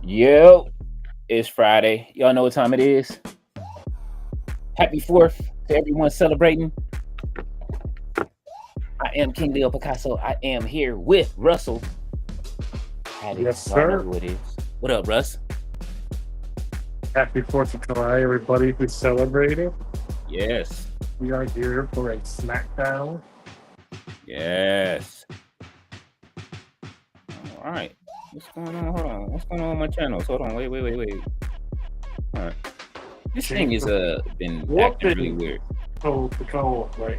Yo, it's Friday. Y'all know what time it is. Happy 4th to everyone celebrating. I am KingLeoPicasso. I am here with Russell. Yes, sir. Who it is. What up, Russ? Happy 4th of July, everybody who's celebrating. Yes. We are here for a SmackDown. Yes. All right. What's going on? Hold on. What's going on my channels? Hold on. Wait. All right. This thing has been acting really weird. Oh, the call, right?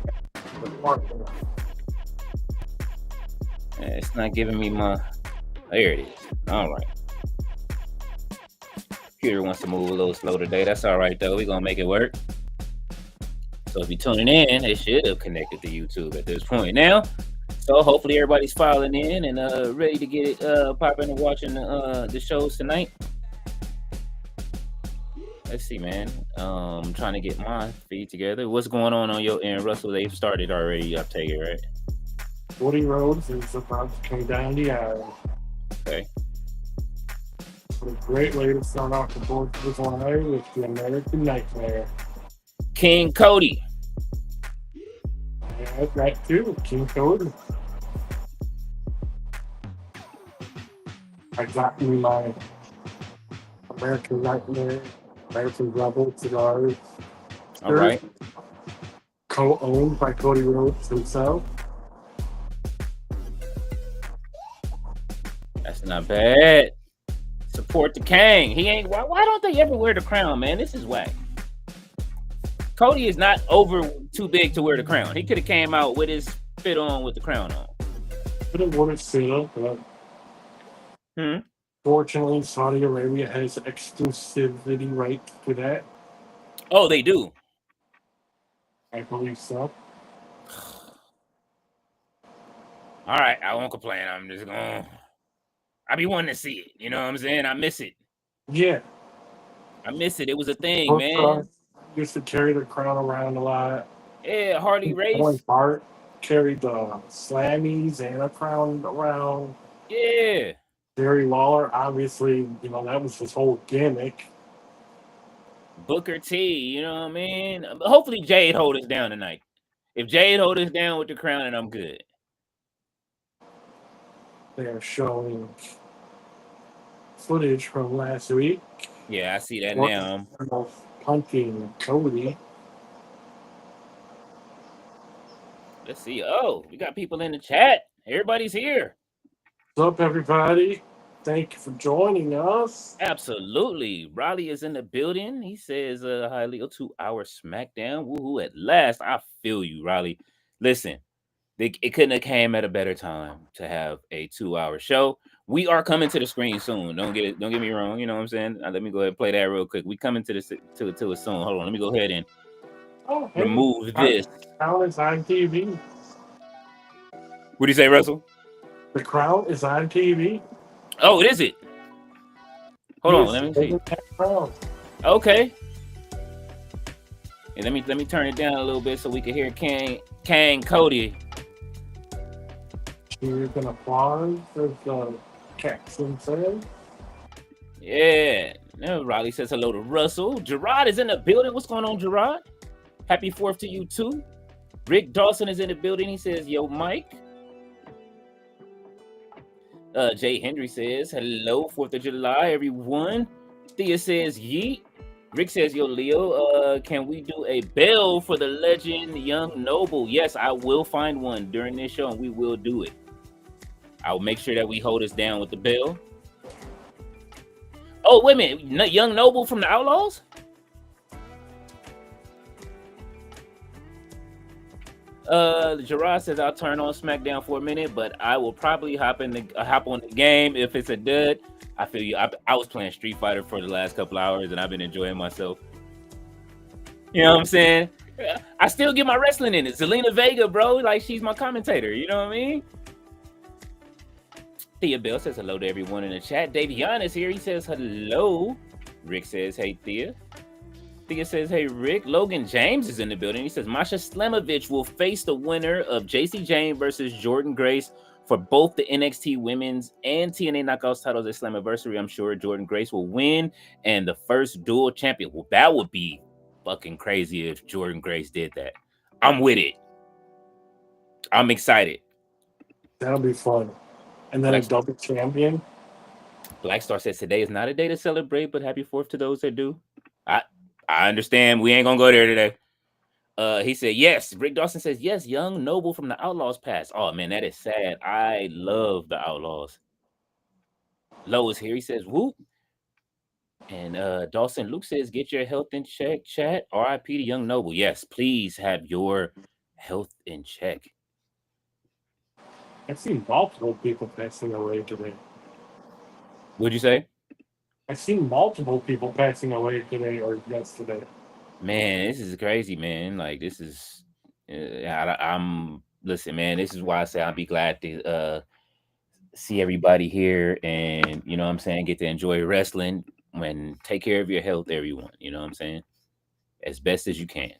It's not giving me my... There it is. All right. Computer wants to move a little slow today. That's all right, though. We're going to make it work. So if you're tuning in, it should have connected to YouTube at this point now. So hopefully everybody's filing in and ready to get it popping and watching the shows tonight. Let's see, man. I'm trying to get my feed together. What's going on your end, Russell? They've started already, I'll tell you, right? Cody Rhodes is about to come down the aisle. Okay. What a great way to start off the 4th of July with the American Nightmare. King Cody. Yeah, that too, King Cody. I got me my American Nightmare, American Rebel cigars. All right. Co-owned by Cody Rhodes himself. That's not bad. Support the King. He ain't. Why don't they ever wear the crown, man? This is whack. Cody is not over too big to wear the crown. He could have came out with his fit on with the crown on. Could have worn it still, but fortunately, Saudi Arabia has exclusivity right to that. Oh, they do? I believe so. All right, I won't complain. I'm just going. I be wanting to see it. You know what I'm saying? I miss it. Yeah. I miss it. It was a thing, man. Used to carry the crown around a lot. Yeah, Hardy Race. Bart carried the Slammies and a crown around. Yeah. Jerry Lawler, obviously, that was his whole gimmick. Booker T, you know what I mean? Hopefully Jade hold us down tonight. If Jade hold us down with the crown, then I'm good. They're showing footage from last week. Yeah, I see that now. Punking Cody. Let's see. Oh, we got people in the chat. Everybody's here. What's up, everybody? Thank you for joining us. Absolutely. Raleigh is in the building. He says, hi, Leo, 2-hour SmackDown. Woohoo, at last. I feel you, Raleigh. Listen, it couldn't have came at a better time to have a 2-hour show. We are coming to the screen soon. Don't get me wrong. You know what I'm saying? Let me go ahead and play that real quick. We coming to it soon. Hold on. Let me go ahead and remove this. The Crown is on TV. What do you say, Russell? The Crown is on TV. Oh, is it? Hold on. Let me see. Okay. And let me turn it down a little bit so we can hear King Cody. Cheers and applause, as Jackson says. Yeah. Now Riley says hello to Russell. Gerard is in the building. What's going on, Gerard? Happy 4th to you too. Rick Dawson is in the building. He says, yo, Mike. Jay Hendry says, hello, 4th of July, everyone. Thea says, yeet. Rick says, yo, Leo, can we do a bell for the legend Young Noble? Yes, I will find one during this show, and we will do it. I'll make sure that we hold us down with the bell. Oh, wait a minute. Young Noble from the Outlaws? Gerard says, I'll turn on SmackDown for a minute, but I will probably hop on the game if it's a dud. I feel you. I was playing Street Fighter for the last couple hours, and I've been enjoying myself. You know what I'm saying? I still get my wrestling in it. Zelina Vega, bro, like she's my commentator. You know what I mean? Thea Bell says hello to everyone in the chat. Davion is here. He says hello. Rick says, hey, Thea. Thea says, hey, Rick. Logan James is in the building. He says, Masha Slamovich will face the winner of JC Jane versus Jordan Grace for both the NXT Women's and TNA Knockouts titles at Slammiversary. I'm sure Jordynne Grace will win, and the first dual champion. Well, that would be fucking crazy if Jordynne Grace did that. I'm with it. I'm excited. That'll be fun. And then a double champion. Black Star says today is not a day to celebrate, but happy 4th to those that do. I understand. We ain't gonna go there today. He said yes. Rick Dawson says yes. Young Noble from the Outlaws passed. Oh man, that is sad. I love the Outlaws. Low is here. He says whoop. And Dawson Luke says get your health in check. Chat. R.I.P. to Young Noble. Yes, please have your health in check. I've seen multiple people passing away today. What'd you say? I've seen multiple people passing away today or yesterday. Man, this is crazy, man. Like this is, I'm listen, man. This is why I say I'll be glad to see everybody here, and you know what I'm saying, get to enjoy wrestling. When take care of your health, everyone. You know what I'm saying, as best as you can.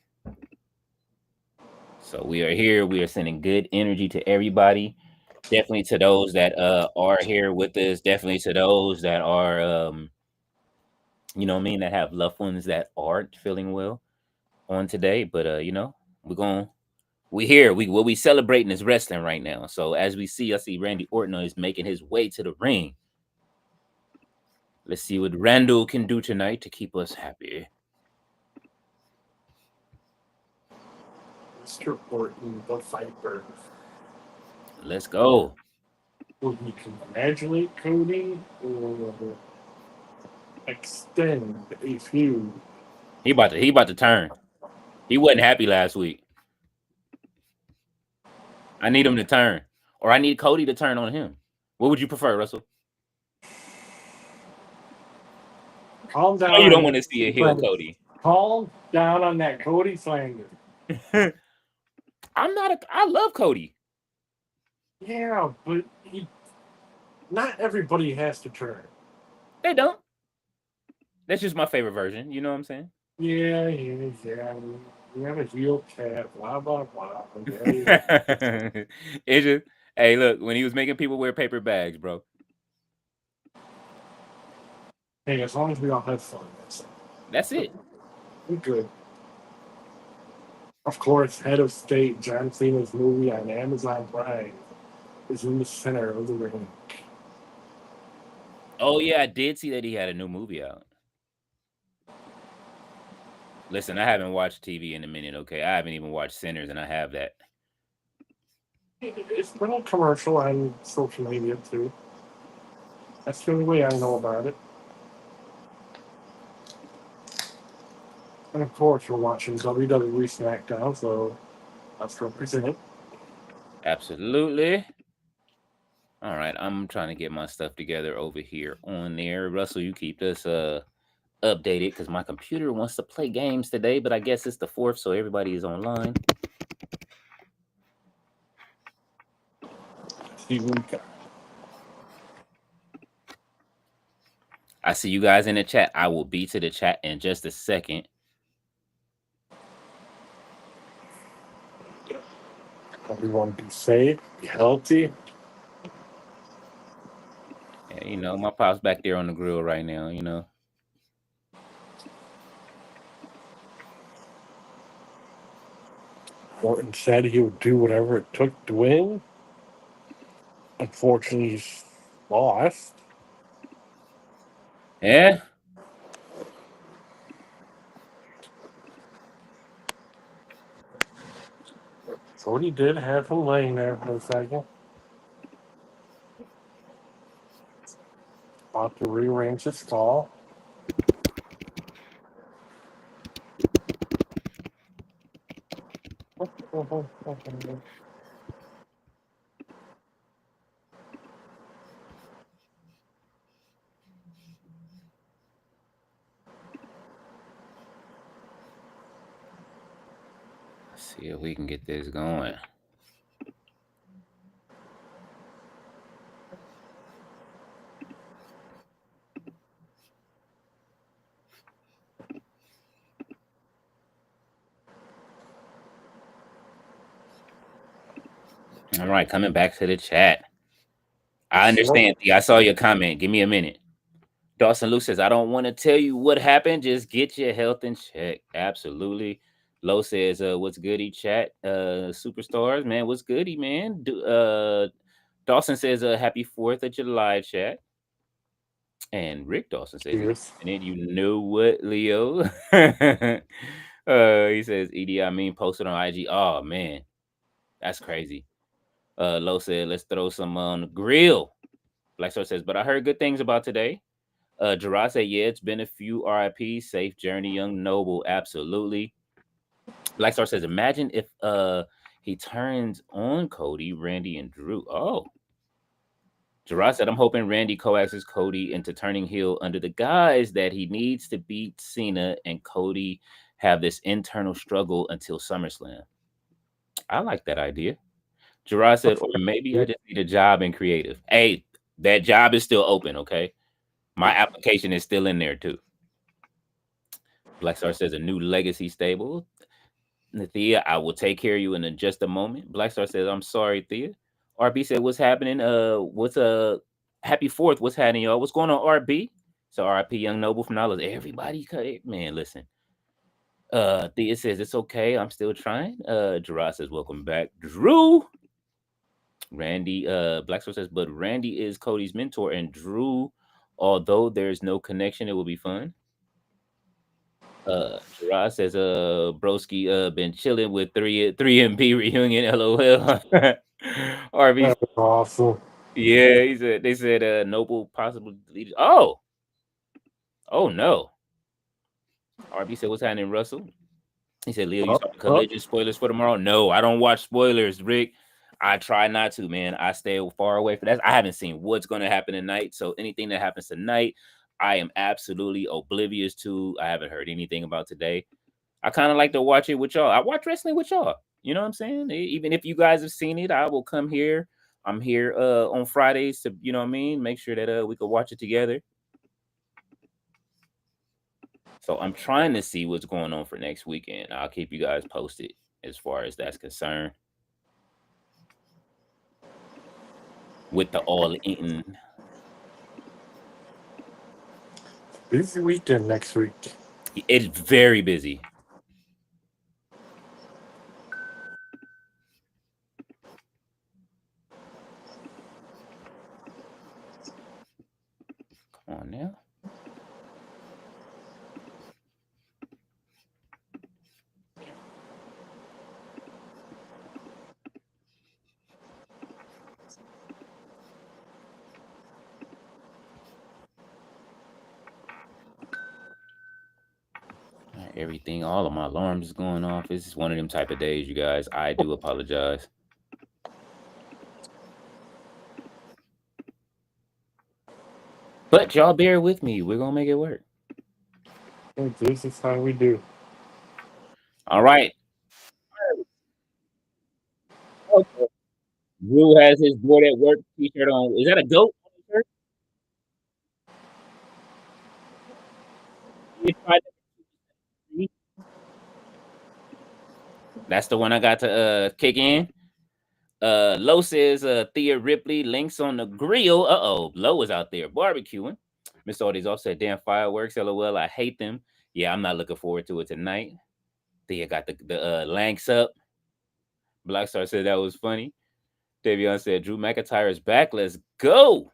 So we are here. We are sending good energy to everybody. Definitely to those that are here with us. Definitely to those that are, you know what I mean, that have loved ones that aren't feeling well on today. But you know, we here. What we celebrating is wrestling right now. So as we see, I see Randy Orton is making his way to the ring. Let's see what Randall can do tonight to keep us happy. Mr. Orton, the Viper. Let's go. Will he congratulate Cody or extend a feud? He about to turn. He wasn't happy last week. I need him to turn, or I need Cody to turn on him. What would you prefer, Russell? Calm down. Oh, you don't want to see a heel Cody. Calm down on that Cody slander. I love Cody. Yeah, but not everybody has to turn. They don't. That's just my favorite version. You know what I'm saying? Yeah. You have a heel cat, blah, blah, blah. It's just, hey, look, when he was making people wear paper bags, bro. Hey, as long as we all have fun, that's it. We're good. Of course, Head of State, John Cena's movie on Amazon Prime, is in the center of the ring. Oh, yeah, I did see that he had a new movie out. Listen, I haven't watched TV in a minute, okay? I haven't even watched Sinners, and I have that. It's been a commercial on social media, too. That's the only way I know about it. And of course, we're watching WWE SmackDown, so let's represent. Absolutely. All right, I'm trying to get my stuff together over here on there. Russell, you keep this updated because my computer wants to play games today, but I guess it's the 4th, so everybody is online. See what we got. I see you guys in the chat. I will be to the chat in just a second. Everyone be safe, be healthy. Yeah, you know, my pop's back there on the grill right now, you know. Orton said he would do whatever it took to win. Unfortunately, he's lost. Yeah. Cody did have him laying there for a second. About to rearrange his skull. Let's see if we can get this going. All right, coming back to the chat. I Sure. understand. Thea. I saw your comment. Give me a minute. Dawson Luke says, I don't want to tell you what happened. Just get your health in check. Absolutely. Low says, what's goody, chat? Superstars, man. What's goody, man? Dawson says, happy 4th of July, chat. And Rick Dawson says, Yes. and then you know what, Leo? He says, Edie, I mean, posted on IG. Oh, man. That's crazy. Low said, let's throw some on the grill. Black Star says, but I heard good things about today. Gerard said, yeah, it's been a few RIPs. Safe journey, young noble. Absolutely. Black Star says, imagine if he turns on Cody, Randy, and Drew. Oh. Gerard said, I'm hoping Randy coaxes Cody into turning heel under the guise that he needs to beat Cena and Cody have this internal struggle until SummerSlam. I like that idea. Gerard said, or maybe I just need a job in creative. Hey, that job is still open, okay? My application is still in there too. Black Star says a new legacy stable. Thea, I will take care of you in just a moment. Black Star says, I'm sorry, Thea. RB said, what's happening? What's happy 4th? What's happening, y'all? What's going on, RB? So RP Young Noble from Knowledge. Everybody man, listen. Thea says it's okay. I'm still trying. Gerard says, welcome back. Drew. Randy, Black Star says, but Randy is Cody's mentor, and Drew, although there's no connection, it will be fun. Gerard says, Broski, been chilling with 3MB reunion, LOL. RV, That's awesome. yeah, they said, Noble possible deleted. Oh no. RB said, what's happening, Russell? He said, Leo, you saw the collision spoilers for tomorrow? No, I don't watch spoilers, Rick. I try not to, man. I stay far away from that. I haven't seen what's going to happen tonight. So anything that happens tonight, I am absolutely oblivious to. I haven't heard anything about today. I kind of like to watch it with y'all. I watch wrestling with y'all. You know what I'm saying? Even if you guys have seen it, I will come here. I'm here on Fridays to, you know what I mean, make sure that we can watch it together. So I'm trying to see what's going on for next weekend. I'll keep you guys posted as far as that's concerned. With the all in. Busy weekend next week. It's very busy. Come on now. Everything, all of my alarms is going off. It's just one of them type of days, you guys. I do apologize. But y'all bear with me. We're gonna make it work. This is how we do. All right. Okay. Drew has his board at work t-shirt on. Is that a goat shirt? That's the one I got to kick in. Low says Thea Ripley links on the grill. Low is out there barbecuing. Miss Audie's offset damn fireworks. LOL, I hate them. Yeah, I'm not looking forward to it tonight. Thea got the lanks up. Black Star said that was funny. Davion said Drew McIntyre is back. Let's go.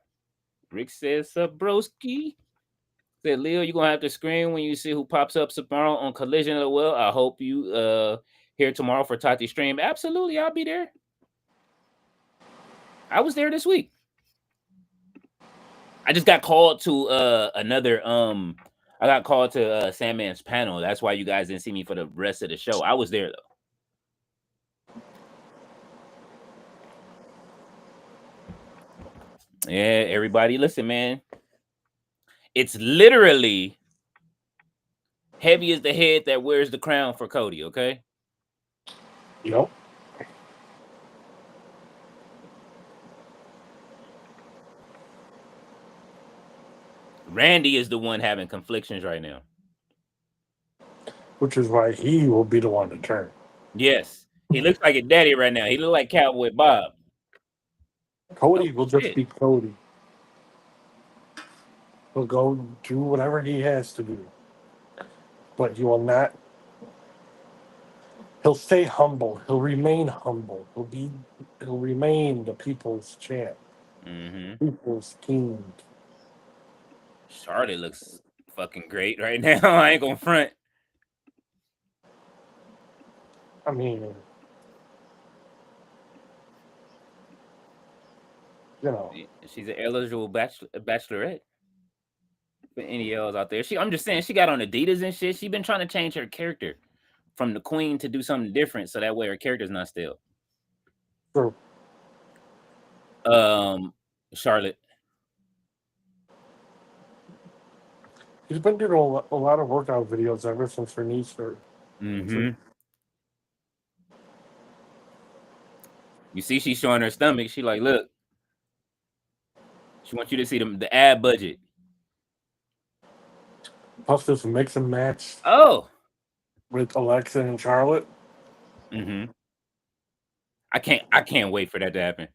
Rick says Broski. Said Leo, you're gonna have to scream when you see who pops up tomorrow on Collision. LOL. I hope you here tomorrow for Tati stream. Absolutely, I'll be there. I was there this week. I just got called to another I got called to Sandman's panel. That's why you guys didn't see me for the rest of the show. I was there though. Yeah, everybody listen, man. It's literally heavy as the head that wears the crown for Cody, okay? Yep. Randy is the one having conflictions right now. Which is why he will be the one to turn. Yes. He looks like a daddy right now. He looks like Cowboy Bob. Cody Oh will just shit. be Cody. He'll go do whatever he has to do, but he will not. He'll stay humble. He'll remain humble. He'll remain the people's champ, Mm-hmm. people's king. Charlotte looks fucking great right now. I ain't gonna front. I mean, you know, She's an eligible bachelorette. For any L's out there, I'm just saying she got on Adidas and shit. She been trying to change her character from the queen to do something different, so that way her character's not stale. for Charlotte. he's been doing a lot of workout videos ever since her knee surgery. Mm-hmm. You see, she's showing her stomach. She like, look. She wants you to see the ad budget. Plus, this mix and match Oh. with Alexa and Charlotte. Mm-hmm. I can't wait for that to happen.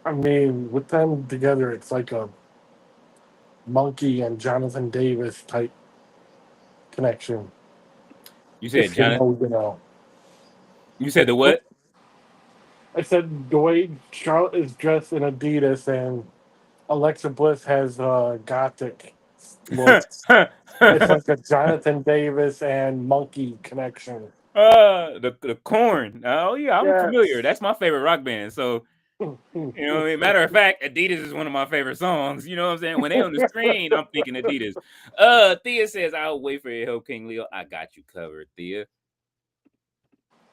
I mean, with them together, it's like a Monkey and Jonathan Davis type connection. You said If you Jonathan. know, you know. You said the what? I said the way Charlotte is dressed in Adidas and Alexa Bliss has a gothic look. It's like a Jonathan Davis and Monkey connection. The corn. Oh yeah, I'm familiar. Yes. That's my favorite rock band. So you know what I mean? Matter of fact, Adidas is one of my favorite songs. You know what I'm saying? When they on the screen, I'm thinking Adidas. Thea says, I'll wait for your help, King Leo. I got you covered, Thea.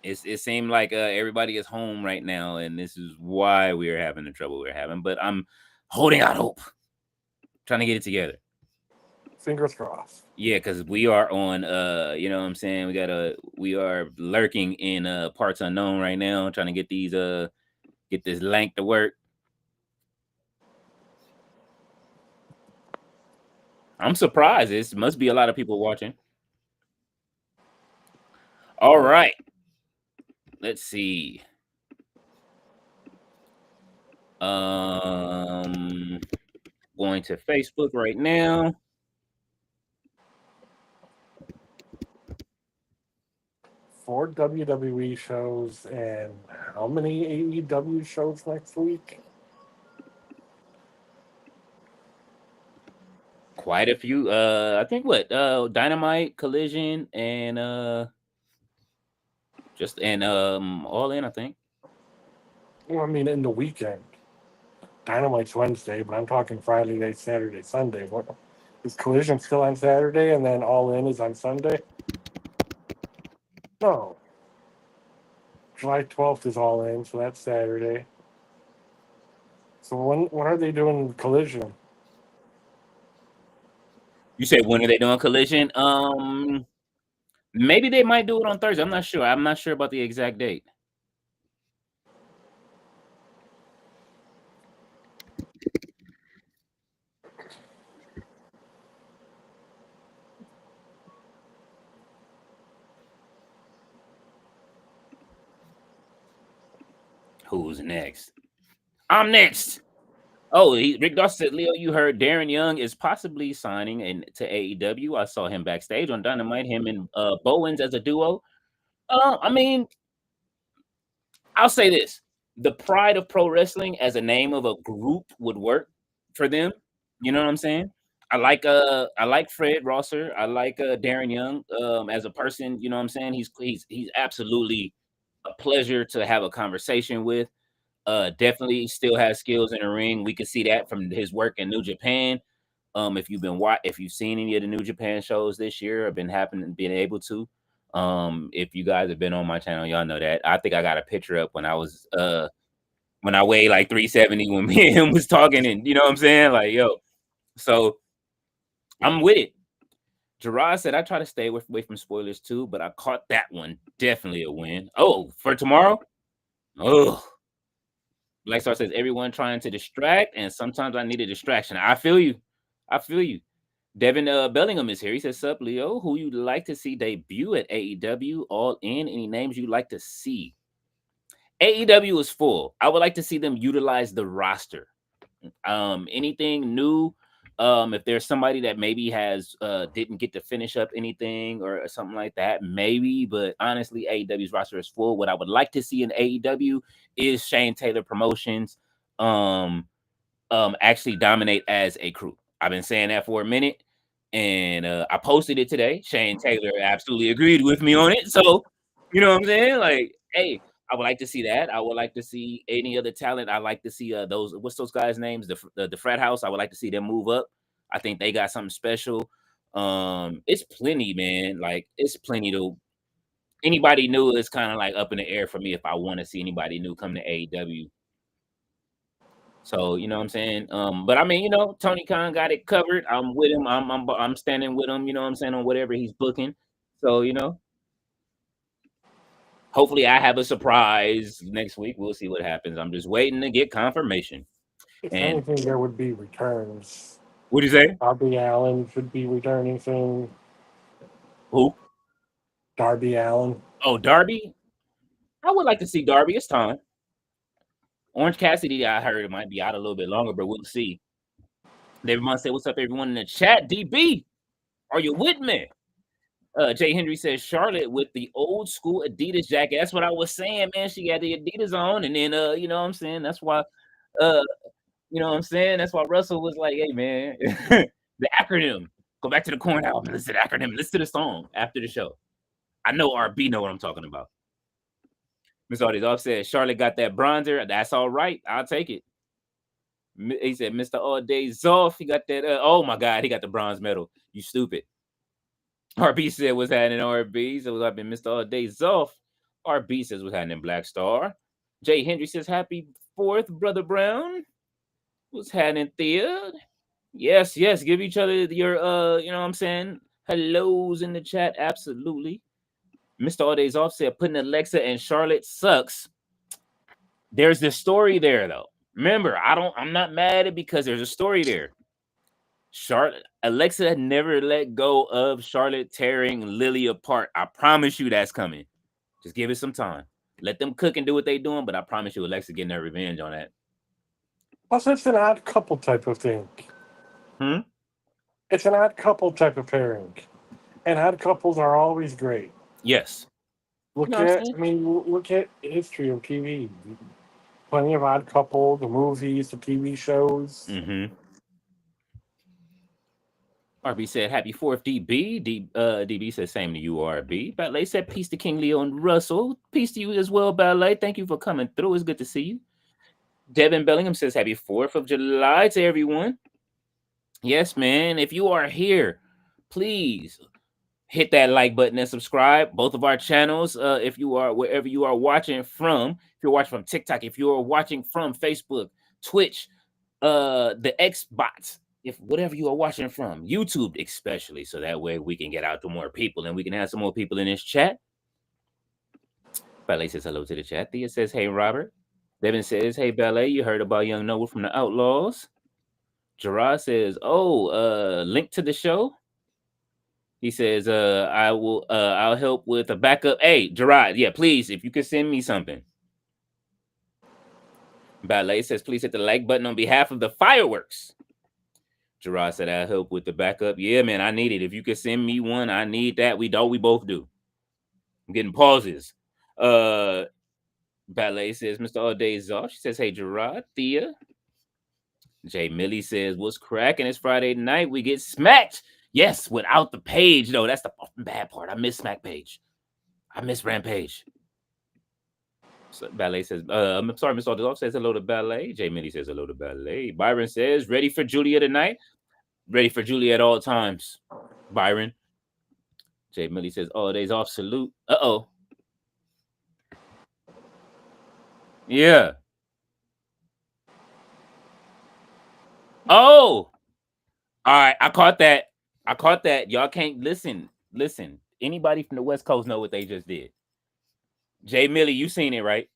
It seemed like everybody is home right now, and this is why we are having the trouble we're having. But I'm holding out hope, trying to get it together. Fingers crossed. Yeah, because we are on you know what I'm saying? We are lurking in parts unknown right now, trying to get get this link to work. I'm surprised. It must be a lot of people watching. All right. Let's see. Going to Facebook right now. Four WWE shows and how many AEW shows next week? Quite a few. I think what? Dynamite, Collision, and All In, I think. Well, I mean, in the weekend. Dynamite's Wednesday, but I'm talking Friday night, Saturday, Sunday. What is Collision still on Saturday and then All In is on Sunday? No. July 12th is All In, so that's Saturday. So when are they doing Collision? You said when are they doing Collision? Maybe they might do it on Thursday. I'm not sure. I'm not sure about the exact date. Who's next? I'm next. Oh, Rick Dawson said, Leo, you heard Darren Young is possibly signing to AEW. I saw him backstage on Dynamite, him and Bowens as a duo. I mean, I'll say this. The Pride of Pro Wrestling as a name of a group would work for them. You know what I'm saying? I like Fred Rosser. I like Darren Young as a person, you know what I'm saying? He's absolutely a pleasure to have a conversation with. Definitely still has skills in the ring. We can see that from his work in New Japan. If you've seen any of the New Japan shows this year, I've been able to. If you guys have been on my channel, y'all know that. I think I got a picture up when I weighed like 370 when me and him was talking, and you know what I'm saying? Like, yo, so I'm with it. Gerard said I try to stay away from spoilers too, but I caught that one. Definitely a win. Oh, for tomorrow? Oh. Black Star says everyone trying to distract, and sometimes I need a distraction. I feel you. I feel you. Devin Bellingham is here. He says, "Sup, Leo? Who you'd like to see debut at AEW? All in? Any names you'd like to see?" AEW is full. I would like to see them utilize the roster. Anything new? If there's somebody that maybe has didn't get to finish up anything or something like that, maybe. But honestly, AEW's roster is full. What I would like to see in AEW is Shane Taylor Promotions actually dominate as a crew. I've been saying that for a minute, and I posted it today. Shane Taylor absolutely agreed with me on it. So, you know what I'm saying? Like, hey, I would like to see that. I would like to see any other talent. I like to see those. What's those guys' names? The frat house. I would like to see them move up. I think they got something special. It's plenty, man. Like, it's plenty to. Anybody new is kind of like up in the air for me if I want to see anybody new come to AEW. So, you know what I'm saying? But I mean, Tony Khan got it covered. I'm with him. I'm standing with him, you know what I'm saying, on whatever he's booking. So, hopefully I have a surprise next week. We'll see what happens. I'm just waiting to get confirmation. If And anything, there would be returns. what do you say? Darby Allen should be returning soon. Who? Darby Allen. Oh, Darby. I would like to see Darby. It's time. Orange Cassidy, I heard it might be out a little bit longer, but we'll see. David Munn said, "What's up, everyone in the chat? DB, are you with me?" Jay Henry says Charlotte with the old school Adidas jacket. That's what I was saying, man. She had the Adidas on, and then you know what I'm saying? That's why you know what I'm saying? That's why Russell was like, "Hey, man, the acronym. Go back to the corn album and listen to the acronym. Listen to the song after the show." I know RB know what I'm talking about. Miss Audie's off said Charlotte got that bronzer. That's all right. I'll take it. He said Mr. All Day Zoff. He got that. Oh my God, he got the bronze medal. You stupid. RB said what's happening, RB. So what's happening, Mr. All Day Zoff. RB says what's happening, Black Star. Jay Hendry says happy 4th, Brother Brown. What's happening, Thea? Yes, give each other your you know what I'm saying? Hellos in the chat. Absolutely. Mr. All Days Off said putting Alexa and Charlotte sucks. There's this story there though. Remember, I'm not mad at it because there's a story there. Alexa never let go of Charlotte tearing Lily apart. I promise you that's coming. Just give it some time. Let them cook and do what they're doing, but I promise you Alexa getting her revenge on that. Plus, it's an odd couple type of thing. It's an odd couple type of pairing. And odd couples are always great. Yes. Look at history of TV. Plenty of odd couple, the movies, the TV shows. Mm-hmm. RB said, happy 4th, DB. DB said, same to you, RB. Ballet said, peace to King Leo and Russell. Peace to you as well, Ballet. Thank you for coming through. It's good to see you. Devin Bellingham says, happy 4th of July to everyone. Yes, man. If you are here, please hit that like button and subscribe. Both of our channels, if you are wherever you are watching from, if you're watching from TikTok, if you are watching from Facebook, Twitch, the Xbox, if whatever you are watching from, YouTube especially, so that way we can get out to more people and we can have some more people in this chat. Ballet says hello to the chat. Thea says, hey, Robert. Devin says, hey, Ballet, you heard about Young Noah from the Outlaws. Gerard says, oh, link to the show. He says, I'll help with a backup. Hey, Gerard, yeah, please, if you could send me something. Ballet says, please hit the like button on behalf of the fireworks. Gerard said, I'll help with the backup. Yeah, man, I need it. If you could send me one, I need that. We both do. I'm getting pauses. Ballet says, Mr. All Days Off. She says, hey, Gerard, Thea. Jay Millie says, what's cracking? It's Friday night. We get smacked. Yes, without the page, though. That's the bad part. I miss Smack Page. I miss Rampage. So Ballet says, I'm sorry, Mr. All says hello to Ballet. Jay Millie says hello to Ballet. Byron says, ready for Julia tonight? Ready for Julia at all times. Byron. Jay Millie says, all days off, salute. Uh-oh. Yeah. Oh. All right, I caught that. Y'all can't listen. Anybody from the West Coast know what they just did. Jay Millie, you seen it, right?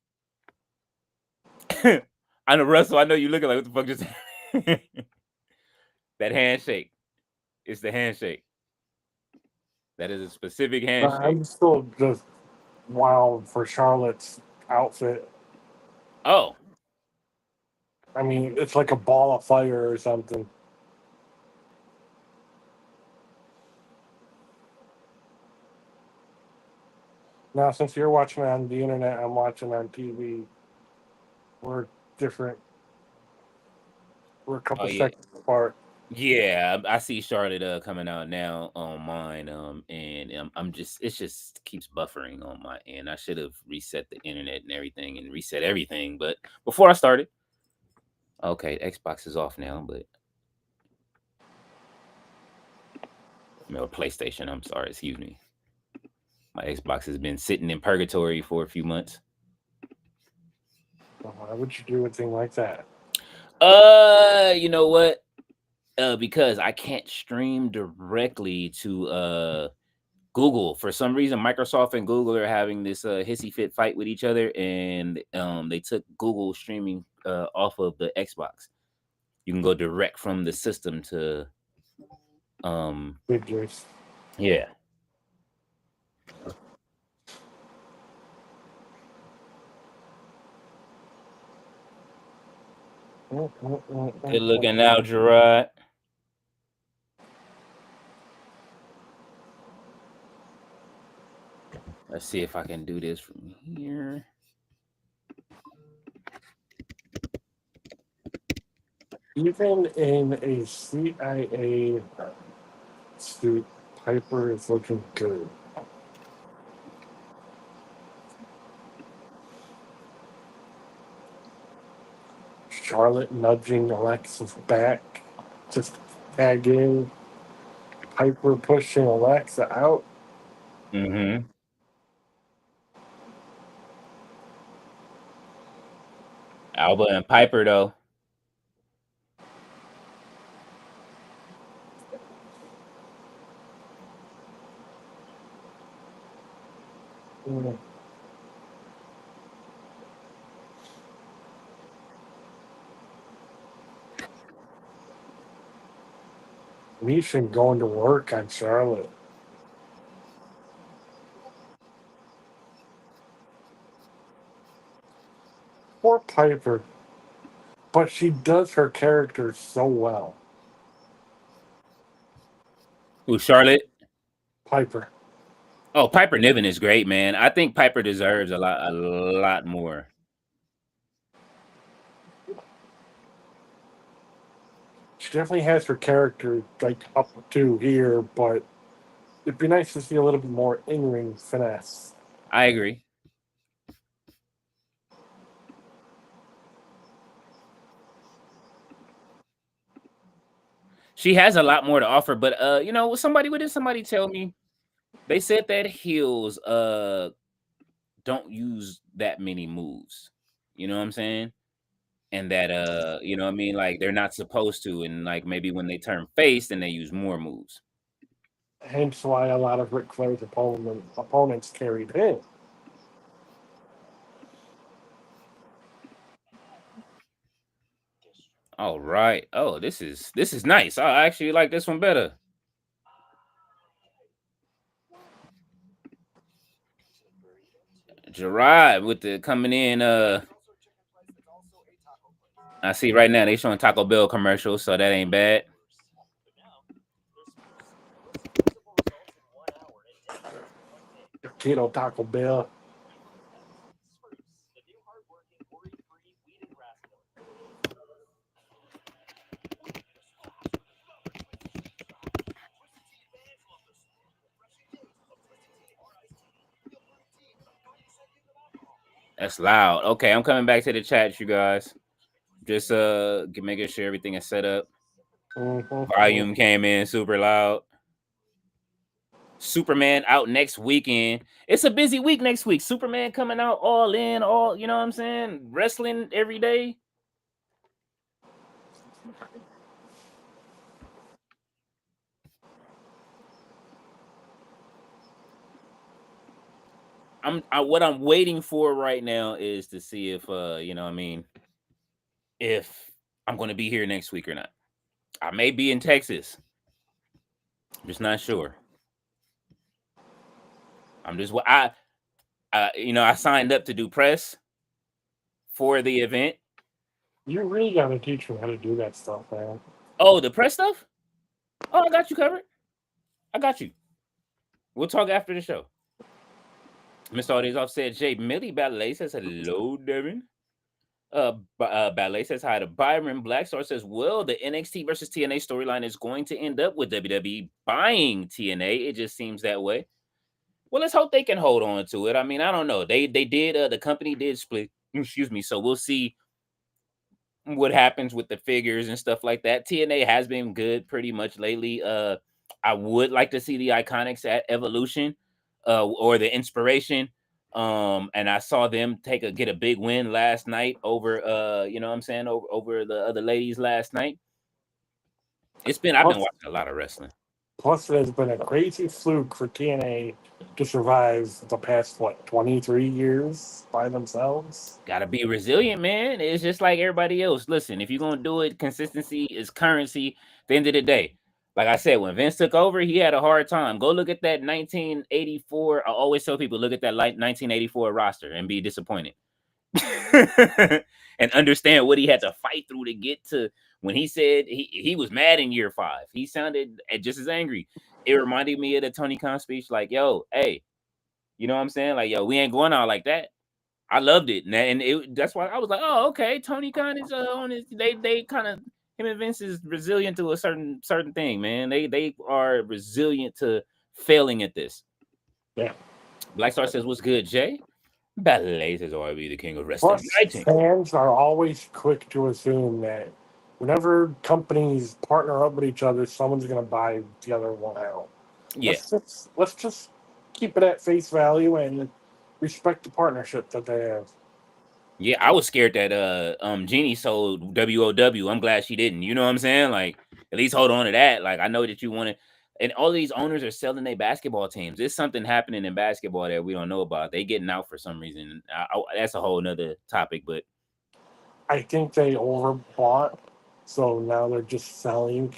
I know, Russell, I know you looking like, what the fuck just that handshake. It's the handshake. That is a specific I'm handshake. still just wild for Charlotte's outfit. Oh, I mean, it's like a ball of fire or something. Now, since you're watching it on the internet, I'm watching on TV. We're different. We're a oh couple yeah. seconds apart. Yeah, I see Charlotte coming out now on mine. And I'm just it just keeps buffering on my end. I should have reset the internet and everything and reset everything. But before I started, okay, Xbox is off now, but or PlayStation. I'm sorry, excuse me. My Xbox has been sitting in purgatory for a few months. Why would you do a thing like that? You know what? Because I can't stream directly to Google. For some reason, Microsoft and Google are having this hissy fit fight with each other, and they took Google streaming off of the Xbox. You can go direct from the system to Figures. yeah. Good looking out, Gerard. Let's see if I can do this from here. Even in a CIA suit, Piper is looking good. Charlotte nudging Alexa's back, just tag in. Piper pushing Alexa out. Mm-hmm. Alba and Piper though. Misha going to work on Charlotte. Poor Piper. But she does her character so well. Who, Charlotte? Piper. Oh, Piper Niven is great, man. I think Piper deserves a lot more. She definitely has her character like up to here, but it'd be nice to see a little bit more in-ring finesse. I agree. She has a lot more to offer, but you know, somebody what did somebody tell me? They said that heels don't use that many moves. You know what I'm saying? And that you know what I mean, like they're not supposed to, and like maybe when they turn face, then they use more moves. Hence why a lot of Ric Flair's opponents carried him. All right. Oh, this is nice. I actually like this one better. Gerard with the coming in. I see right now they showing Taco Bell commercials, so that ain't bad. Keto Taco Bell. That's loud. Okay, I'm coming back to the chat, you guys. Just making sure everything is set up. Volume came in super loud. Superman out next weekend. It's a busy week next week. Superman coming out all in, all you know what I'm saying? Wrestling every day. What I'm waiting for right now is to see if you know what I mean, if I'm gonna be here next week or not. I may be in Texas. I'm just not sure. I'm just I signed up to do press for the event. You really got to teach me how to do that stuff, man. Oh, the press stuff? Oh, I got you covered. I got you. We'll talk after the show. Mr. Audience off said Jay Millie Ballet says hello, Devin. Ballet says hi to Byron. Blackstar says, well, the NXT versus TNA storyline is going to end up with WWE buying TNA. It just seems that way. Well, let's hope they can hold on to it. I mean, I don't know. They did the company did split. Excuse me. So we'll see what happens with the figures and stuff like that. TNA has been good pretty much lately. I would like to see the Iconics at Evolution, or the Inspiration. And I saw them get a big win last night over you know what I'm saying, over the other ladies last night. I've been Plus, watching a lot of wrestling. plus, it has been a crazy fluke for TNA to survive the past, 23 years by themselves. Gotta be resilient, man. It's just like everybody else. Listen, if you're gonna do it, consistency is currency. At the end of the day, like I said, when Vince took over, he had a hard time. Go look at that 1984. I always tell people, look at that 1984 roster and be disappointed. And understand what he had to fight through to get to when he said he was mad in year 5. He sounded just as angry. It reminded me of the Tony Khan speech, like, yo, hey, you know what I'm saying? Like, yo, we ain't going out like that. I loved it, and that's why I was like, oh, okay. Tony Khan is on his. They kind of, him and Vince is resilient to a certain thing, man. They are resilient to failing at this. Yeah. Black Star says, "What's good, Jay?" Ballet says, "Oh, I be the king of wrestling." Plus, Writing. fans are always quick to assume that whenever companies partner up with each other, someone's going to buy the other one out. Yeah, Let's just keep it at face value and respect the partnership that they have. yeah. I was scared that Jeannie sold WOW. I'm glad she didn't. You know what I'm saying? Like, at least hold on to that. Like, I know that you want to. And all these owners are selling their basketball teams. There's something happening in basketball that we don't know about. They getting out for some reason. That's a whole nother topic, but I think they overbought, so now they're just selling,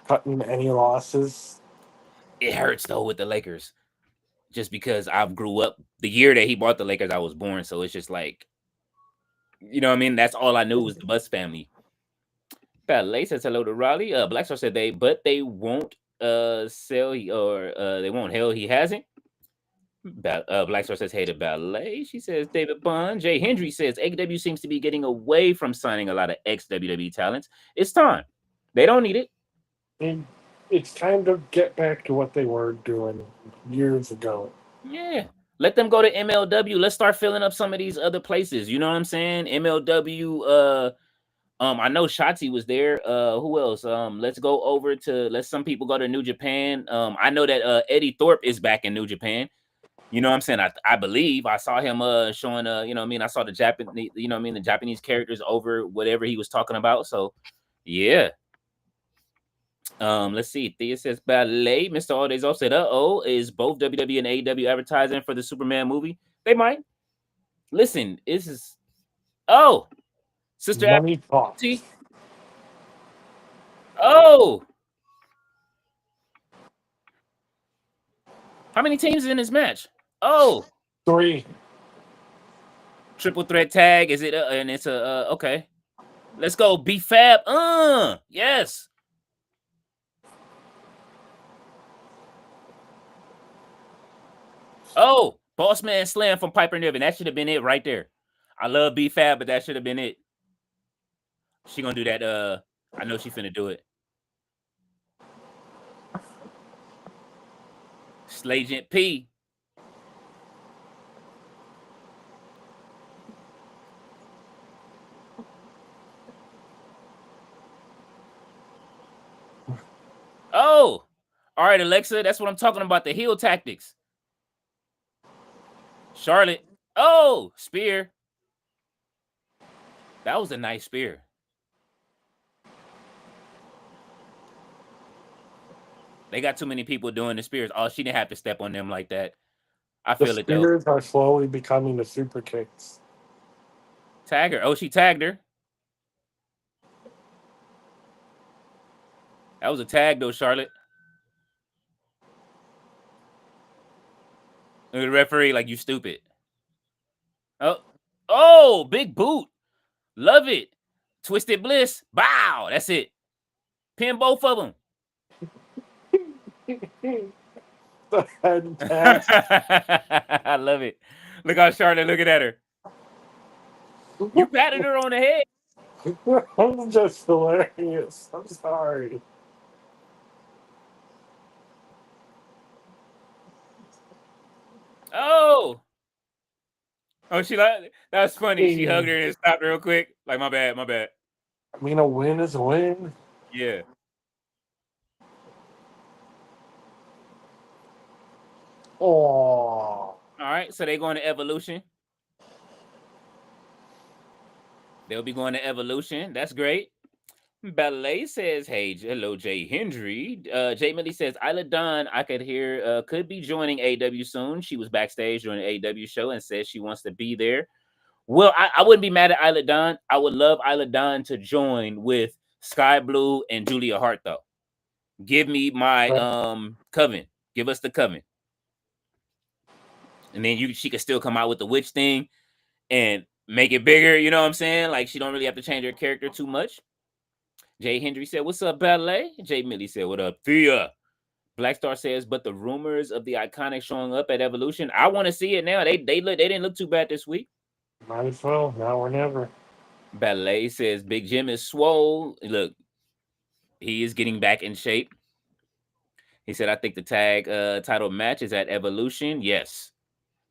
cutting any losses. it hurts though with the Lakers. Just because I grew up the year that he bought the Lakers, I was born. So it's just like, you know what I mean? That's all I knew was the Bus family. Ballet says hello to Raleigh. Blackstar said they won't sell or they won't. Hell, he hasn't. Blackstar says hey to Ballet. She says David Bond. Jay Hendry says AEW seems to be getting away from signing a lot of ex WWE talents. It's time. They don't need it. And it's time to get back to what they were doing years ago. Yeah. Let them go to MLW. Let's start filling up some of these other places. You know what I'm saying? MLW, I know Shotzi was there. Who else? Let's go over to let some people go to New Japan. I know that Eddie Thorpe is back in New Japan. You know what I'm saying? I believe I saw him showing you know what I mean? I saw the Japanese, you know what I mean, the Japanese characters over whatever he was talking about. So yeah. Let's see. Thea says ballet. Mr. All Days Off said, is both WWE and AEW advertising for the Superman movie? They might. Listen, this is Sister Money Apple. talks. Oh, how many teams is in this match? Oh, 3. triple threat tag. Is it? And it's a okay. Let's go. B Fab. Yes. Oh, Boss Man Slam from Piper Niven. That should have been it right there. I love B Fab, but that should have been it. She gonna do that. I know she finna do it. Slagent P. Oh, all right, Alexa. That's what I'm talking about. The heel tactics. Charlotte. Oh, spear. That was a nice spear. They got too many people doing the spears. Oh, she didn't have to step on them like that. I The feel it though. spears are slowly becoming the super kicks. Tag her. Oh, she tagged her. That was a tag though, Charlotte. The referee, like, you stupid. Oh, big boot. Love it. Twisted Bliss. Bow. That's it. Pin both of them. The head tap. I love it. Look how Charlotte looking at her. You patted her on the head. I'm just hilarious. I'm sorry. Oh. Oh, she like that's funny. She hugged her I and stopped real quick. Like, my bad, my bad. mean, a win is a win. Yeah. Oh, All right. So they going to Evolution. They'll be going to Evolution. That's great. Ballet says, "Hey, hello, Jay Hendry." Jay Millie says, "Isla Dawn, I could hear, could be joining AW soon. She was backstage during the AW show and says she wants to be there." Well, I wouldn't be mad at Isla Dawn. I would love Isla Dawn to join with Sky Blue and Julia Hart, though. Give me my coven. Give us the coven, and then she could still come out with the witch thing and make it bigger. You know what I'm saying? Like, she don't really have to change her character too much. Jay Hendry said, "What's up, Ballet?" Jay Millie said, "What up, Thea?" Black Star says, "But the rumors of the Iconic showing up at Evolution, I want to see it now. They didn't look too bad this week." might as well. Now or never. Ballet says, "Big Jim is swole. Look, he is getting back in shape." He said, "I think the tag title match is at Evolution." Yes.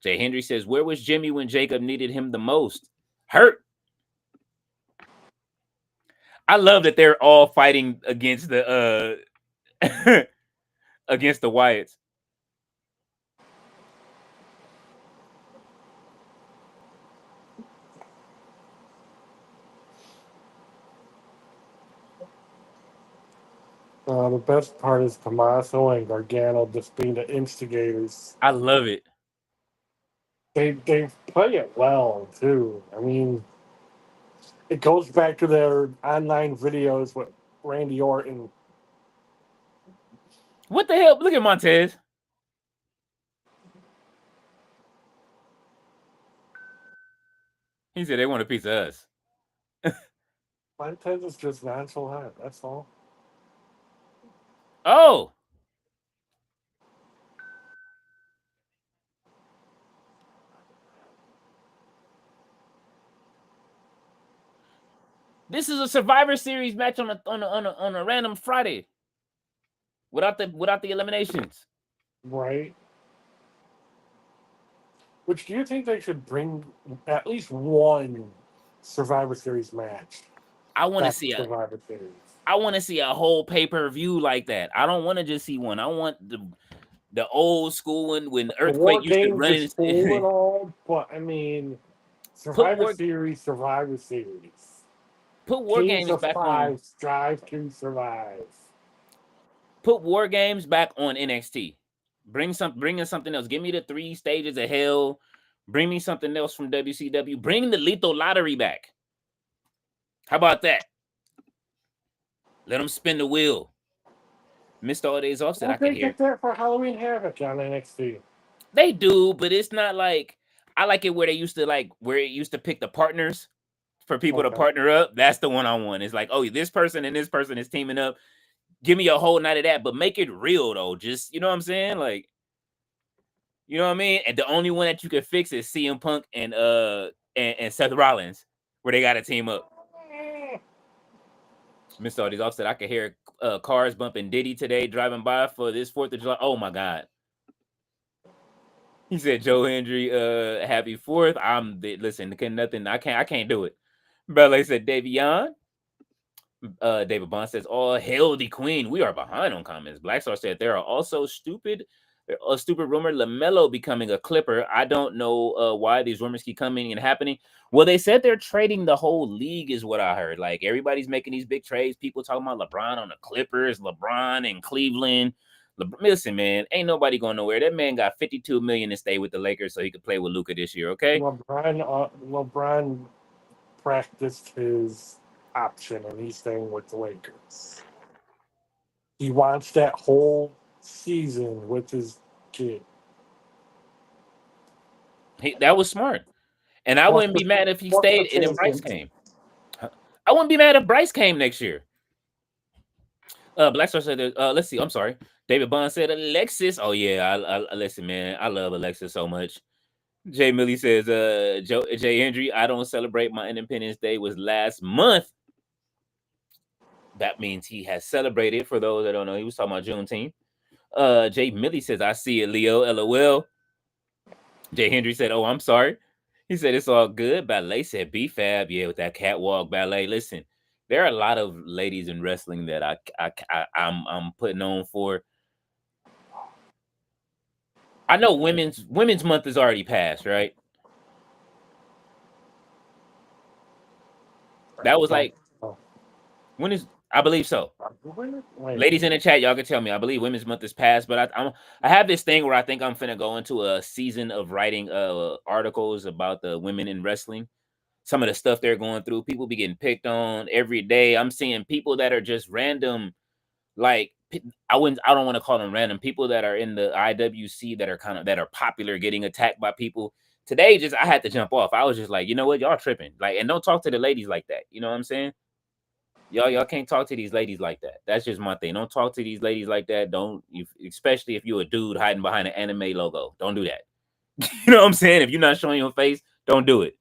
Jay Hendry says, "Where was Jimmy when Jacob needed him the most? Hurt." I love that they're all fighting against the against the Wyatts. The best part is Tommaso and Gargano just being the instigators. I love it. They play it well too. I mean, it goes back to their online videos with Randy Orton. What the hell? Look at Montez. He said they want a piece of us. Montez is just nonchalant. That's all. Oh, this is a Survivor Series match on a random Friday without the eliminations. Right. Which do you think they should bring at least one Survivor Series match I want to back see to Survivor Series? I want to see a whole pay-per-view like that. I don't want to just see one. I want the old school one when The War Earthquake used to Games run is cool and in. all, but I mean, put Survivor war Series, Survivor Series. put war Teams games of back on five strive to survive. put war games back on NXT. Bring in something else. Give me the 3 stages of hell. Bring me something else from WCW. Bring the Lethal Lottery back. How about that? Let them spin the wheel. Missed all days offset. I Don't could they hear. get that for Halloween Havoc on NXT? They do, but it's not like I like it where they used to where it used to pick the partners for people to Okay. partner up. That's the one I want. It's like, oh, this person and this person is teaming up. Give me a whole night of that, but make it real though. Just, you know what I'm saying? Like, you know what I mean? And the only one that you can fix is CM Punk and Seth Rollins, where they got to team up. Missed all these offset. I could hear cars bumping Diddy today driving by for this 4th of July. Oh my God. He said, "Joe Hendry, happy 4th." Listen, I can't do it. Bella said, Davion. David Bond says, "All hail the queen." We are behind on comments. Black Star said there are also a stupid rumor LaMelo becoming a Clipper. I don't know why these rumors keep coming and happening. Well, they said they're trading the whole league, is what I heard. Like, everybody's making these big trades. People talking about LeBron on the Clippers, LeBron in Cleveland. Listen, man, ain't nobody going nowhere. That man got $52 million to stay with the Lakers so he could play with Luka this year. Okay. LeBron practiced his option and he's staying with the Lakers. He wants that whole season with his kid. That was smart. And I What's wouldn't the be mad if he what's the stayed and then Bryce champion? came. Huh? I wouldn't be mad if Bryce came next year. Black Star said, let's see. I'm sorry. David Bond said, Alexis. Oh, yeah. Listen, man. I love Alexis so much. Jay Millie says, Jay Hendry, I don't celebrate my Independence Day was last month. That means he has celebrated. For those that don't know, he was talking about Juneteenth. Jay Millie says, I see it, Leo. LOL. Jay Hendry said, oh, I'm sorry. He said, it's all good. Ballet said, B-Fab. Yeah, with that catwalk ballet. Listen, there are a lot of ladies in wrestling that I'm putting on for. I know women's month is already passed, right? That was Don't like, when is, I believe so. wait. Ladies in the chat, y'all can tell me. I believe Women's Month is past, but I have this thing where I think I'm finna go into a season of writing articles about the women in wrestling. Some of the stuff they're going through, people be getting picked on every day. I'm seeing people that are just random, like I don't want to call them random people that are in the IWC that are that are popular getting attacked by people. Today, just I had to jump off. I was just like, you know what, y'all tripping. Like, and don't talk to the ladies like that. You know what I'm saying? Y'all can't talk to these ladies like that. That's just my thing. Don't talk to these ladies like that. Especially if you're a dude hiding behind an anime logo. Don't do that. You know what I'm saying? If you're not showing your face, don't do it.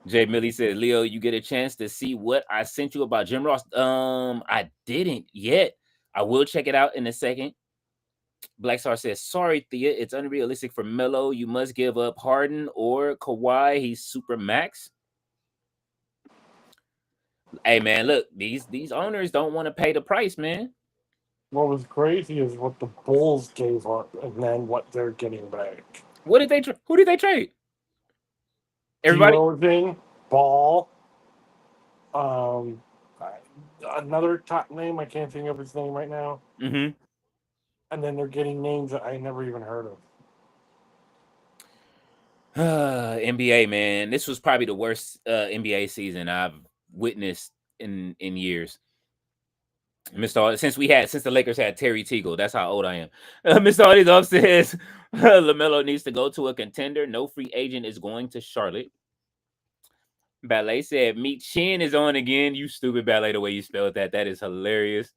Jay Millie said, Leo, you get a chance to see what I sent you about Jim Ross. I didn't yet. I will check it out in a second. Black Star says, sorry, Thea, it's unrealistic for Melo. You must give up Harden or Kawhi. He's super max. Hey man, look, these owners don't want to pay the price, man. What was crazy is what the Bulls gave up and then what they're getting back. What did they? Who did they trade? Everybody. DeRozan, Ball, um, another top name, I can't think of his name right now. Mm-hmm. And then they're getting names that I never even heard of. NBA, man, this was probably the worst NBA season I've witnessed in years. Mr. Since the Lakers had Terry Teagle, that's how old I am. Mr. Audie's says LaMelo needs to go to a contender. No free agent is going to Charlotte. Ballet said, Meet Chin is on again. You stupid Ballet, the way you spelled that. That is hilarious.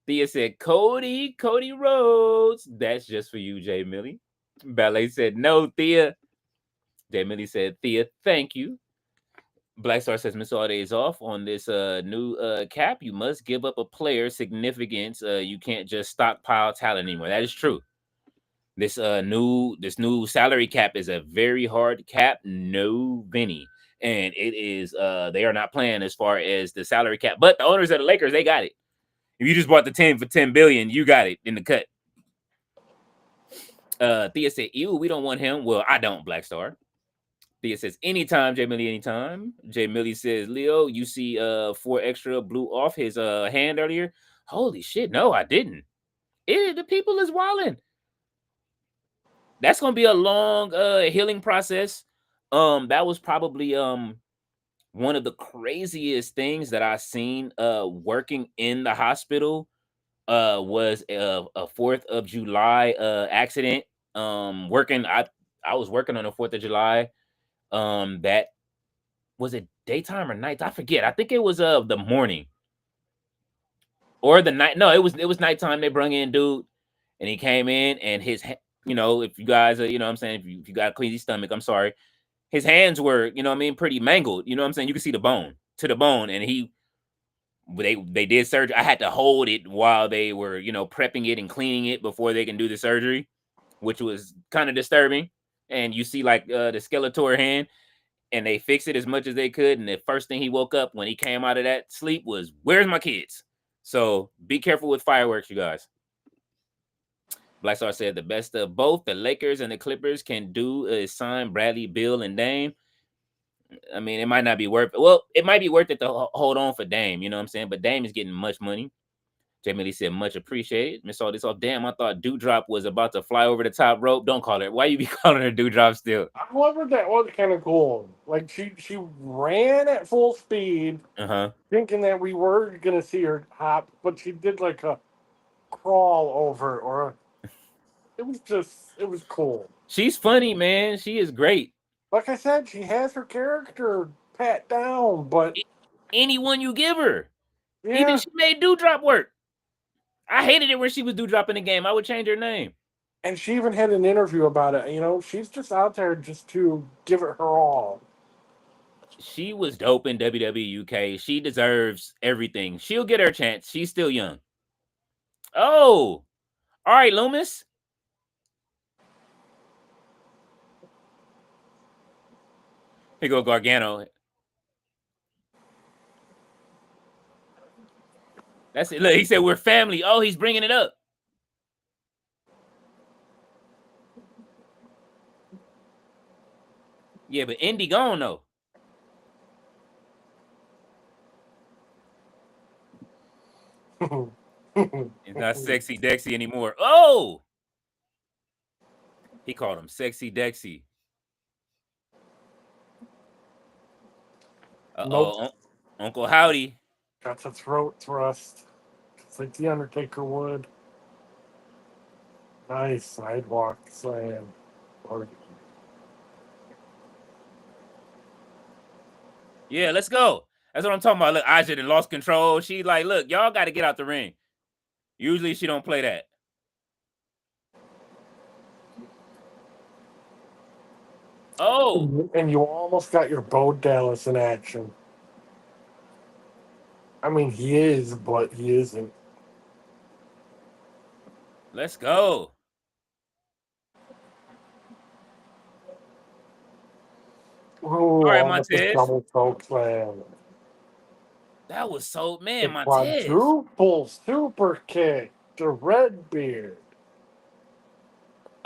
Thea said, Cody Rhodes. That's just for you, Jay Millie. Ballet said, no, Thea. Jay Millie said, Thea, thank you. Black Star says, Miss Aude is off on this new cap. You must give up a player significance. You can't just stockpile talent anymore. That is true. This new salary cap is a very hard cap. No Vinny. And it is they are not playing as far as the salary cap. But the owners of the Lakers, they got it. If you just bought the 10 for 10 billion, you got it in the cut. Thea said, ew, we don't want him. Well, I don't, Black Star. Thea says, anytime, Jay Millie, anytime. Jay Millie says, Leo, you see 4 extra blew off his hand earlier. Holy shit, no, I didn't. The people is wilding. That's gonna be a long healing process. That was probably one of the craziest things that I seen working in the hospital was a 4th of July accident. I was working on the 4th of July. That was it daytime or night? I forget. I think it was the morning or the night. No, it was nighttime. They brung in dude, and he came in, and his, if you guys are, what I'm saying, if you got a queasy stomach, I'm sorry. His hands were, what I mean, pretty mangled. You know what I'm saying? You can see the bone to the bone, and they did surgery. I had to hold it while they were, prepping it and cleaning it before they can do the surgery, which was kind of disturbing. And you see like the Skeletor hand, and they fixed it as much as they could. And the first thing he woke up when he came out of that sleep was, "Where's my kids?" So be careful with fireworks, you guys. Black Star said the best of both the Lakers and the Clippers can do is sign Bradley, Bill, and Dame. I mean, it might not be worth it. Well, it might be worth it to hold on for Dame, you know what I'm saying? But Dame is getting much money. Jamie Lee said, much appreciated. Miss all this off. Damn, I thought Dewdrop was about to fly over the top rope. Don't call her. Why you be calling her Dewdrop still? However, that was kind of cool. Like she ran at full speed, Uh-huh. thinking that we were gonna see her hop, but she did like a crawl over, or it was cool. She's funny, man. She is great. Like I said, she has her character pat down, but Anyone you give her. Even yeah, she made Dewdrop work. I hated it when she was Dewdrop in the game. I would change her name. and she even had an interview about it. She's just out there just to give it her all. She was dope in WWE UK. She deserves everything. She'll get her chance. She's still young. Oh, all right, Loomis. Here go Gargano. That's it. Look, he said we're family. Oh, he's bringing it up. Yeah, but Indy gone though. It's not Sexy Dexy anymore. Oh, he called him Sexy Dexy. Nope, Uncle Howdy. got a throat thrust. It's like the Undertaker would. Nice sidewalk slam. Or Yeah, let's go. That's what I'm talking about. Look, Aja done lost control. She like, look, y'all got to get out the ring. Usually she don't play that. Oh, and you almost got your Bo Dallas in action. I mean, he is, but he isn't. let's go. Oh, All right, almost a Montez. double choke slam. That was so, The man, Montez. quadruple super kick to Redbeard.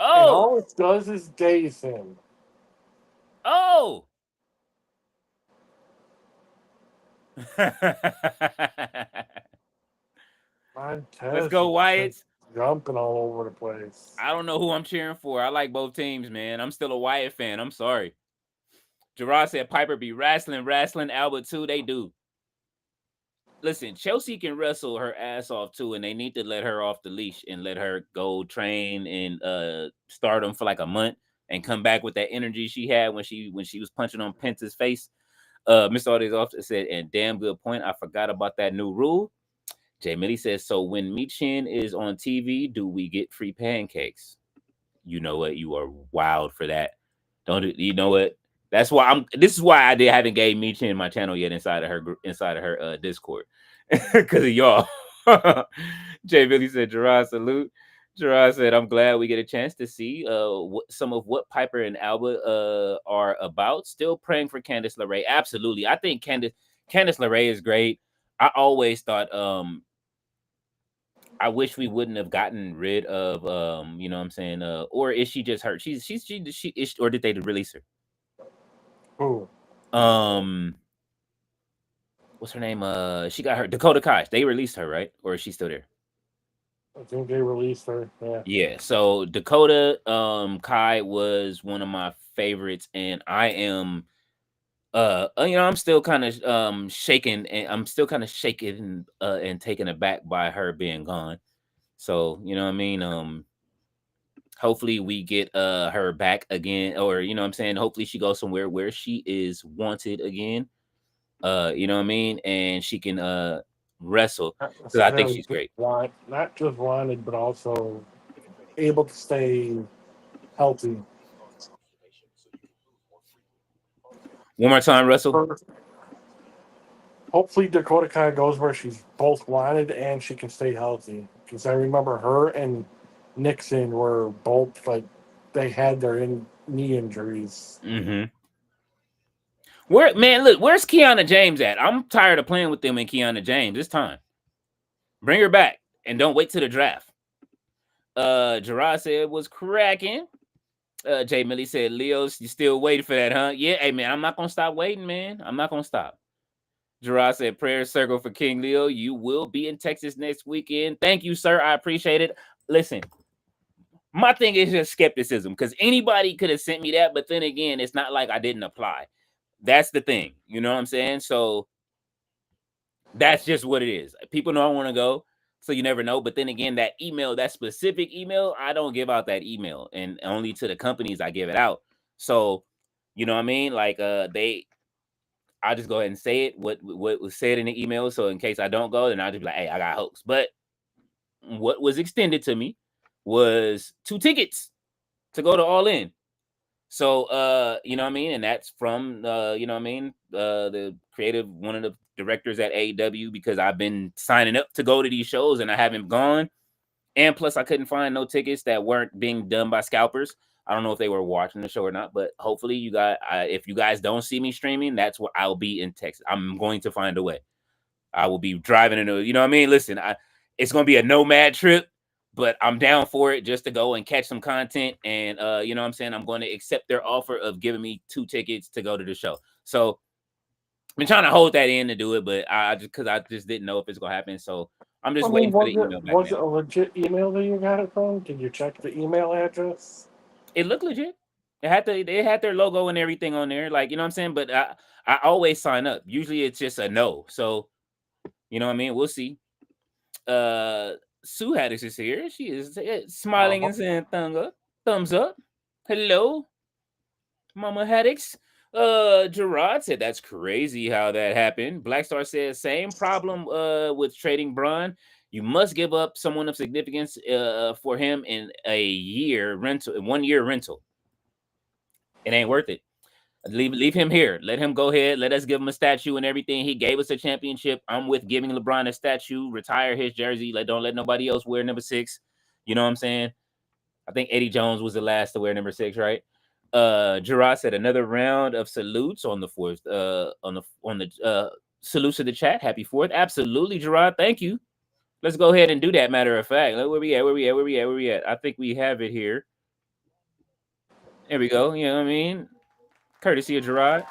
And Oh, all it does is daze him. oh. Let's Montez go, is Wyatt. jumping all over the place. I don't know who I'm cheering for. I like both teams, man. I'm still a Wyatt fan. I'm sorry. Gerard said Piper be wrestling. Albert too. They do. Listen, Chelsea can wrestle her ass off too, and they need to let her off the leash and let her go train in Stardom for like a month and come back with that energy she had when she was punching on Penta's face. Mr. Audi's office said, and damn good point. I forgot about that new rule. Jay Millie says, so when Michin is on TV, do we get free pancakes? You know what? You are wild for that. Don't you know what? That's why this is why I haven't gave Michin my channel yet inside of her Discord. Because of y'all. Jay Billy said, Gerard, salute. Gerard said, I'm glad we get a chance to see some of what Piper and Albert are about. Still praying for Candice LeRae. Absolutely. I think Candice LeRae is great. I always thought I wish we wouldn't have gotten rid of you know what I'm saying, or is she just hurt? She is, or did they release her? Ooh. What's her name? She got her Dakota Kai. They released her, right? Or is she still there? I think they released her. Yeah. Yeah. So Dakota Kai was one of my favorites, and I am I'm still kind of shaken, and I'm still kind of shaken and taken aback by her being gone. So, you know what I mean? Hopefully we get her back again, or you know what I'm saying, hopefully she goes somewhere where she is wanted again. You know what I mean? And she can wrestle, Not because I think necessarily she's just great. not just wanted, but also able to stay healthy. One more time, Russell. Hopefully Dakota Kai goes where she's both wanted and she can stay healthy. Because I remember her and Nixon were both like they had their knee injuries. Mm-hmm. Where's Kiana James at? I'm tired of playing with them and Kiana James. It's time. Bring her back and don't wait till the draft. Gerard said it was cracking. Jay Millie said, Leo's, you still waiting for that, huh? Yeah, hey man, I'm not gonna stop waiting, man. I'm not gonna stop. Gerard said, prayer circle for King Leo. You will be in Texas next weekend. Thank you, sir. I appreciate it. Listen, my thing is just skepticism, because anybody could have sent me that, but then again, it's not like I didn't apply. That's the thing. You know what I'm saying? So that's just what it is. People don't want to go. So you never know. But then again, that email, that specific email, I don't give out that email, and only to the companies I give it out. So, you know what I mean? Like I just go ahead and say it what was said in the email. So in case I don't go, then I'll just be like, hey, I got hosts. But what was extended to me was 2 tickets to go to All In. So you know what I mean, and that's from you know what I mean, the creative, one of the directors at AEW, because I've been signing up to go to these shows and I haven't gone. And plus I couldn't find no tickets that weren't being done by scalpers. I don't know if they were watching the show or not, but hopefully you guys, if you guys don't see me streaming, that's where I'll be in Texas. I'm going to find a way. I will be driving in a, you know what I mean? Listen, it's going to be a nomad trip, but I'm down for it just to go and catch some content. And, you know what I'm saying? I'm going to accept their offer of giving me 2 tickets to go to the show. So I've been trying to hold that in to do it, but because I just didn't know if it's going to happen. So I'm I just mean, waiting for the email back was now. it a legit email that you got it from? Did you check the email address? It looked legit. They had their logo and everything on there. Like, you know what I'm saying? But I always sign up. Usually it's just a no. So, you know what I mean? We'll see. Sue Haddix is here. She is smiling and saying thumbs up. Hello, Mama Haddix. Gerard said that's crazy how that happened. Blackstar says same problem with trading Braun. You must give up someone of significance for him in a year rental, 1 year rental. It ain't worth it. Leave him here. Let him go ahead. Let us give him a statue and everything. He gave us a championship. I'm with giving LeBron a statue. Retire his jersey. Don't let nobody else wear number 6. You know what I'm saying? I think Eddie Jones was the last to wear number 6, right? Gerard said another round of salutes on the 4th. On the salutes to the chat. Happy 4th. Absolutely, Gerard. Thank you. Let's go ahead and do that. Matter of fact, where we at? Where we at? I think we have it here. There we go. You know what I mean? Courtesy of Gerard.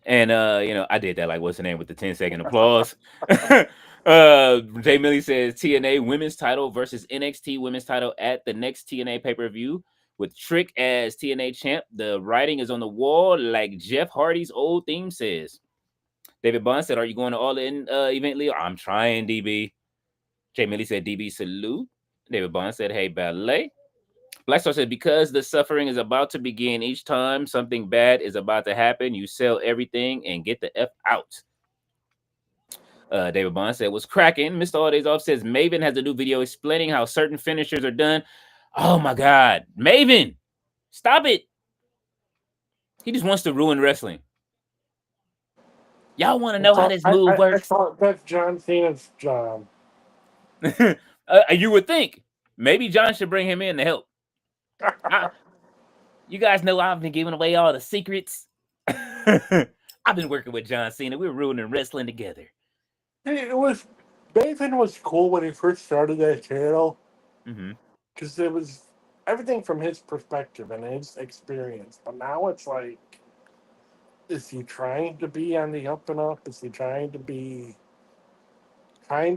And you know, I did that like what's the name with the 10-second applause. Jay Millie says TNA women's title versus NXT women's title at the next TNA pay-per-view with Trick as TNA champ. The writing is on the wall, like Jeff Hardy's old theme says. David Bond said, "Are you going to All In event, Leo?" I'm trying, DB. Jay Millie said, "DB salute." David Bond said, "Hey, ballet." Blackstar said, because the suffering is about to begin each time something bad is about to happen, you sell everything and get the F out. David Bond said, was cracking. Mr. All Days Off says, Maven has a new video explaining how certain finishers are done. Oh my God. Maven, stop it. He just wants to ruin wrestling. Y'all want to know how this move works? I thought that's John Cena's job. You would think. Maybe John should bring him in to help. You guys know I've been giving away all the secrets. I've been working with John Cena. We're ruining wrestling together. Maven was cool when he first started that channel. Mm-hmm. Because it was everything from his perspective and his experience. But now it's like, is he trying to be on the up and up? Is he trying to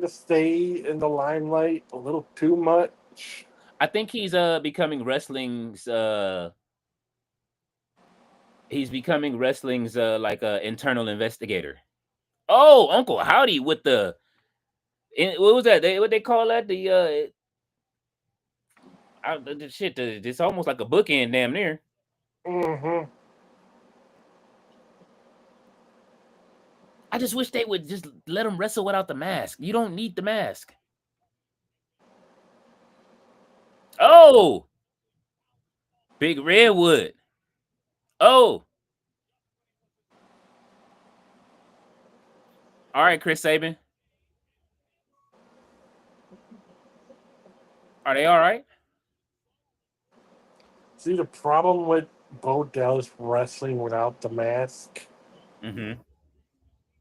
stay in the limelight a little too much? I think he's becoming wrestling's like internal investigator. Oh, Uncle Howdy with the what was that? What they call that? The shit. It's almost like a bookend, damn near. Mm-hmm. I just wish they would just let him wrestle without the mask. You don't need the mask. Oh, Big Redwood. Oh, all right, Chris Sabin. Are they all right? See, the problem with Bo Dallas wrestling without the mask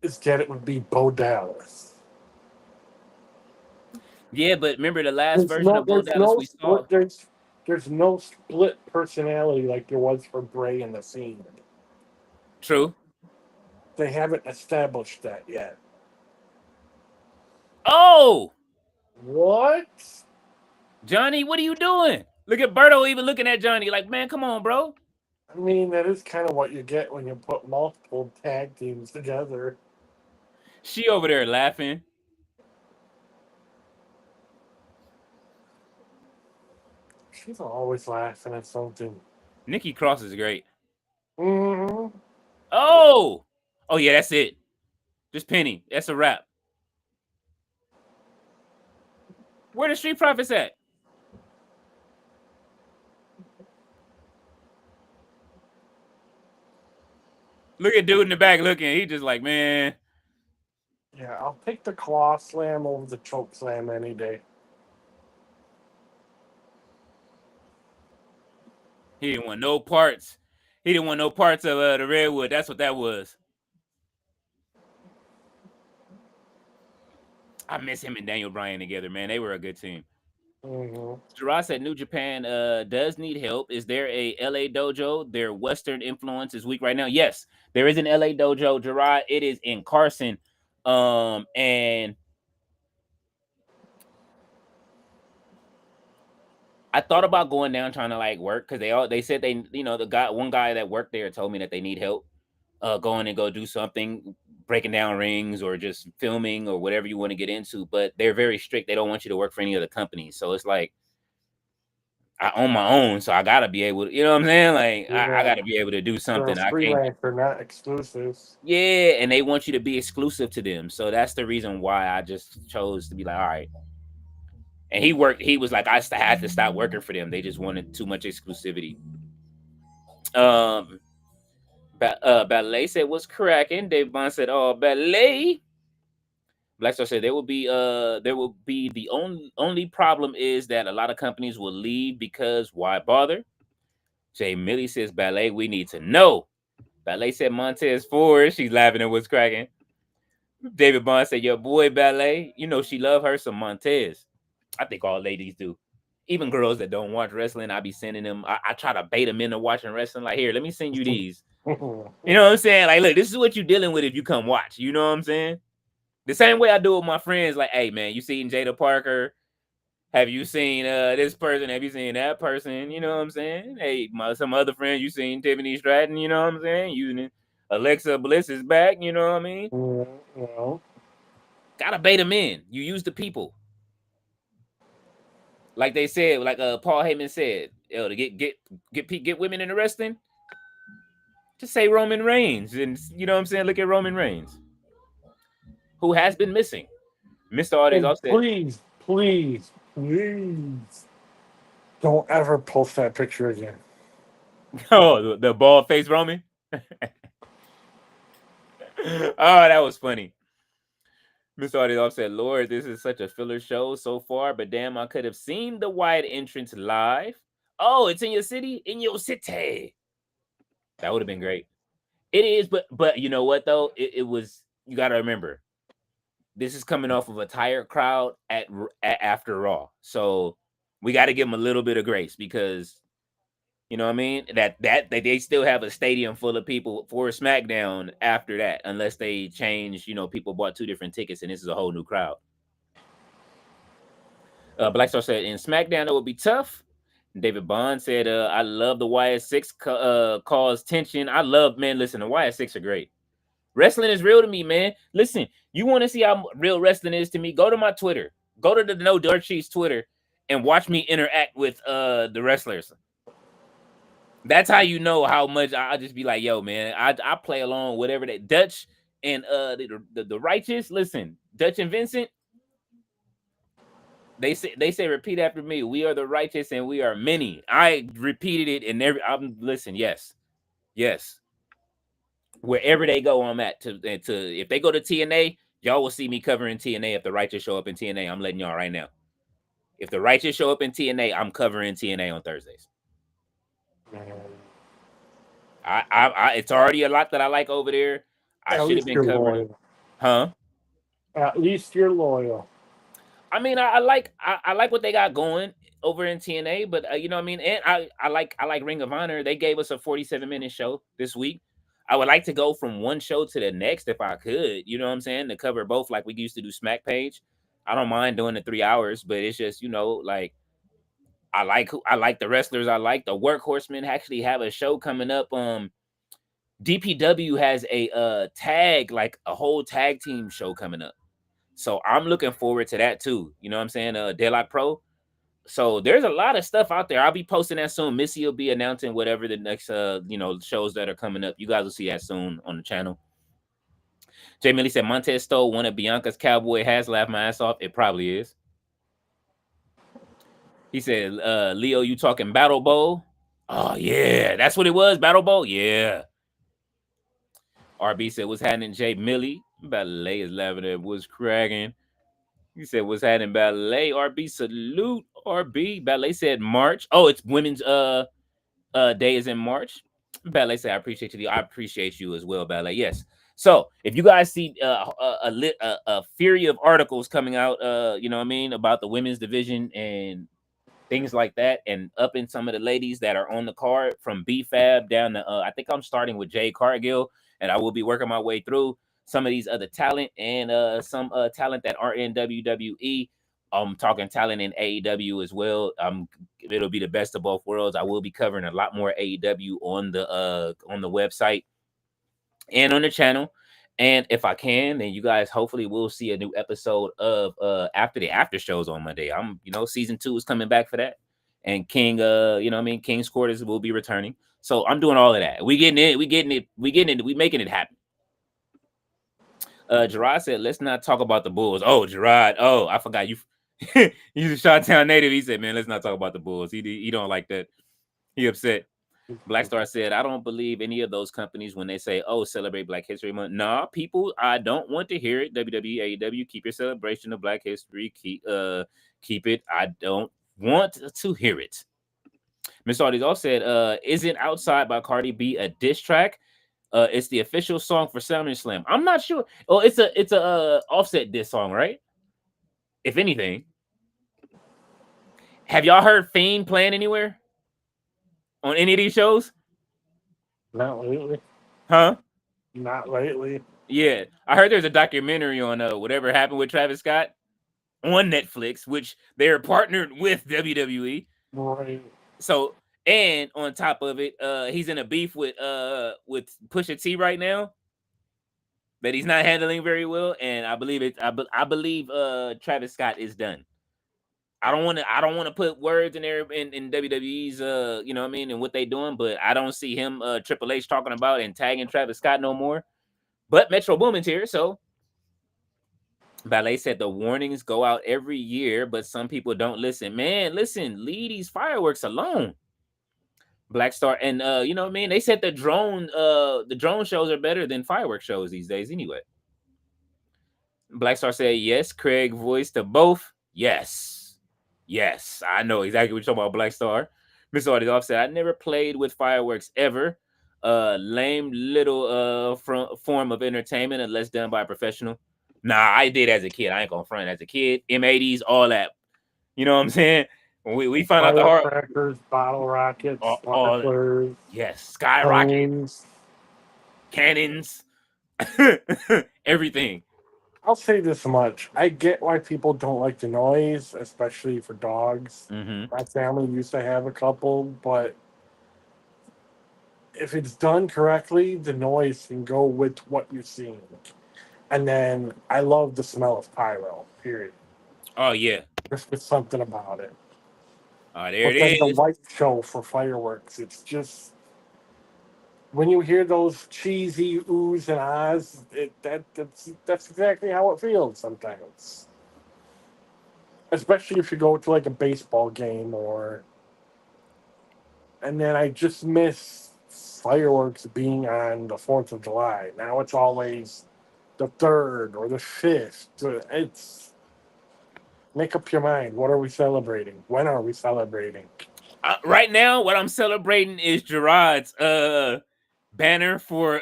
is that it would be Bo Dallas. Yeah, but remember the last version of Bo Dallas we saw? There's no split personality like there was for Bray in the scene. True. They haven't established that yet. Oh! What? Johnny, what are you doing? Look at Berto even looking at Johnny like, man, come on, bro. I mean, that is kind of what you get when you put multiple tag teams together. She over there laughing. She's always laughing at something. Nikki Cross is great. Hmm. Oh, oh yeah, that's it. Just Penny. That's a wrap. Where the Street Profits at? Look at dude in the back looking. He just like, man, Yeah, I'll take the claw slam over the choke slam any day. he didn't want no parts. He didn't want no parts of the Redwood. That's what that was. I miss him and Daniel Bryan together, man. They were a good team. Hmm. Gerard said New Japan does need help. Is there a LA dojo? Their Western influence is weak right now. Yes, there is an LA dojo, Gerard. It is in Carson. And I thought about going down trying to like work because they said one guy that worked there told me that they need help going and go do something, breaking down rings or just filming or whatever you want to get into. But they're very strict. They don't want you to work for any other company. So it's like I own my own, so I gotta be able to, you know what I'm saying? Like I Yeah, gotta be able to do they're a something. I can't. freelancer, not exclusives. Yeah, and they want you to be exclusive to them. So that's the reason why I just chose to be like, all right. And he worked. He was like, had to stop working for them. They just wanted too much exclusivity. Um, Ballet said, "What's cracking?" Dave Bond said, "Oh, Ballet." Blackstar said there will be the only problem is that a lot of companies will leave because why bother? Jay Millie says, Ballet, we need to know. Ballet said Montez Ford. She's laughing at what's cracking. David Bond said, your boy Ballet, you know she love her some Montez. I think all ladies do. Even girls that don't watch wrestling, I be sending them. I try to bait them into watching wrestling. Like, here, let me send you these. You know what I'm saying? Like, look, this is what you're dealing with if you come watch. You know what I'm saying? The same way I do with my friends. Like, hey, man, you seen Jada Parker? Have you seen this person? Have you seen that person? You know what I'm saying? Hey, some other friends, you seen Tiffany Stratton? You know what I'm saying? Using Alexa Bliss is back. You know what I mean? Well, Gotta bait them in. You use the people, like they said, like Paul Heyman said, yo, to get women in the wrestling, just say Roman Reigns, and you know what I'm saying. Look at Roman Reigns, who has been missing. Missed all these and offset. please, please, please, don't ever post that picture again. Oh, the bald face Roman. Oh, that was funny. Mr. Artist offset, Lord, this is such a filler show so far, but damn, I could have seen the wide entrance live. Oh, it's in your city? In your city. That would have been great. It is, but you know what though? It was you gotta remember, this is coming off of a tired crowd after Raw. So we gotta give them a little bit of grace because you know what I mean? That they still have a stadium full of people for SmackDown after that, unless they change, people bought two different tickets and this is a whole new crowd. Blackstar said in SmackDown it would be tough. David Bond said, I love the YS6 cause tension. I love, man, listen, the YS6 are great. Wrestling is real to me, man. Listen, you want to see how real wrestling is to me? Go to my Twitter. Go to the No Dirt Sheets Twitter and watch me interact with the wrestlers. That's how you know how much I'll just be like, yo, man, I play along whatever that Dutch and the righteous. Listen, Dutch and Vincent, they say repeat after me. We are the righteous and we are many. I repeated it and I'm listen, yes. Wherever they go, I'm at to if they go to TNA, y'all will see me covering TNA if the righteous show up in TNA. I'm letting y'all right now. If the righteous show up in TNA, I'm covering TNA on Thursdays. It's already a lot that I like over there. I At should have least been you're covering it. loyal. Huh? At least you're loyal. I mean, I like what they got going over in TNA, but you know what I mean. And I like Ring of Honor. They gave us a 47-minute show this week. I would like to go from one show to the next if I could. You know what I'm saying? To cover both, like we used to do Smack Page. I don't mind doing the 3 hours, but it's just like I like the wrestlers. I like the Workhorsemen. Actually, have a show coming up. DPW has a tag, like a whole tag team show coming up. So I'm looking forward to that too. You know what I'm saying? De La Pro. So there's a lot of stuff out there. I'll be posting that soon. Missy will be announcing whatever the next shows that are coming up. You guys will see that soon on the channel. Jay Millie said Montez stole one of Bianca's cowboy hats. Laughed my ass off. It probably is. He said, Leo, you talking Battle Bowl? Oh yeah, that's what it was. Battle Bowl. Yeah. RB said, what's happening, Jay Millie? Ballet is laughing at what's cracking. He said, what's happening, Ballet? RB, salute. RB. Ballet said March. Oh, it's women's day is in March. Ballet said, I appreciate you. I appreciate you as well, Ballet. Yes. So if you guys see a fury of articles coming out, you know what I mean, about the women's division and things like that, and up in some of the ladies that are on the card from BFAB down to I think I'm starting with Jade Cargill, and I will be working my way through some of these other talent and some talent that are in WWE. I'm talking talent in AEW as well. It'll be the best of both worlds. I will be covering a lot more AEW on the website and on the channel. And if I can, then you guys hopefully will see a new episode of after the after shows on Monday. Season 2 is coming back for that. And King, King's Quarters will be returning. So I'm doing all of that. We making it happen. Gerard said, let's not talk about the Bulls. Oh, Gerard. Oh, I forgot you. He's a Chi-Town native. He said, man, let's not talk about the Bulls. He don't like that. He upset. Black Star said, I don't believe any of those companies when they say, oh, celebrate Black History Month. Nah, people, I don't want to hear it. WWE, AEW, keep your celebration of Black History. Keep it. I don't want to hear it. Miss Audis also said, isn't Outside by Cardi B a diss track? It's the official song for SummerSlam. I'm not sure. Oh, it's a Offset diss song, right? If anything. Have y'all heard Fiend playing anywhere? On any of these shows? Not lately. Huh? Not lately. Yeah. I heard there's a documentary on whatever happened with Travis Scott on Netflix, which they're partnered with WWE. Right. So, and on top of it, he's in a beef with Pusha T right now that he's not handling very well. And I believe I believe Travis Scott is done. I don't want to put words in there in WWE's you know what I mean, and what they doing, but I don't see him Triple H talking about and tagging Travis Scott no more. But Metro Boomin's here, so Ballet said the warnings go out every year, but some people don't listen. Man, listen, leave these fireworks alone. Black Star and you know what I mean? They said the drone shows are better than fireworks shows these days anyway. Black Star said yes. Craig voiced to both. Yes. Yes. I know exactly what you're talking about, Black Star. Miss Audioff said, I never played with fireworks ever. Lame little form of entertainment unless done by a professional. Nah, I did as a kid. I ain't gonna front as a kid. M80s, all that. You know what I'm saying? When we found out the hard Firecrackers, bottle rockets, all sparklers, yes, skyrocket, cannons, everything. I'll say this much. I get why people don't like the noise, especially for dogs. Mm-hmm. My family used to have a couple, but if it's done correctly, the noise can go with what you're seeing. And then I love the smell of pyro, period. Oh yeah. There's something about it. There But it then the is. light show for fireworks, it's just when you hear those cheesy oohs and ahs, that's exactly how it feels sometimes. Especially if you go to like a baseball game or. And then I just miss fireworks being on the 4th of July. Now it's always the 3rd or the 5th. It's. Make up your mind. What are we celebrating? When are we celebrating? Right now, what I'm celebrating is Gerard's banner for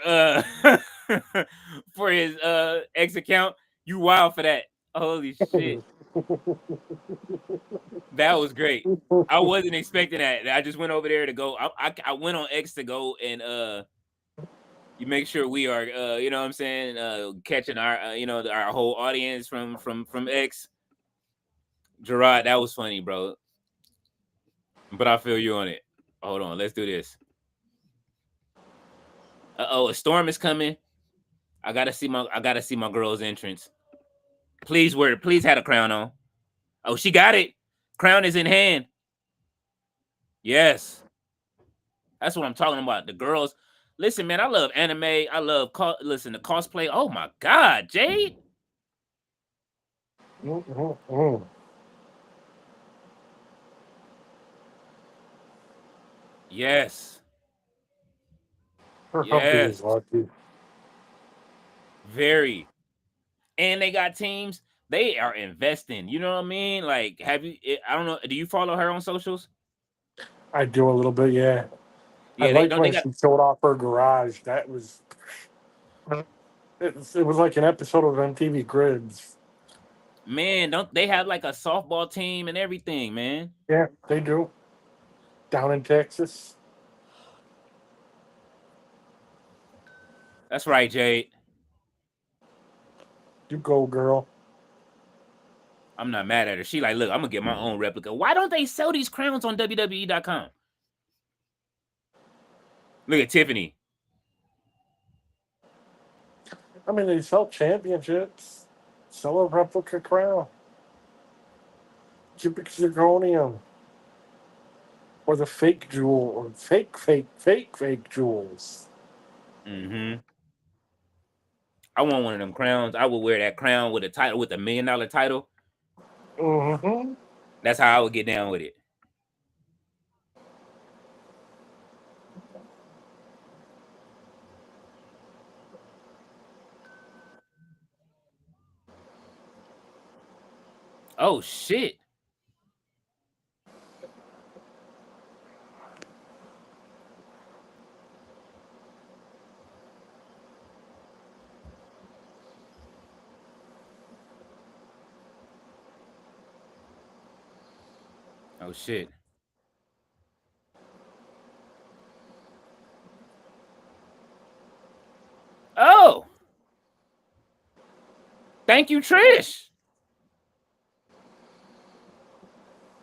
for his X account. You wild for that. Holy shit. That was great. I wasn't expecting that. I just went over there to go. I went on X to go and you make sure we are you know what I'm saying, catching our our whole audience from X. Gerard, that was funny, bro. But I feel you on it. Hold on, let's do this. A storm is coming. I gotta see my girl's entrance. Please have a crown on. Oh, she got it. Crown is in hand. Yes. That's what I'm talking about. The girls. Listen, man, I love anime. I love the cosplay. Oh my god, Jade. Mm-mm-mm. Yes. Her hubby is Yes. lucky. Very. And they got teams. They are investing. You know what I mean? Like, I don't know. Do you follow her on socials? I do a little bit, yeah. I Yeah, they liked don't. They when got she showed off her garage. That was it was like an episode of MTV Grids. man. Don't they have like a softball team and everything, man? Yeah, they do. Down in Texas. That's right, Jade. You go, girl. I'm not mad at her. She like, look, I'm gonna get my own replica. Why don't they sell these crowns on WWE.com? Look at Tiffany. I mean, they sell championships. Sell a replica crown. Cubic zirconium. Or the fake jewel. Or fake jewels. Mm-hmm. I want one of them crowns. I would wear that crown with a title, with $1 million title. Mm-hmm. That's how I would get down with it. Oh shit. Oh shit. Oh, thank you, Trish.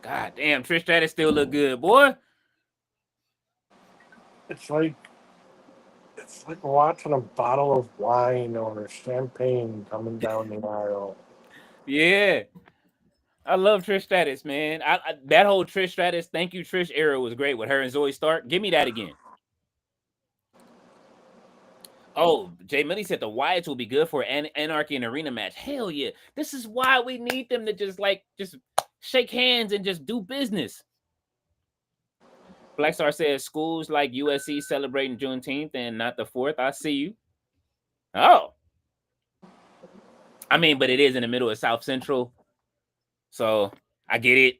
God damn, Trish Stratus still look good, boy. It's like watching a bottle of wine or champagne coming down the aisle. Yeah. I love Trish Stratus, man. That whole Trish Stratus, thank you, Trish era was great with her and Zoe Stark. Give me that again. Oh, Jay Millie said the Wyatts will be good for an Anarchy and Arena match. Hell yeah. This is why we need them to just shake hands and just do business. Black Star says schools like USC celebrating Juneteenth and not the 4th. I see you. Oh. I mean, but it is in the middle of South Central. So I get it.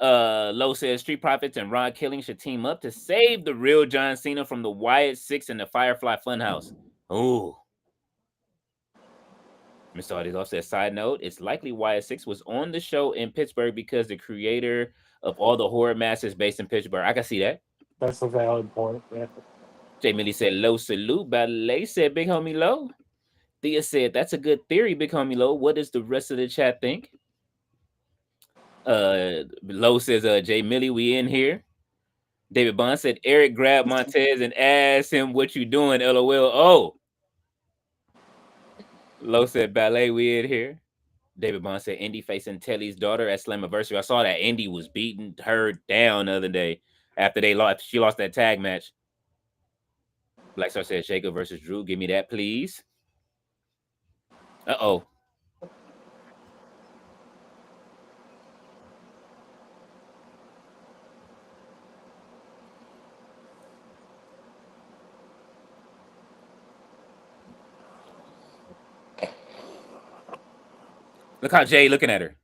Lowe says Street Profits and Ron Killing should team up to save the real John Cena from the Wyatt Six and the Firefly Funhouse. Ooh. Mr. Audioff says, side note, it's likely Wyatt Six was on the show in Pittsburgh because the creator of all the horror masks is based in Pittsburgh. I can see that. That's a valid point. Yeah. J. Millie said, low salute. Ballet said, big homie low. Thea said, that's a good theory, big homie low. What does the rest of the chat think? Low says, J. Millie, we in here. David Bond said, Eric grabbed Montez and asked him, what you doing, LOL. Oh. Low said, ballet, we in here. David Bond said, Indy facing Telly's daughter at Slammiversary. I saw that Indy was beating her down the other day after she lost that tag match. Black Star said, Jacob versus Drew. Give me that, please. Uh-oh. Look how Jay looking at her.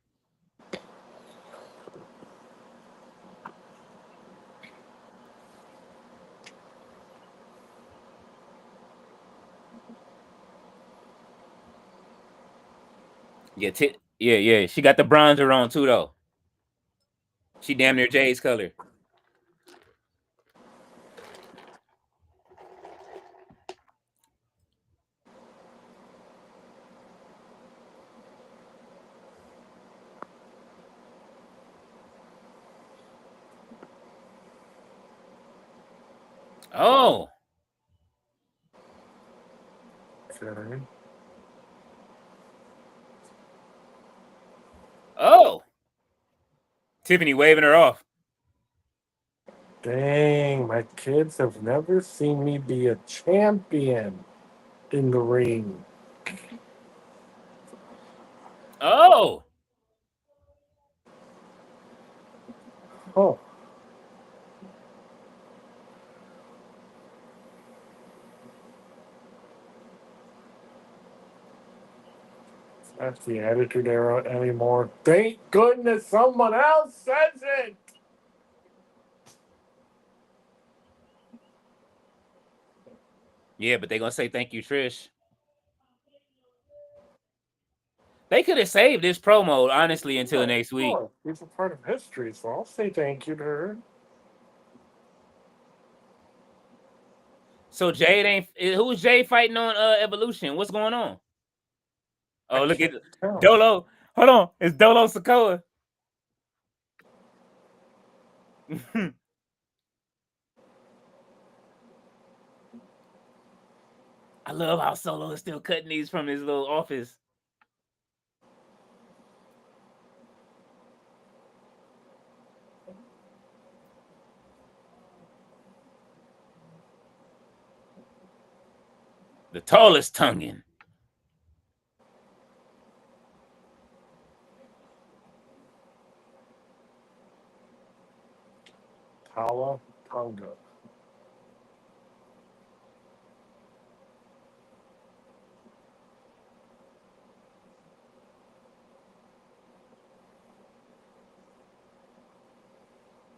Yeah, yeah. She got the bronzer on too, though. She damn near Jay's color. Oh. Okay. Oh. Tiffany waving her off. Dang, my kids have never seen me be a champion in the ring. Oh. Oh, that's the attitude era anymore. Thank goodness someone else says it. Yeah, but they're gonna say thank you, Trish. They could have saved this promo, honestly, until Oh, next week. sure. It's a part of history, so I'll say thank you to her. So Jade ain't who's Jade fighting on Evolution? What's going on? I Oh, look at can't tell. Dolo. Hold on. It's Dolo Sikoa. I love how Solo is still cutting these from his little office. The tallest tonguing. Tala Tonga.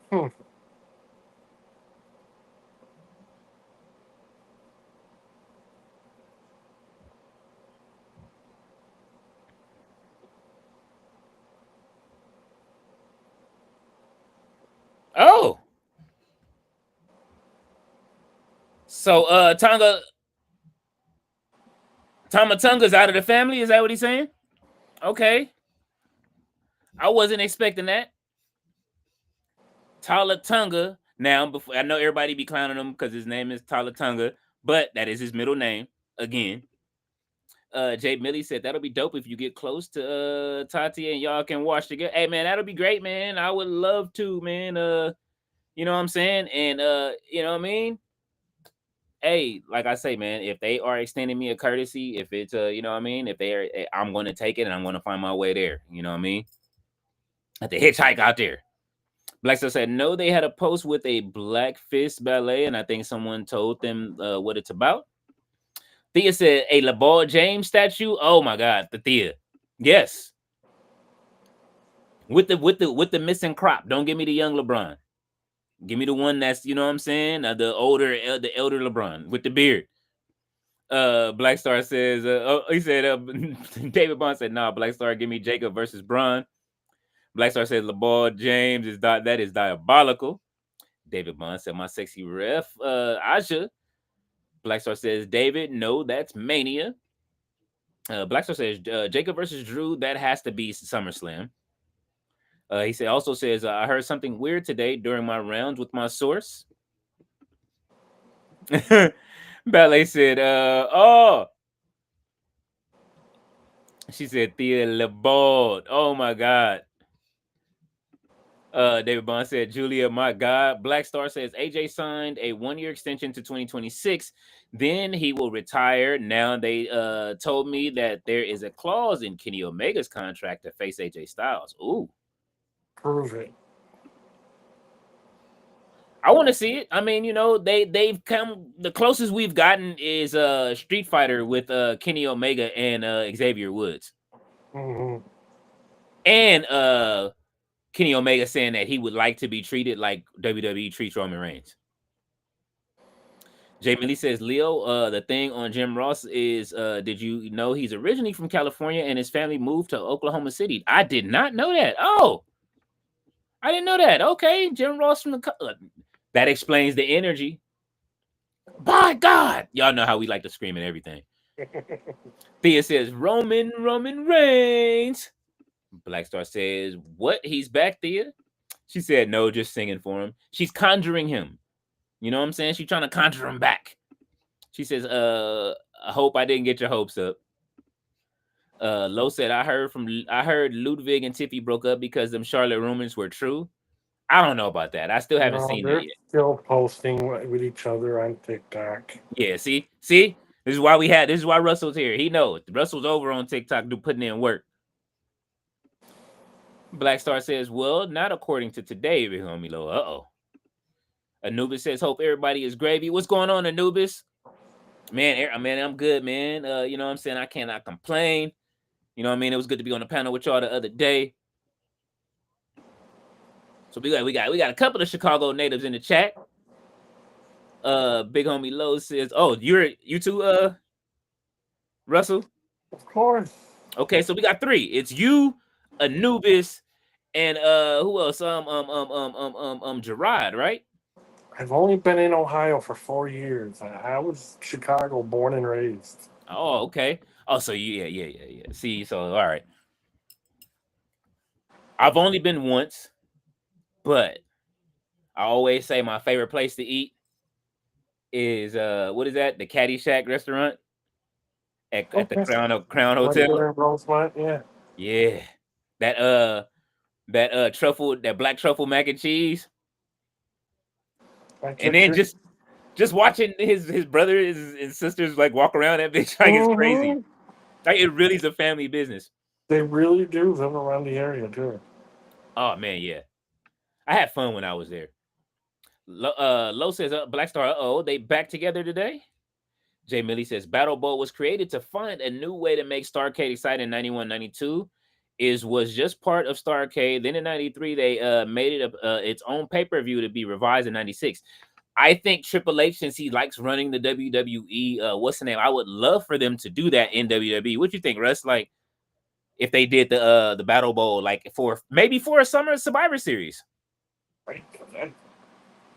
Hmm. Oh. So Tamatunga's out of the family. Is that what he's saying? Okay. I wasn't expecting that. Talatunga. Now, before I know everybody be clowning him because his name is Talatunga, but that is his middle name. Again. Jay Millie said that'll be dope if you get close to Tati and y'all can watch together. Hey man, that'll be great, man. I would love to, man. You know what I'm saying? And you know what I mean? Hey, like I say, man, if they are extending me a courtesy, if it's you know what I mean, if they are, I'm gonna take it and I'm gonna find my way there. You know what I mean? At the hitchhike out there. Blackstar said no, they had a post with a Black Fist ballet, and I think someone told them what it's about. Thea said a LeBron James statue. Oh my god, the Thea. Yes. With the missing crop. Don't give me the young LeBron. Give me the one that's, you know what I'm saying? The elder LeBron with the beard. Black Star says, he said, David Bond said, nah, Black Star, give me Jacob versus Braun. Black Star says, LeBron James that is diabolical. David Bond said, my sexy ref, Aja. Black Star says, David, no, that's Mania. Black Star says, Jacob versus Drew, that has to be SummerSlam. He said, also says, I heard something weird today during my rounds with my source. Ballet said, oh, she said, Thea LeBord. Oh my God. David Bond said, Julia, my God. Black Star says, AJ signed a 1-year extension to 2026. Then he will retire. Now they told me that there is a clause in Kenny Omega's contract to face AJ Styles. Ooh. Prove it. I want to see it. I mean, you know, they've come the closest we've gotten is Street Fighter with Kenny Omega and Xavier Woods. Mm-hmm. And Kenny Omega saying that he would like to be treated like WWE treats Roman Reigns. Jamie Lee says, Leo, the thing on Jim Ross is, did you know he's originally from California and his family moved to Oklahoma City? I did not know that. Oh, I didn't know that. Okay, Jim Ross from that explains the energy. By God, y'all know how we like to scream and everything. Thea says, Roman Reigns. Black Star says, what? He's back, Thea? She said, no, just singing for him. She's conjuring him. You know what I'm saying? She's trying to conjure him back. She says, I hope I didn't get your hopes up. Lo said, I heard Ludwig and Tiffy broke up because them Charlotte rumors were true. I don't know about that. I still haven't No, seen that they're yet. still posting with each other on TikTok. Yeah, see? This is why Russell's here. He knows. Russell's over on TikTok putting in work. Black Star says, well, not according to today, big homie Lo. Uh-oh. Anubis says, hope everybody is gravy. What's going on, Anubis? Man, I'm good, man. You know what I'm saying? I cannot complain. You know what I mean? It was good to be on the panel with y'all the other day. So we got a couple of Chicago natives in the chat. Big homie Lowe says, "Oh, you too, Russell." Of course. Okay, so we got three. It's you, Anubis, and who else? Gerard, right? I've only been in Ohio for 4 years. I was Chicago born and raised. Oh, okay. Oh, so yeah. See, so all right. I've only been once, but I always say my favorite place to eat is what is that? The Caddy Shack restaurant at the Okay. Crown Right Hotel. there in Rosemont, yeah. Yeah. That truffle, that black truffle mac and cheese. And then just watching his brothers and sisters like walk around that bitch like it's crazy. Like it really is a family business. They really do live around the area too. Oh man, yeah. I had fun when I was there. Lo says, Black Star, they back together today. Jay Millie says, Battle Bowl was created to find a new way to make Starrcade exciting in 91, 92. Was just part of Starrcade. Then in 93, they made it its own pay-per-view to be revised in 96. I think Triple H, since he likes running the WWE, what's the name? I would love for them to do that in WWE. What you think, Russ? Like, if they did the Battle Bowl, like for a summer Survivor Series,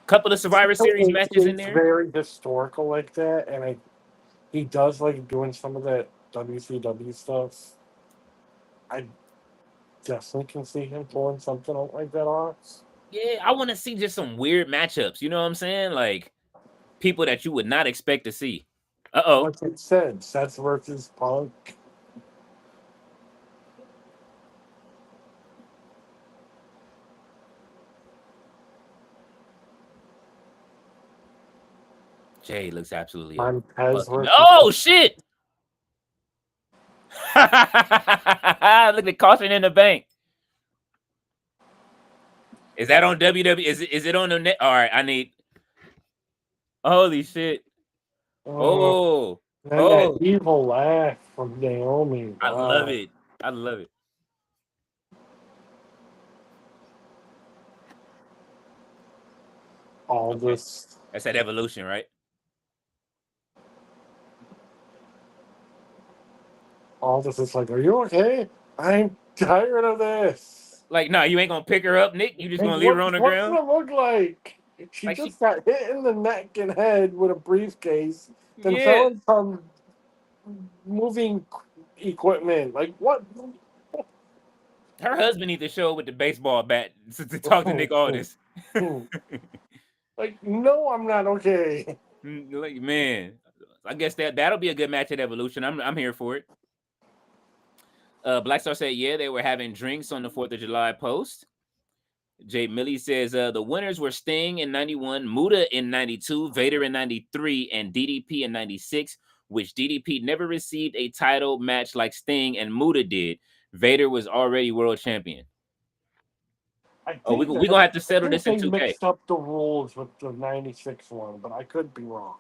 couple of Survivor Series matches in It's there. very historical like that, and he does like doing some of that WCW stuff. I definitely can see him pulling something like that off. Yeah, I want to see just some weird matchups. You know what I'm saying? Like people that you would not expect to see. Like it said, Seth versus Punk. Jay looks absolutely Montez versus. oh shit! Look at the caution in the bank. Is that on WWE? Is it on the net? All right, I need. Holy shit! Oh, And that evil laugh from Naomi. I love Wow. it. I love it. This. That's that Evolution, right? All this is like, are you okay? I'm tired of this. Like, no, you ain't gonna pick her up, Nick. You just gonna leave her on the What's ground. it look like? She Like just got hit in the neck and head with a briefcase, then yeah. fell in some moving equipment. Like what? Her husband needs to show up with the baseball bat to talk to Nick Aldis. Like, no, I'm not okay. Like, man, I guess that'll be a good match at Evolution. I'm here for it. Black Star said, yeah, they were having drinks on the 4th of July post. Jay Millie says the winners were Sting in 91, Muta in 92, Vader in 93, and DDP in 96, which DDP never received a title match like Sting and Muta did. Vader was already world champion. We're going to have to settle this in 2K. They mixed up the rules with the 96 one, but I could be wrong.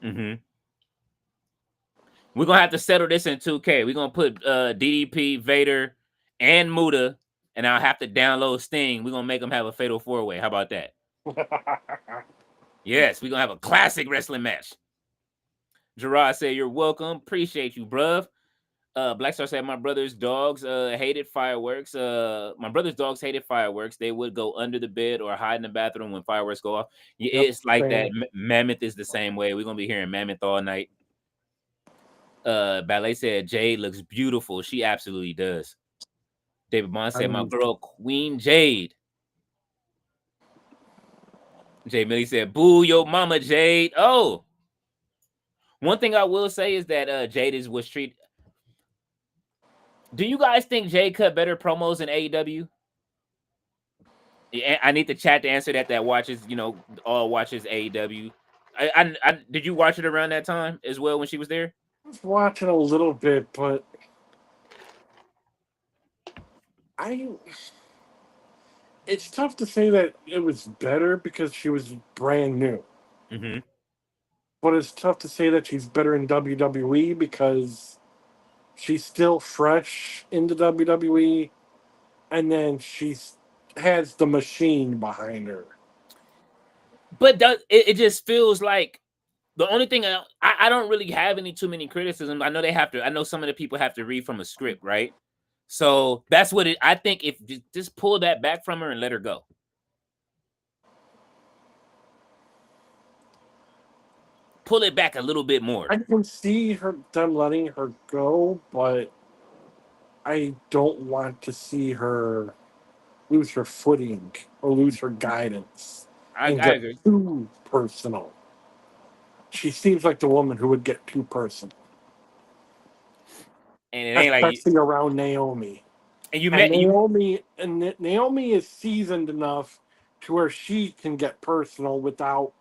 Mm-hmm. We're going to have to settle this in 2K. We're going to put DDP, Vader, and Muta, and I'll have to download Sting. We're going to make them have a fatal 4-way. How about that? Yes, we're going to have a classic wrestling match. Gerard said, you're welcome. Appreciate you, bruv. Black Star said, my brother's dogs hated fireworks. My brother's dogs hated fireworks. They would go under the bed or hide in the bathroom when fireworks go off. Yeah, it's like that. Mammoth is the same way. We're going to be hearing Mammoth all night. Ballet said, Jade looks beautiful. She absolutely does. David Bond said, my girl, Queen Jade. Jay Millie said, "Boo your mama, Jade." Oh, one thing I will say is that Jade was treated. Do you guys think Jade cut better promos in AEW? Yeah, I need the chat to answer that. That watches, all watches AEW. Did you watch it around that time as well when she was there? I was watching a little bit, but I it's tough to say that it was better because she was brand new. Mm-hmm. But it's tough to say that she's better in WWE because she's still fresh in the WWE, and then she's has the machine behind her. But it just feels like the only thing I don't really have any too many criticisms. I know they have to. I know some of the people have to read from a script, right? So that's what it. I think if just pull that back from her and let her go. Pull it back a little bit more. I can see them letting her go, but I don't want to see her lose her footing or lose her guidance and I get agree. too personal. She seems like the woman who would get too personal, And it ain't like you. especially around Naomi. And you And met you. Naomi is seasoned enough to where she can get personal without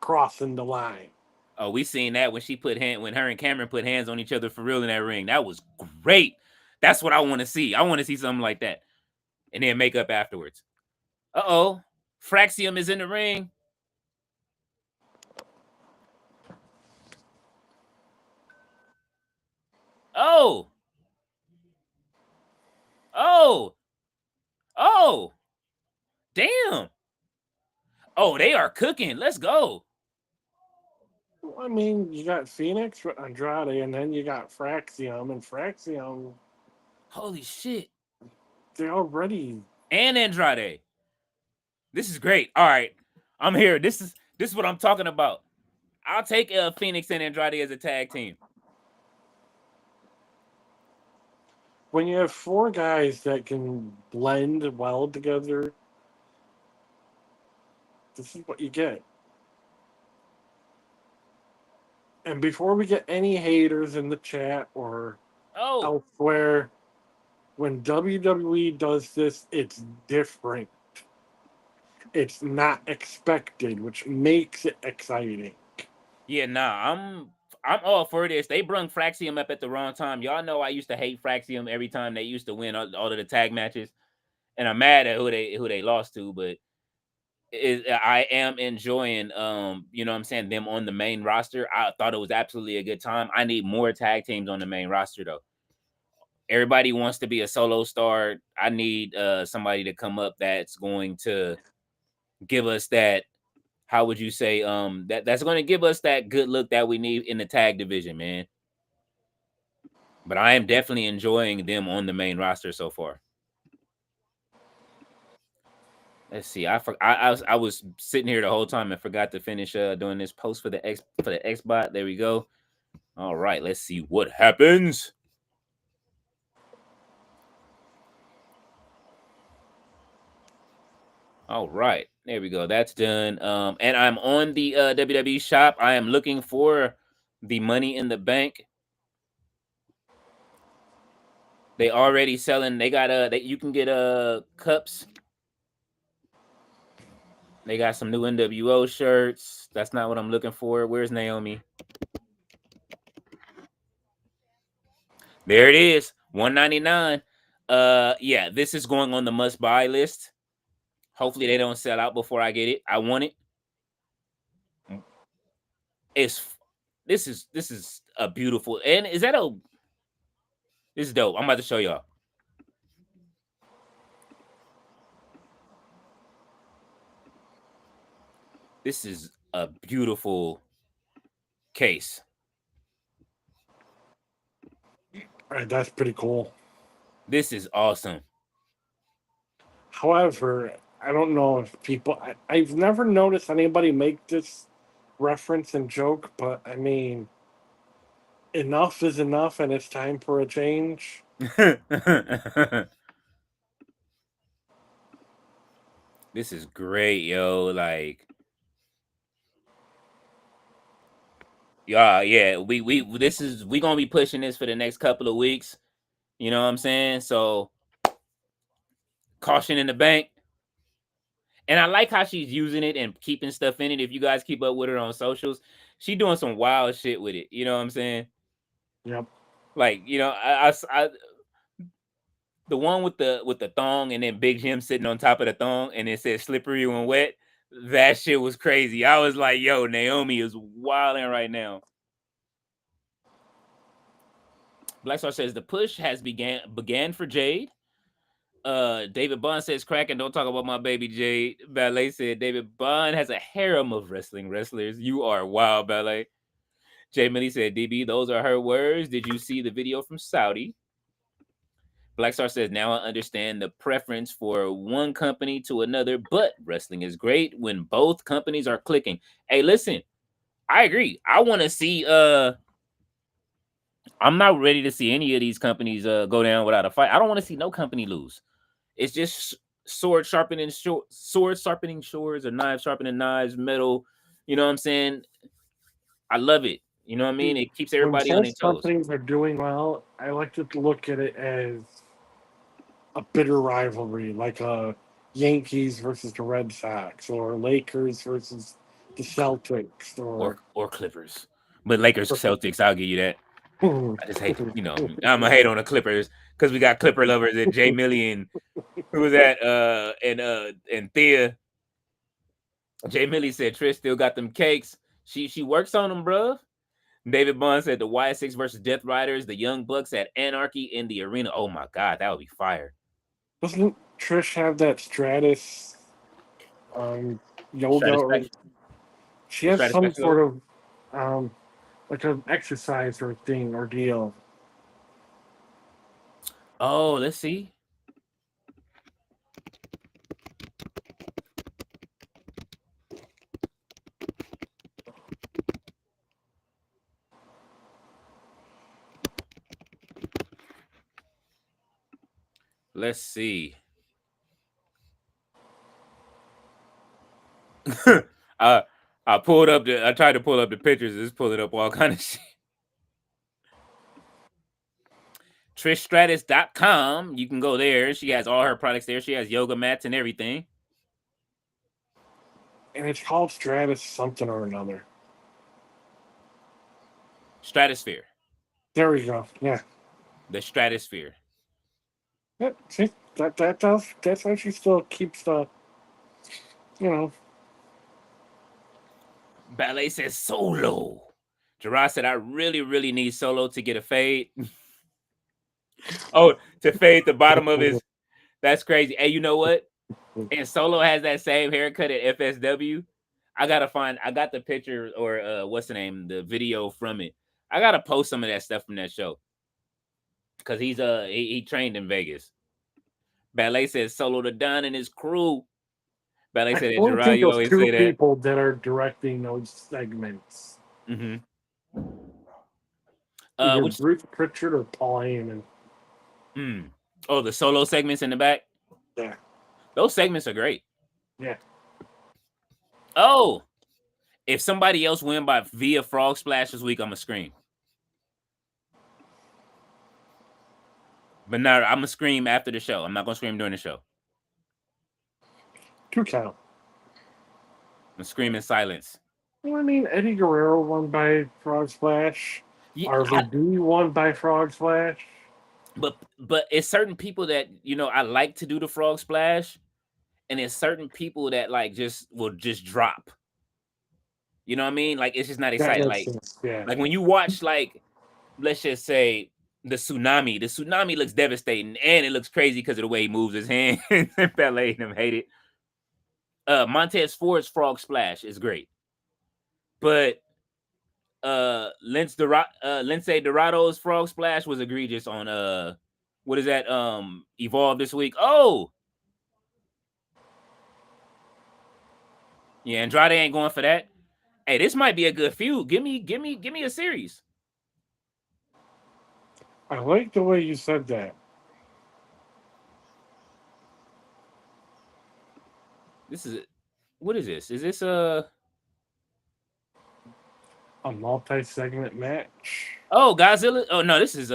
crossing the line. Oh, we seen that when her and Cameron put hands on each other for real in that ring. That was great. That's what I want to see. I want to see something like that, and then make up afterwards. Uh-oh, Fraxium is in the ring. Oh, oh, oh, damn. Oh, they are cooking. Let's go. I mean, you got Phoenix with Andrade, and then you got Fraxium, and Fraxium, Holy shit. they're already. And Andrade. This is great. All right, I'm here. This is what I'm talking about. I'll take Phoenix and Andrade as a tag team. When you have four guys that can blend well together, this is what you get. And before we get any haters in the chat or Oh, elsewhere, when WWE does this, it's different. It's not expected, which makes it exciting. yeah, nah. I'm all for this. They brung Fraxium up at the wrong time. Y'all know I used to hate Fraxium every time they used to win all of the tag matches, and I'm mad at who they lost to. But I am enjoying what I'm saying, them on the main roster. I thought it was absolutely a good time. I need more tag teams on the main roster though. Everybody wants to be a solo star. I need somebody to come up that's going to give us that, how would you say, that's going to give us that good look that we need in the tag division, man. But I am definitely enjoying them on the main roster so far. Let's see. I was sitting here the whole time and forgot to finish doing this post for the X bot. There we go. All right, let's see what happens. All right, there we go. That's done. And I'm on the WWE shop. I am looking for the Money in the Bank. They already selling. They got you can get cups. They got some new NWO shirts. That's not what I'm looking for. Where's Naomi? There it is, $199. Yeah, this is going on the must buy list. Hopefully they don't sell out before I get it. I want it. It's this is a beautiful, and is that a this is dope. I'm about to show y'all. This is a beautiful case. All right, that's pretty cool. This is awesome. However, I don't know if I've never noticed anybody make this reference and joke, but I mean, enough is enough, and it's time for a change. This is great, yo. Like, yeah. We gonna be pushing this for the next couple of weeks. You know what I'm saying? So, caution in the bank. And I like how she's using it and keeping stuff in it. If you guys keep up with her on socials, she doing some wild shit with it. You know what I'm saying? Yep. Like, the one with the thong and then Big Jim sitting on top of the thong and it says slippery when wet. That shit was crazy. I was like, yo, Naomi is wilding right now. Black Star says the push has began for Jade. David Bond says cracking. Don't talk about my baby Jade. Ballet said David Bond has a harem of wrestling wrestlers. You are wild, Ballet. Jay Millie said, DB, those are her words. Did you see the video from Saudi? Black Star says, now I understand the preference for one company to another, but wrestling is great when both companies are clicking. Hey, listen, I agree. I want to see I'm not ready to see any of these companies go down without a fight. I don't want to see no company lose. It's just sword sharpening swords or knives sharpening knives, metal. You know what I'm saying? I love it. You know what I mean? It keeps When everybody on their both toes. companies are doing well, I like to look at it as a bitter rivalry, like Yankees versus the Red Sox, or Lakers versus the Celtics, Or Clippers. But Lakers Celtics, I'll give you that. I just hate, I'm a hate on the Clippers because we got Clipper lovers and Jay Millie and who was that? And Thea. Jay Millie said Trish still got them cakes. She works on them, bruh. David Bond said the Y6 versus Death Riders, the Young Bucks at Anarchy in the arena. Oh my god, that would be fire. doesn't Trish have that Stratus yoga, Stratus or she the has Stratus some Festival. sort of like an exercise or thing or deal? Oh, let's see. Let's see. I I pulled up I tried to pull up the pictures. It's pulling up all kind of shit. TrishStratus.com. You can go there. She has all her products there. She has yoga mats and everything. And it's called Stratus something or another. Stratosphere. There we go. Yeah. The Stratosphere. Yeah, see, that's how she still keeps the, you know. Ballet says Solo. Gerard said, I really, really need Solo to get a fade. Oh, to fade the bottom of his. That's crazy. Hey, you know what? And Solo has that same haircut at FSW. I got the picture or what's the name? The video from it. I gotta post some of that stuff from that show. Cause he trained in Vegas. Ballet says Solo the Don and his crew. Ballet I said that only Gerard, think you of always two say that. people that are directing those segments. Mm-hmm. Either Which Bruce Pritchard or Paul Heyman. oh, the solo segments in the back. Yeah. Those segments are great. Yeah. Oh, if somebody else win by via frog splash this week, I'm gonna scream. But now I'm gonna scream after the show. I'm not gonna scream during the show. 2 count. I'm gonna scream in silence. Well, I mean, Eddie Guerrero won by Frog Splash. Yeah, RVD won by Frog Splash. but it's certain people that I like to do the frog splash, and it's certain people that like just will just drop. You know what I mean? Like it's just not That exciting. makes sense. Yeah. Like when you watch like let's just say the tsunami. The tsunami looks devastating and it looks crazy because of the way he moves his hands. Ballet and them hate it. Montez Ford's frog splash is great, but Lindsay Dorado's frog splash was egregious on what is that Evolve this week. Oh yeah, Andrade ain't going for that. Hey, this might be a good feud. Give me a series. I like the way you said that. This is what is this? Is this A multi-segment match. oh Godzilla? Oh no, this is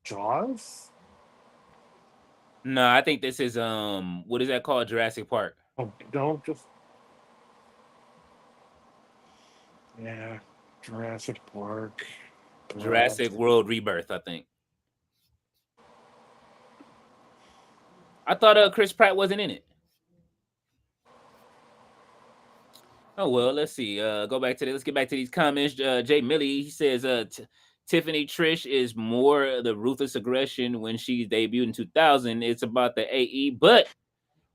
Jaws? no, I think this is what is that called? Jurassic Park. Oh, don't just. Yeah. Jurassic Park. Jurassic World Rebirth, I think. I thought Chris Pratt wasn't in it. Oh well, let's see. Go back to this. Let's get back to these comments. Jay Millie, he says, Tiffany Trish is more the ruthless aggression when she debuted in 2000. It's about the AE, but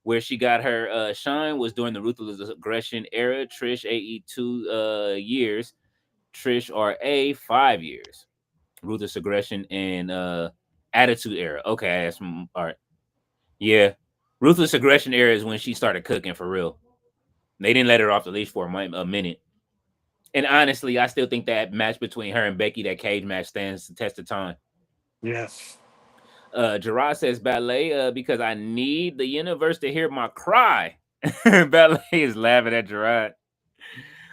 where she got her shine was during the ruthless aggression era. Trish AE 2 years, Trish RA 5 years. Ruthless aggression and attitude era. Okay, that's all right. Yeah, ruthless aggression era is when she started cooking for real. They didn't let her off the leash for a minute. And honestly, I still think that match between her and Becky, that cage match, stands the test of time. Yes. Gerard says ballet because I need the universe to hear my cry. Ballet is laughing at Gerard.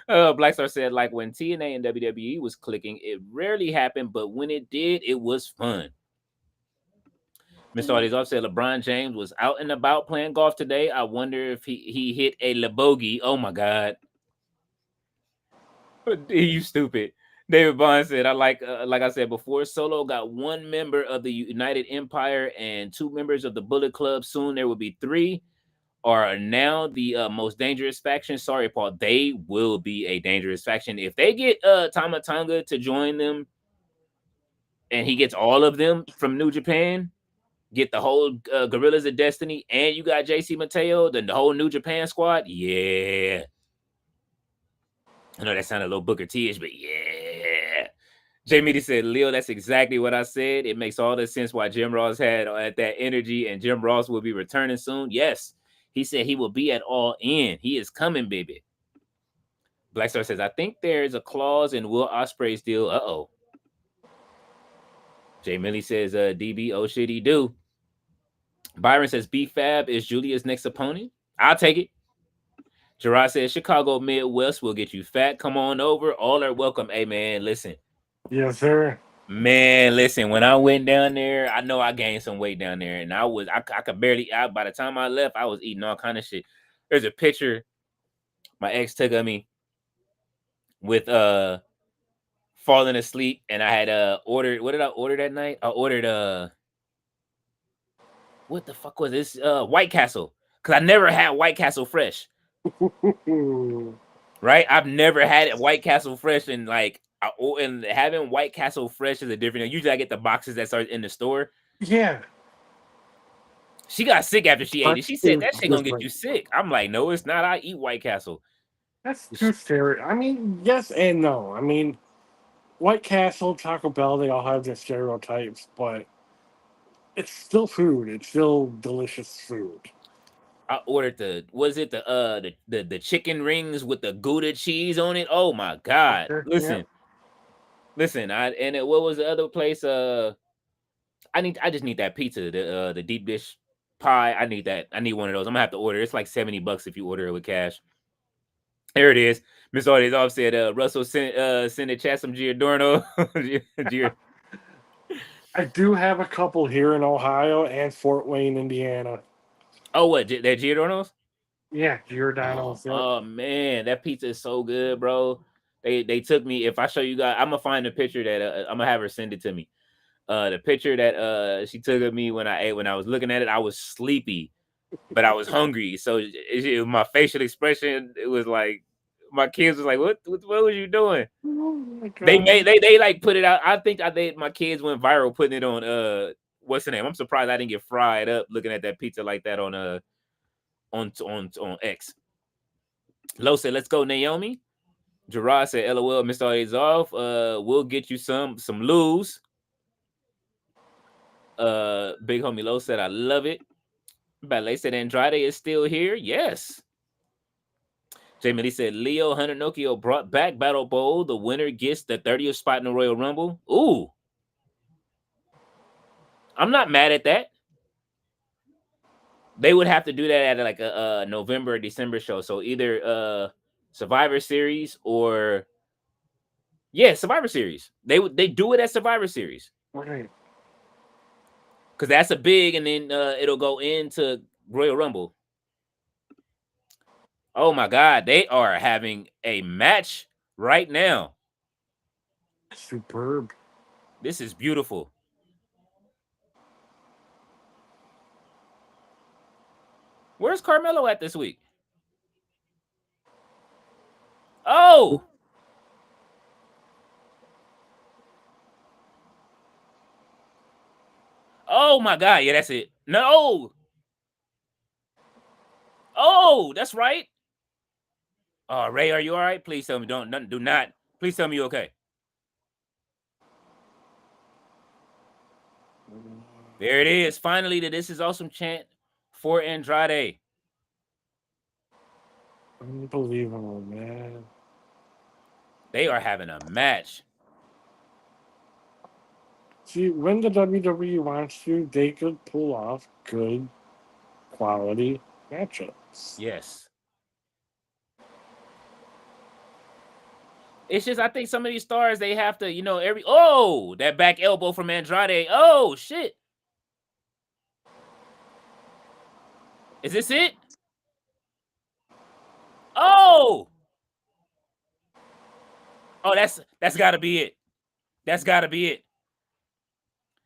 Black Star said, like when TNA and WWE was clicking, it rarely happened, but when it did, it was fun. Mr. Arties said LeBron James was out and about playing golf today. I wonder if he hit a LeBogey. Oh my God. You stupid. David Bond said, I like I said before, Solo got one member of the United Empire and two members of the Bullet Club. Soon there will be three. Are now the most dangerous faction. Sorry, Paul. They will be a dangerous faction. If they get Tama Tonga to join them and he gets all of them from New Japan, get the whole Gorillas of Destiny, and you got JC Mateo, then the whole New Japan squad, yeah. I know that sounded a little Booker T-ish, but yeah. Jamie said, Leo, that's exactly what I said. It makes all the sense why Jim Ross had that energy, and Jim Ross will be returning soon. Yes, he said he will be at All In. He is coming, baby. Black Star says, I think there's a clause in Will Ospreay's deal. Uh-oh. Jay Millie says, DB, oh shit, he do. Byron says, B-Fab is Julia's next opponent. I'll take it. Gerard says, Chicago Midwest will get you fat. Come on over. All are welcome. Hey, man, listen. Yes, sir. Man, listen, when I went down there, I know I gained some weight down there. And I could barely, by the time I left, I was eating all kind of shit. There's a picture my ex took of me with falling asleep. And I had ordered, what did I order that night? I ordered what the fuck was this? White Castle. Because I never had White Castle fresh. Right? I've never had it White Castle fresh, and like and having White Castle fresh is a different. Usually, I get the boxes that start in the store. Yeah. She got sick after she ate it. She said that shit gonna get Different. you sick. I'm like, no, it's not. I eat White Castle. That's too stereo. I mean, yes and no. I mean, White Castle, Taco Bell, they all have their stereotypes, but it's still food. It's still delicious food. I ordered the chicken rings with the Gouda cheese on it. Oh my god! Okay, yeah. Listen. What was the other place? I just need that pizza, the deep dish pie. I need that. I need one of those. I'm gonna have to order. It's like $70 if you order it with cash. There it is. Miss Artie's off said Russell send a chat some Giordano. I do have a couple here in Ohio and Fort Wayne, Indiana. Oh, what? They're Giordano's? Yeah, Giordano's. Yep. Oh man, that pizza is so good, bro. They took me. If I show you guys, I'm gonna find a picture that I'm gonna have her send it to me. The picture that she took of me when I ate, when I was looking at it, I was sleepy, but I was hungry. So my facial expression, it was like my kids was like, what was you doing? Oh my They god. made they like put it out. I think my kids went viral putting it on what's the name? I'm surprised I didn't get fried up looking at that pizza like that on X. Lo said, let's go, Naomi. Gerard said, LOL, Mr. A is off. We'll get you some lose. Big homie Lo said, I love it. Ballet said Andrade is still here. Yes. Jamie Lee said Leo Hunter Nokio brought back Battle Bowl. The winner gets the 30th spot in the Royal Rumble. Ooh. I'm not mad at that. They would have to do that at like a November or December show. So either Survivor Series or Survivor Series. They do it at Survivor Series Right. because that's a big, and then it'll go into Royal Rumble. Oh my God, they are having a match right now. Superb. This is beautiful. Where's Carmelo at this week? Oh, oh my God, yeah, that's it. No, oh, that's right. Oh, Ray, are you all right? Please tell me, do not. Please tell me you're okay. There it is. Finally, the "This is awesome" chant for Andrade. Unbelievable, man. They are having a match. See, when the WWE wants to, they could pull off good quality matchups. Yes. It's just I think some of these stars they have to, that back elbow from Andrade. Oh shit. Is this it? Oh. Oh, that's gotta be it. That's gotta be it.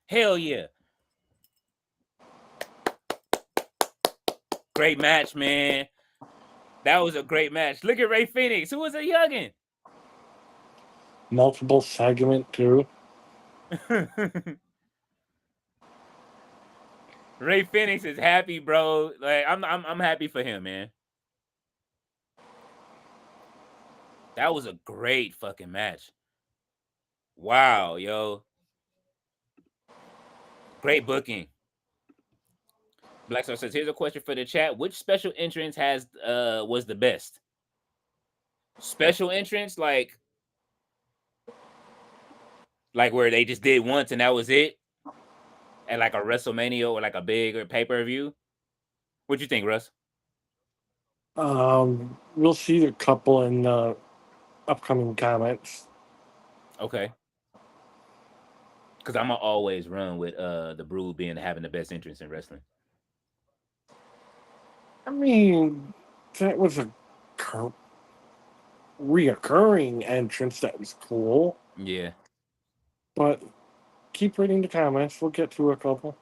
Hell yeah. Great match, man. That was a great match. Look at Ray Phoenix. Who was a youngin'? Multiple segment too. Ray Phoenix is happy, bro. Like I'm happy for him, man. That was a great fucking match. Wow, yo. Great booking. Black Star says, here's a question for the chat. Which special entrance was the best? Special entrance, like where they just did once and that was it? At like a WrestleMania or like a big or pay-per-view? What you think, Russ? We'll see a couple in the upcoming comments. Okay. Because I'm gonna always run with the Brood being having the best entrance in wrestling. I mean, that was a reoccurring entrance that was cool. Yeah. But keep reading the comments. We'll get to a couple.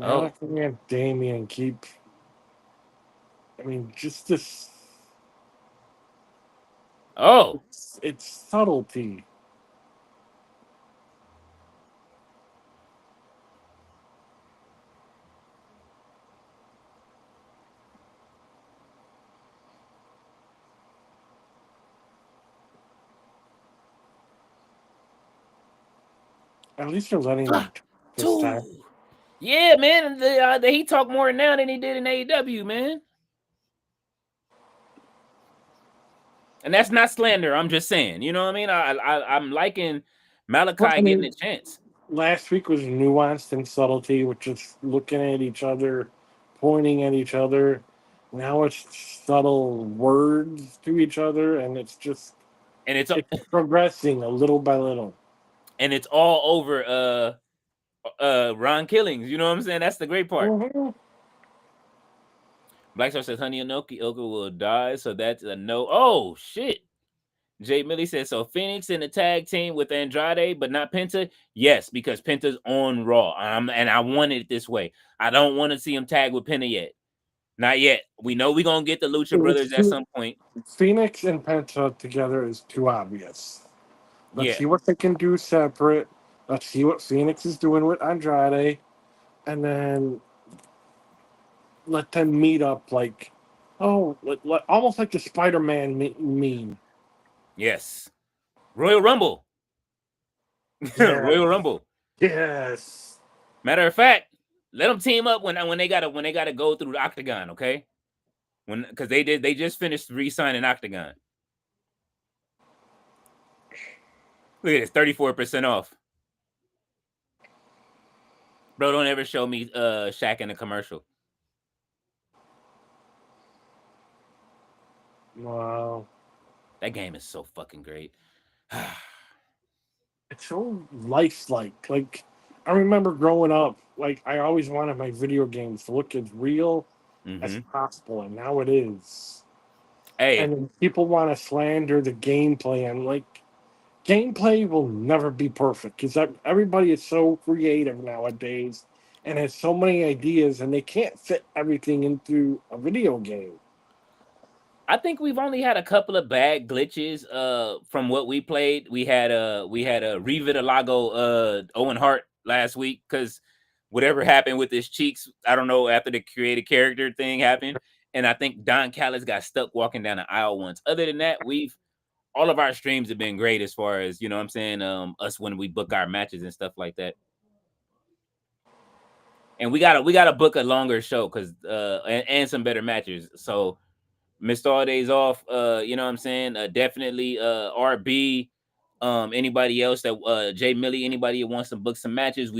Oh. Malachi and Damien keep. I mean, just this. Oh. It's subtlety. At least they're letting him this time. Two. Yeah, man. He talk more now than he did in AEW, man. And that's not slander. I'm just saying. You know what I mean? I'm liking Well, Malachi I getting mean, a chance. last week was nuanced and subtlety, which is looking at each other, pointing at each other. Now it's subtle words to each other, and And it's progressing a little by little. all over Ron Killings. You know what I'm saying? That's the great part. Mhm. Black Star says Honey Inoki Oka will die, so that's a no. Oh shit. Jay Millie says so. Phoenix in the tag team with Andrade, but not Penta. Yes, because Penta's on Raw. And I want it this way. I don't want to see him tag with Penta yet. Not yet. We know we're gonna get the Lucha Brothers at some point. Phoenix and Penta together is too obvious. Let's Yeah. see what they can do separate. Let's see what Phoenix is doing with Andrade, and then let them meet up like, almost like the Spider-Man meme. Yes. Royal Rumble. Yeah. Royal Rumble. Yes. Matter of fact, let them team up when they gotta go through the octagon, okay? Because they just finished re-signing Octagon. Look at this, 34% off. Bro, don't ever show me Shaq in a commercial. Wow. That game is so fucking great. It's so lifelike. Like, I remember growing up, like, I always wanted my video games to look as real as Mm-hmm. possible, and now it is. Hey, And then people want to slander the gameplay, and like, gameplay will never be perfect because everybody is so creative nowadays and has so many ideas, and they can't fit everything into a video game. I think we've only had a couple of bad glitches from what we played. We had a Revitalago Owen Hart last week because whatever happened with his cheeks, I don't know, after the created character thing happened. And I think Don Callis got stuck walking down the aisle once. Other than that, we've all of our streams have been great as far as, you know what I'm saying, us when we book our matches and stuff like that. And we gotta book a longer show because and some better matches. So missed all days off. You know what I'm saying? Definitely RB. Anybody else that Jay Millie, anybody that wants to book some matches,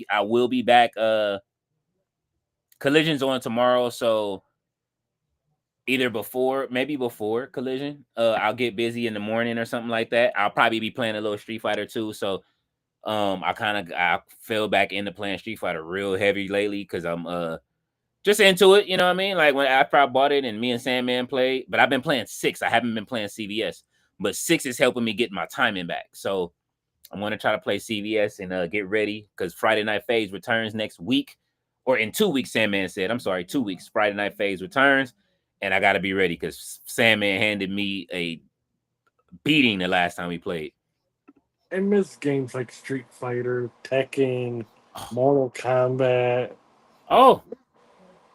I will be back. Collision's on tomorrow, so either maybe before Collision. I'll get busy in the morning or something like that. I'll probably be playing a little Street Fighter too. So I fell back into playing Street Fighter real heavy lately because I'm just into it, you know what I mean? Like when after I bought it and me and Sandman played, but I've been playing 6. I haven't been playing CVS, but 6 is helping me get my timing back. So I'm gonna try to play CVS and get ready because Friday Night Phase returns next week, or in 2 weeks. Sandman said, "I'm sorry, 2 weeks." Friday Night Phase returns, and I gotta be ready because Sandman handed me a beating the last time we played. I miss games like Street Fighter, Tekken, Oh, Mortal Kombat. oh,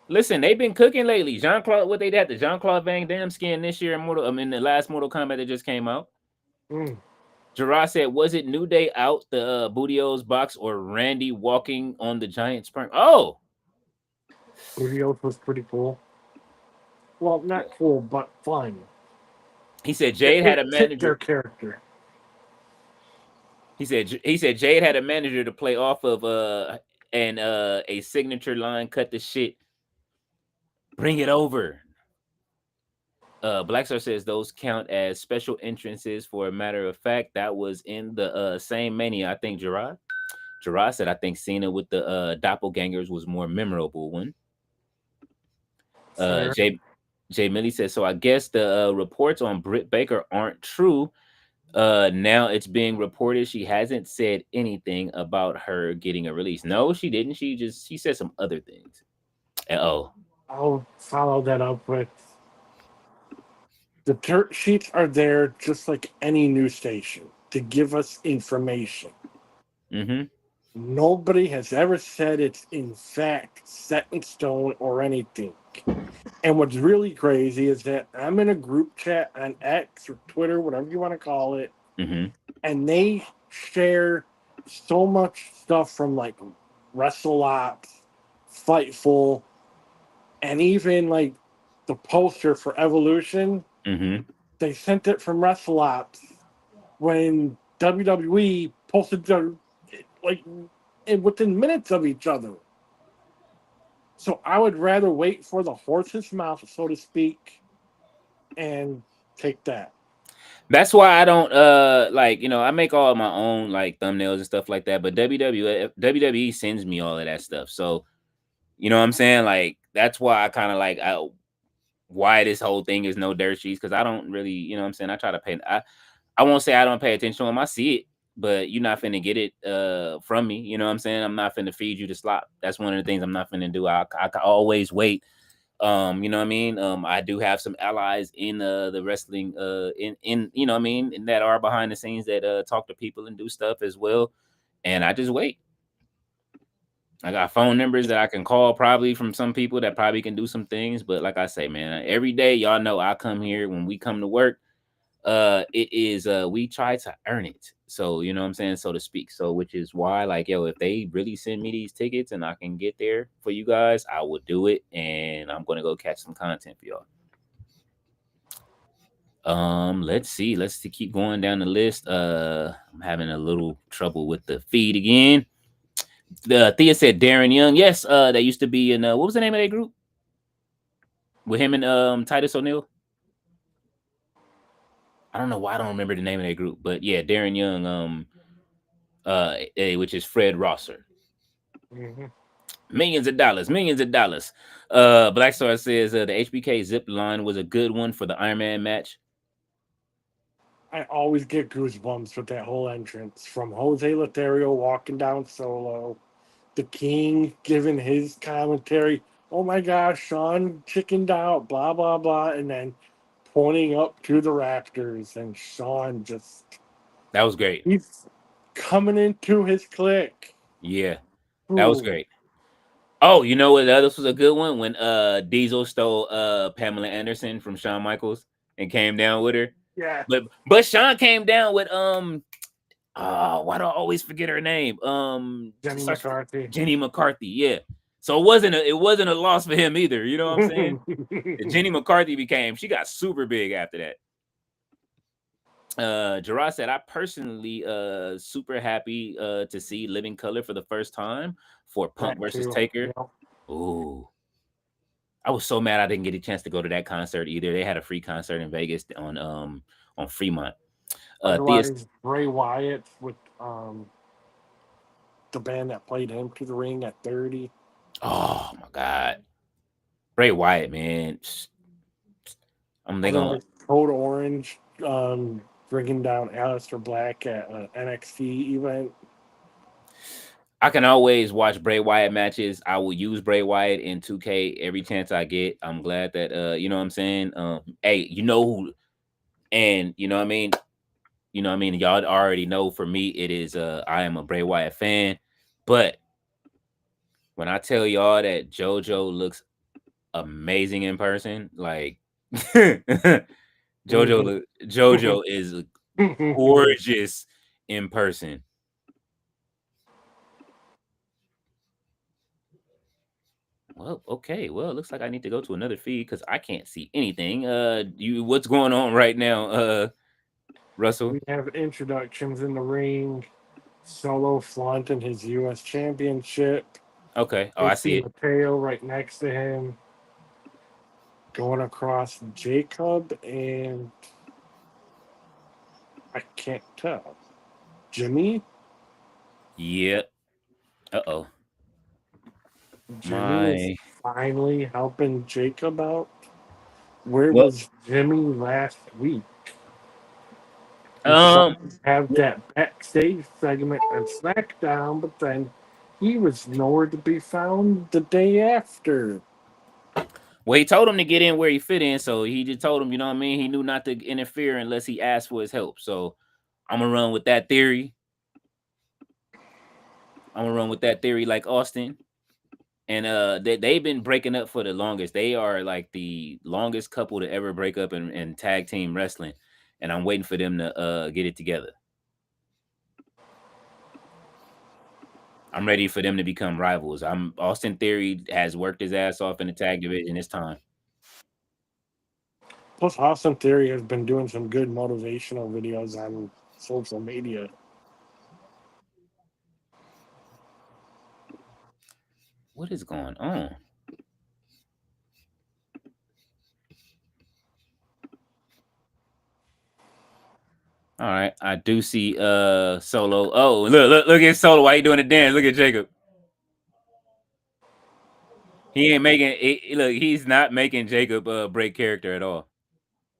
listen, they've been cooking lately. Jean Claude, what they had the Jean Claude Van Damme skin this year in the last Mortal Kombat that just came out. Mm. Gerard said, "Was it New Day out the Booty-O's box or Randy walking on the giant sperm?" Oh, Studios was pretty cool. Well, not cool, but fun. he said It, Jade had it a fit their manager. character. He said Jade had a manager to play off of and a signature line. Cut the shit. Bring it over. Blackstar says those count as special entrances. For a matter of fact, that was in the same Mania. I think Gerard said I think Cena with the doppelgangers was more memorable one. Fair. Jay Millie says so. I guess the reports on Britt Baker aren't true. Now it's being reported she hasn't said anything about her getting a release. No, she didn't. She said some other things. Oh, I'll follow that up with the dirt sheets are there just like any news station to give us information. mm-hmm, Nobody has ever said it's in fact set in stone or anything. And what's really crazy is that I'm in a group chat on X or Twitter, whatever you want to call it, mm-hmm, and they share so much stuff from like Wrestle Ops, Fightful, and even like the poster for Evolution. mm-hmm. They sent it from Wrestle Ops when WWE posted their like within minutes of each other. So I would rather wait for the horse's mouth, so to speak, and take that. That's why I don't like, I make all my own like thumbnails and stuff like that, but WWE sends me all of that stuff. So, you know what I'm saying? Like that's why I kind of like why this whole thing is no dirt sheets because I don't really, you know what I'm saying? I try to pay I won't say I don't pay attention to them. I see it, but you're not finna get it from me. You know what I'm saying? I'm not finna feed you the slop. That's one of the things I'm not finna do. I can always wait. You know what I mean? I do have some allies in the wrestling in you know what I mean, and that are behind the scenes that talk to people and do stuff as well. And I just wait. I got phone numbers that I can call probably from some people that probably can do some things. But like I say, man, every day y'all know I come here when we come to work. It is we try to earn it. So you know what I'm saying, so to speak. So which is why, like, yo, if they really send me these tickets and I can get there for you guys, I will do it. And I'm gonna go catch some content for y'all. Let's see. Keep going down the list. I'm having a little trouble with the feed again. Thea said Darren Young. Yes, that used to be in what was the name of that group with him and Titus O'Neil? I don't know why I don't remember the name of that group, but yeah, Darren Young, which is Fred Rosser. Mm-hmm. Millions of dollars, millions of dollars. Black Star says the HBK zip line was a good one for the Iron Man match. I always get goosebumps with that whole entrance from Jose Lothario walking down Solo, the King giving his commentary. Oh my gosh, Sean chickened out, blah blah blah, and then pointing up to the rafters, and Sean just That was great. he's coming into his clique. Yeah, that was Ooh, great. Oh, you know what? This was a good one when Diesel stole Pamela Anderson from Shawn Michaels and came down with her. yeah, But Shawn came down with oh, why do I always forget her name? Jenny McCarthy. Jenny McCarthy. Yeah. So it wasn't a loss for him either. You know what I'm saying? Jenny McCarthy she got super big after that. Gerard said, I personally super happy to see Living Color for the first time for Punk That versus too. Taker. Yep. Ooh. I was so mad I didn't get a chance to go to that concert either. They had a free concert in Vegas on Fremont. Theus, Otherwise, Bray Wyatt with the band that played him to the ring at 30. oh my god. Bray Wyatt, man. I'm they gonna Otherwise, Code Orange bringing down Aleister Black at an NXT event. I can always watch Bray Wyatt matches. I will use Bray Wyatt in 2K every chance I get. I'm glad that you know what I'm saying. Hey, you know who and you know what I mean? You know what I mean? Y'all already know for me it is I am a Bray Wyatt fan. But when I tell y'all that JoJo looks amazing in person, like JoJo is gorgeous in person. Well, okay. Well, it looks like I need to go to another feed because I can't see anything. What's going on right now, Russell? We have introductions in the ring. Solo flaunting his U.S. championship. Okay. Oh, I see Facing it. Mateo right next to him. Going across Jacob and I can't tell. Jimmy? Yep. Uh-oh. Jimmy is My finally helping Jacob out. Where well, was Jimmy last week? We saw um, him have that backstage segment on SmackDown, but then he was nowhere to be found the day after. well, he told him to get in where he fit in, so he just told him, you know what I mean? He knew not to interfere unless he asked for his help. So I'm gonna run with that theory. I'm gonna run with that theory like Austin. And they've been breaking up for the longest. They are like the longest couple to ever break up in tag team wrestling. And I'm waiting for them to get it together. I'm ready for them to become rivals. Austin Theory has worked his ass off in the tag division. It's time. Plus, Austin Theory has been doing some good motivational videos on social media. What is going on? All right, I do see Solo. Oh, look at Solo. Why you doing the dance? Look at Jacob. He ain't making it, look. He's not making Jacob break character at all.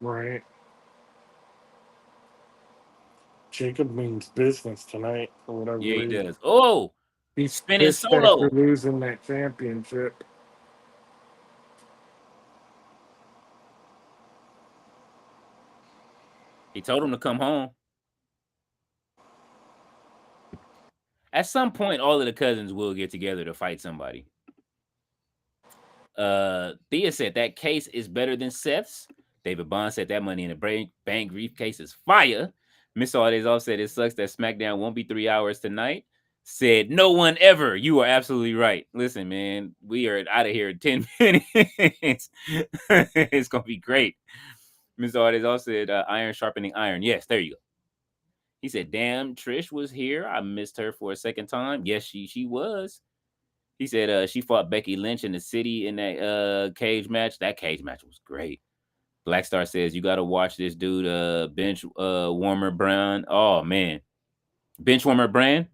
Right. Jacob means business tonight for whatever Yeah, he reason. does. Oh, He's spinning pissed after Solo. losing that championship. He told him to come home. At some point, all of the cousins will get together to fight somebody. Thea said that case is better than Seth's. David Bond said that money in the bank briefcase is fire. Miss Aldes said it sucks that SmackDown won't be 3 hours tonight. Said no one ever. You are absolutely right. Listen, man, we are out of here in 10 minutes. It's gonna be great. Miss Aldes also said iron sharpening iron. Yes, there you go. He said, "Damn, Trish was here. I missed her for a second time." Yes, she was. He said she fought Becky Lynch in the city in that cage match. That cage match was great. Black Star says you got to watch this dude bench warmer Brown. Oh man, bench warmer brand.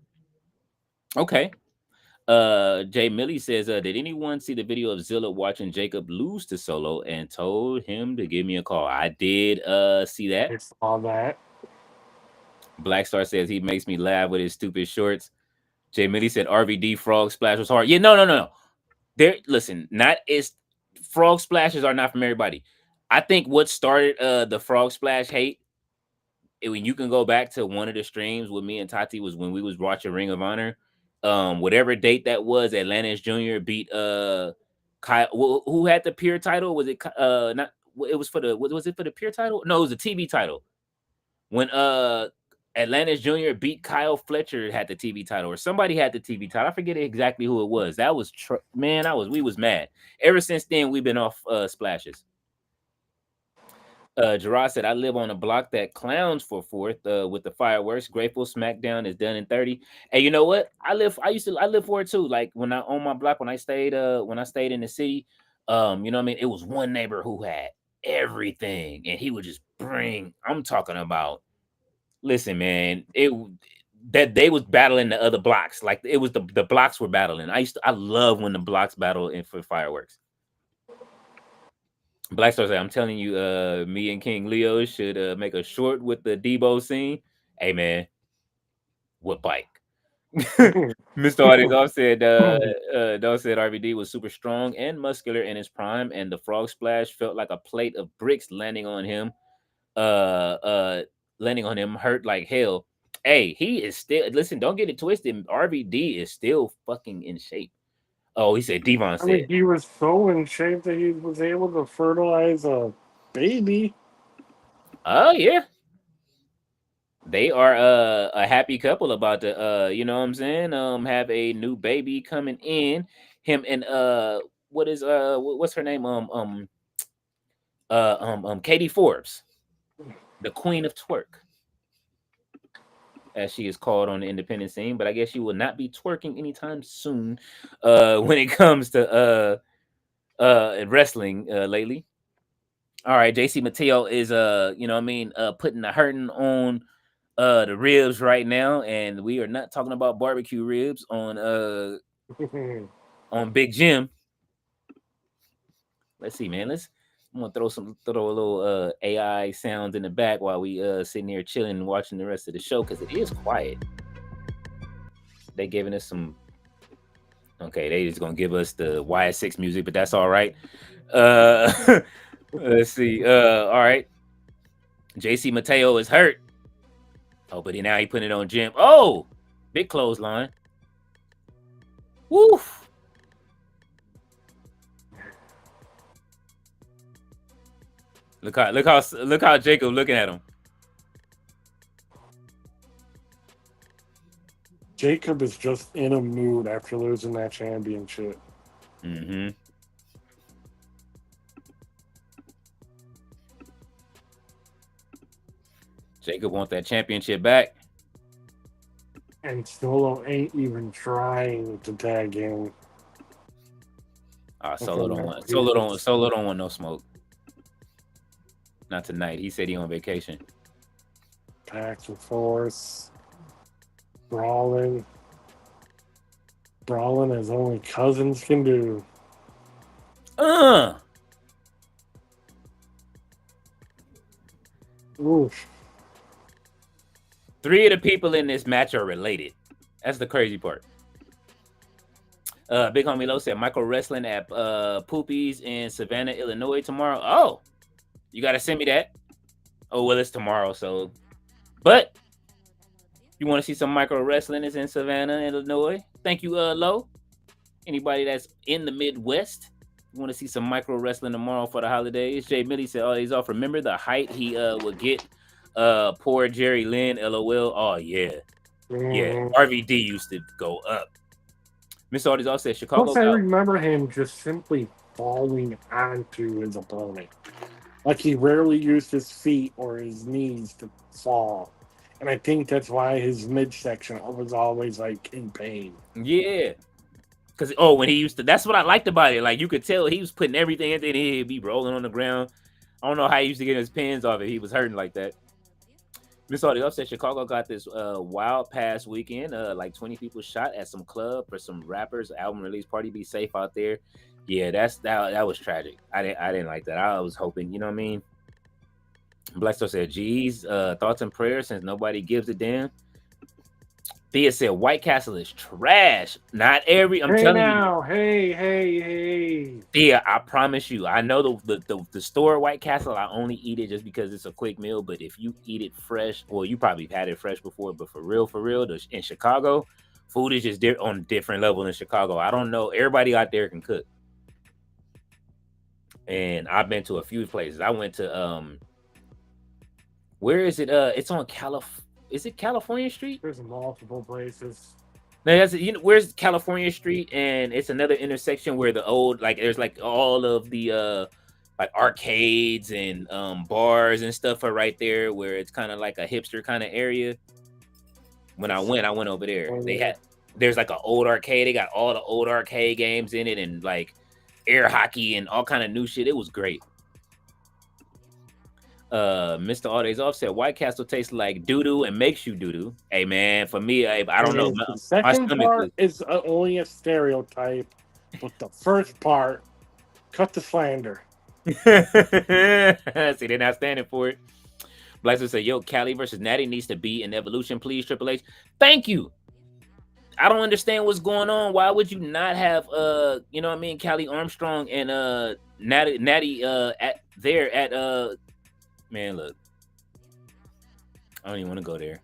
Okay. Jay Millie says, did anyone see the video of Zilla watching Jacob lose to Solo and told him to give me a call? I did see that. I saw that. Black Star says he makes me laugh with his stupid shorts. Jay Millie said RVD frog splash was hard. Yeah, no. There, listen, not as frog splashes are not from everybody. I think what started the frog splash hate, when you can go back to one of the streams with me and Tati, was when we was watching Ring of Honor. Whatever date that was, Atlantis Jr. beat Kyle. Who had the peer title? Was it not? It was for the was it for the peer title? No, it was the TV title. When Atlantis Jr. beat Kyle Fletcher, had the TV title, or somebody had the TV title. I forget exactly who it was. That was man. We was mad. Ever since then, we've been off splashes. Gerard said, "I live on a block that clowns for 4th with the fireworks. Grateful SmackDown is done in 30." And you know what? I live for it too. Like when I own my block, when I stayed in the city, you know what I mean? It was one neighbor who had everything, and he would just bring. I'm talking about. Listen, man, that they was battling the other blocks. Like it was the blocks were battling. I love when the blocks battle in for fireworks. Black Star said, "I'm telling you, me and King Leo should make a short with the Debo scene." Hey man, what bike? Mr. Audience off said Dog said RVD was super strong and muscular in his prime, and the frog splash felt like a plate of bricks landing on him. Landing on him hurt like hell. Hey, he is still listen, don't get it twisted. RVD is still fucking in shape. Oh, he said Devon I said. mean, he was so in shape that he was able to fertilize a baby. Oh yeah. They are a happy couple about the you know what I'm saying? Have a new baby coming in. Him and what's her name? Katie Forbes, the Queen of Twerk, as she is called on the independent scene, but I guess she will not be twerking anytime soon when it comes to wrestling lately. All right, JC Mateo is you know what I mean, putting the hurting on the ribs right now, and we are not talking about barbecue ribs on Big Jim. Let's see, man. I'm gonna throw a little AI sounds in the back while we sitting here chilling and watching the rest of the show, because it is quiet. They giving us some. Okay, they just gonna give us the YS6 music, but that's all right. Let's see. All right. JC Mateo is hurt. Oh, but now he putting it on Jim. Oh, big clothesline. Woof. Look how Jacob looking at him. Jacob is just in a mood after losing that championship. Mm-hmm. Jacob wants that championship back. And Solo ain't even trying to tag him. Solo don't want no smoke. Not tonight. He said he on vacation. Back and forth. Brawling as only cousins can do. Oof. 3 of the people in this match are related. That's the crazy part. Big Homie Low said micro wrestling at Poopies in Savannah, Illinois tomorrow. Oh, you gotta send me that. Oh well, it's tomorrow, so. But you want to see some micro wrestling is in Savannah, Illinois? Thank you, Low. Anybody that's in the Midwest, you want to see some micro wrestling tomorrow for the holidays? Jay Millie said, "Oh, he's off. Remember the height he would get." Poor Jerry Lynn, LOL. Oh yeah. Yeah, RVD used to go up. Miss Audis also said Chicago. Plus, I remember him just simply falling onto his opponent. Like he rarely used his feet or his knees to fall. And I think that's why his midsection was always like in pain. Yeah. Cause when he used to, that's what I liked about it. Like you could tell he was putting everything in, and he'd be rolling on the ground. I don't know how he used to get his pins off it. He was hurting like that. Miss all the upset. Chicago got this wild past weekend. Like 20 people shot at some club for some rappers album release party. Be safe out there. Yeah, that was tragic. I didn't like that. I was hoping, you know what I mean. Blackstone said, "Geez, thoughts and prayers since nobody gives a damn." Thea said, "White Castle is trash. Not every. I'm telling you, hey. Thea. I promise you. I know the store White Castle. I only eat it just because it's a quick meal. But if you eat it fresh, well, you probably had it fresh before. But for real, in Chicago, food is just on a different level in Chicago. I don't know. Everybody out there can cook, and I've been to a few places. I went to where is it? It's on Is it California Street? There's multiple places. No, that's where's California Street, and it's another intersection where the old there's like all of the like arcades and bars and stuff are right there, where it's kind of like a hipster kind of area. When I went over there. There's like an old arcade. They got all the old arcade games in it, and like air hockey and all kind of new shit. It was great. Mr. All Days Off said White Castle tastes like doo-doo and makes you doo-doo. Hey man, for me, I don't know. The second part is only a stereotype, but the first part, cut the slander. See, they're not standing for it. Blackstone said, "Yo, Cali versus Natty needs to be in Evolution, please, Triple H." Thank you. I don't understand what's going on. Why would you not have you know what I mean, Callie Armstrong and Natty at man, look. I don't even want to go there.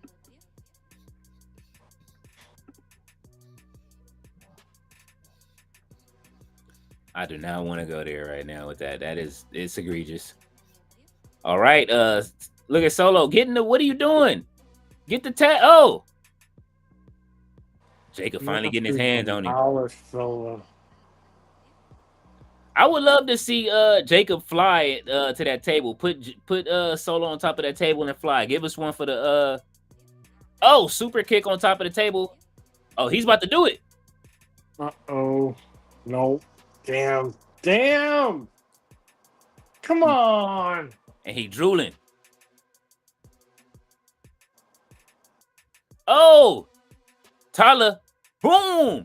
I do not want to go there right now with that. It's egregious. All right, look at Solo. What are you doing? Get the tag. Oh. Jacob finally getting his hands on him. Solo. I would love to see Jacob fly to that table. Put Solo on top of that table and fly. Give us one for the super kick on top of the table. Oh, he's about to do it. Uh-oh. No. Damn. Come on. And he drooling. Oh. Tyler. Boom.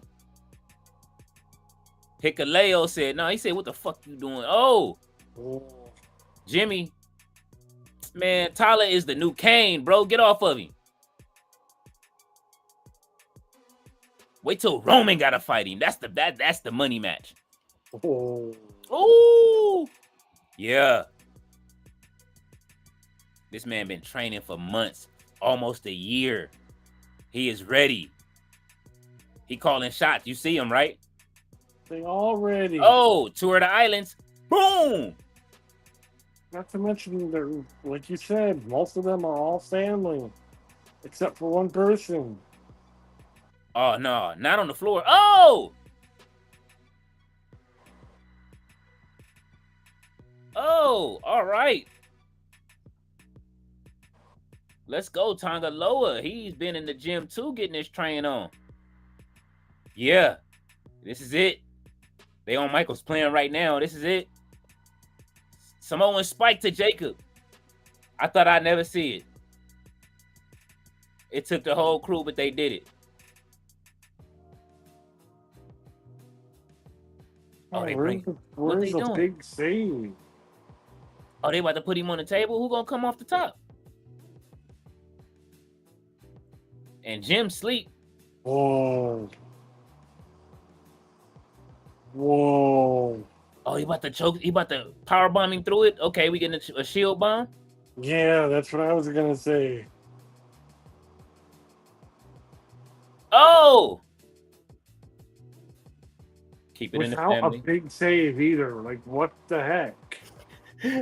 Hikaleo said, no, he said, what the fuck you doing? Oh. Jimmy. Man, Tyler is the new Kane, bro. Get off of him. Wait till Roman gotta fight him. That's the money match. Oh. Yeah. This man been training for months, almost a year. He is ready. He calling shots. You see him, right? They already. Oh, tour of the islands. Boom. Not to mention, like you said, most of them are all family, except for one person. Oh, no, not on the floor. Oh! Oh, all right. Let's go, Tonga Loa. He's been in the gym, too, getting his train on. Yeah, this is it. They on Michael's playing right now. This is it. Samoan Spike to Jacob. I thought I'd never see it. It took the whole crew, but they did it. Oh, they bring. What they doing? Big save. Oh, they about to put him on the table. Who gonna come off the top? And Jim sleep. Whoa. Oh, he about to choke. He about to power bomb him through it. Okay, we getting a shield bomb. Yeah, that's what I was gonna say. Oh. Keep it in the family. family. A big save either. Like, what the heck? He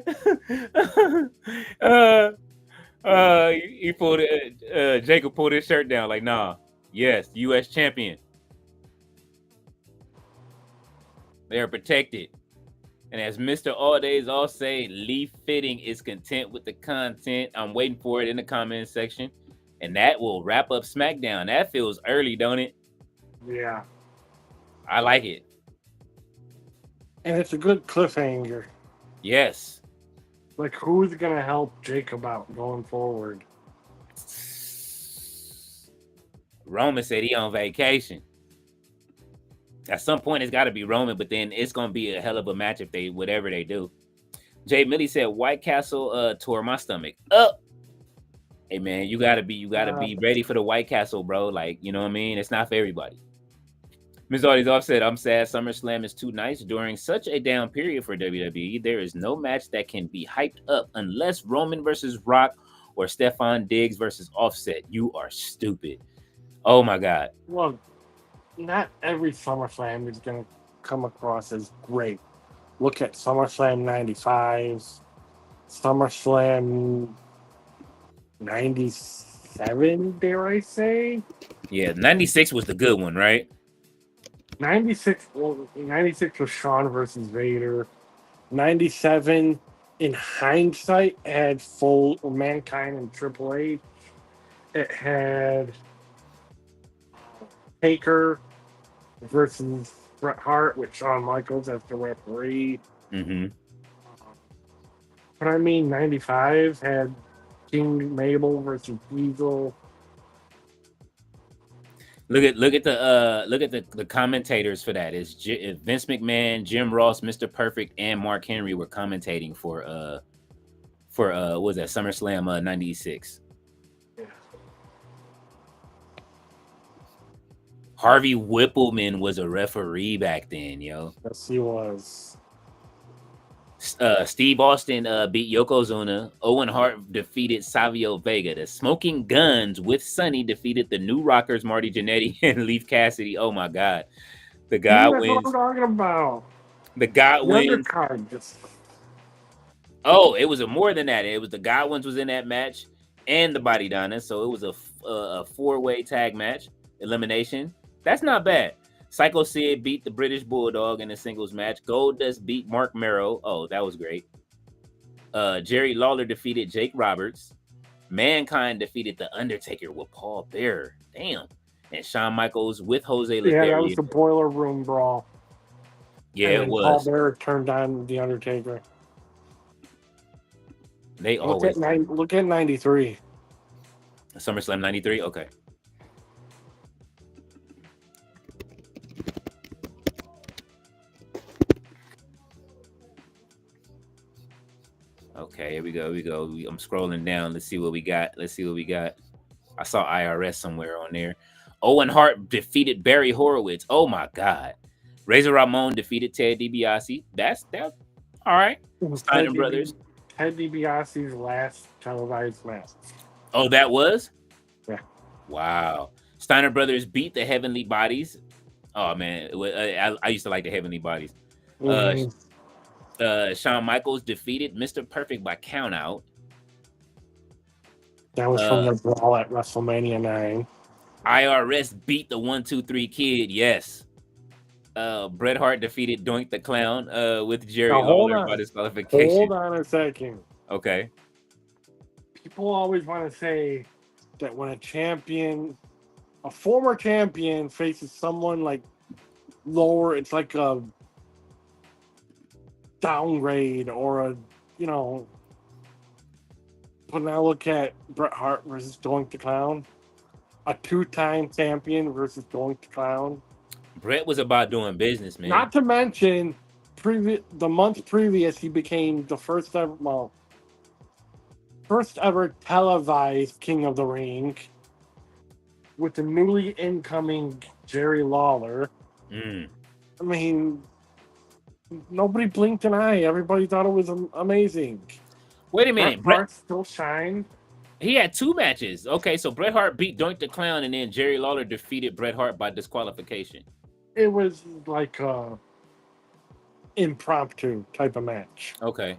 pulled it. Jacob pulled his shirt down. Like, nah. Yes, U.S. champion. They are protected. And as Mr. All Days all say, Lee Fitting is content with the content. I'm waiting for it in the comment section. And that will wrap up SmackDown. That feels early, don't it? Yeah. I like it. And it's a good cliffhanger. Yes. Like, who's going to help Jacob out going forward? Roman said he on vacation. At some point, it's got to be Roman, but then it's going to be a hell of a match if they, whatever they do. Jay Millie said, White Castle tore my stomach up. Hey, man, you got to be ready for the White Castle, bro. Like, you know what I mean? It's not for everybody. Ms. Audie's offset, I'm sad SummerSlam is too nice during such a down period for WWE. There is no match that can be hyped up unless Roman versus Rock or Stephon Diggs versus Offset. You are stupid. Oh my God. Well, not every SummerSlam is going to come across as great. Look at SummerSlam 95, SummerSlam 97, dare I say? Yeah, 96 was the good one, right? 96 was Shawn versus Vader. 97, in hindsight, had full Mankind and Triple H. It had Taker versus Bret Hart with Shawn Michaels as the referee. Mm-hmm. But I mean, 95 had King Mabel versus Diesel. Look at the commentators for that. It's Vince McMahon, Jim Ross, Mr. Perfect, and Mark Henry were commentating for what was that SummerSlam 96. Yeah. Harvey Whippleman was a referee back then, yo. Yes, he was. Steve Austin beat Yokozuna. Owen Hart defeated Savio Vega. The Smoking Guns with Sonny defeated the New Rockers, Marty Jannetty and Leaf Cassidy. Oh my God. The guy That's wins. what I'm talking about. The guy wins. Undercard. Oh, it was more than that. It was the Godwins was in that match and the Body Donna. So it was a four-way tag match. Elimination. That's not bad. Psycho Sid beat the British Bulldog in a singles match. Goldust beat Mark Merrow. Oh, that was great. Jerry Lawler defeated Jake Roberts. Mankind defeated The Undertaker with Paul Bearer. Damn. And Shawn Michaels with Jose Lothario. Yeah, that was the Boiler Room Brawl. Yeah, it was. Paul Bearer turned on The Undertaker. They always look at 93. SummerSlam 93? Okay. Okay, here we go. I'm scrolling down. Let's see what we got. I saw IRS somewhere on there. Owen Hart defeated Barry Horowitz. Oh my God. Razor Ramon defeated Ted DiBiase. That's all right. Steiner Brothers. Ted DiBiase's last televised match. Oh, that was? Yeah. Wow. Steiner Brothers beat the Heavenly Bodies. Oh man, I used to like the Heavenly Bodies. Shawn Michaels defeated Mr. Perfect by countout. That was from the brawl at WrestleMania 9. IRS beat the 1-2-3 Kid. Yes. Bret Hart defeated Doink the Clown with Jerry Lawler by disqualification. Hold on a second. Okay. People always want to say that when a former champion faces someone like lower, it's like a downgrade or but now look at Bret Hart versus Doink the Clown, a two-time champion versus Doink the Clown. Bret was about doing business, man. Not to mention, the month previous, he became the first ever televised King of the Ring with the newly incoming Jerry Lawler. I mean, nobody blinked an eye. Everybody thought it was amazing. Wait a minute. Bret Hart still shined. He had two matches. Okay, so Bret Hart beat Doink the Clown, and then Jerry Lawler defeated Bret Hart by disqualification. It was like a impromptu type of match. Okay.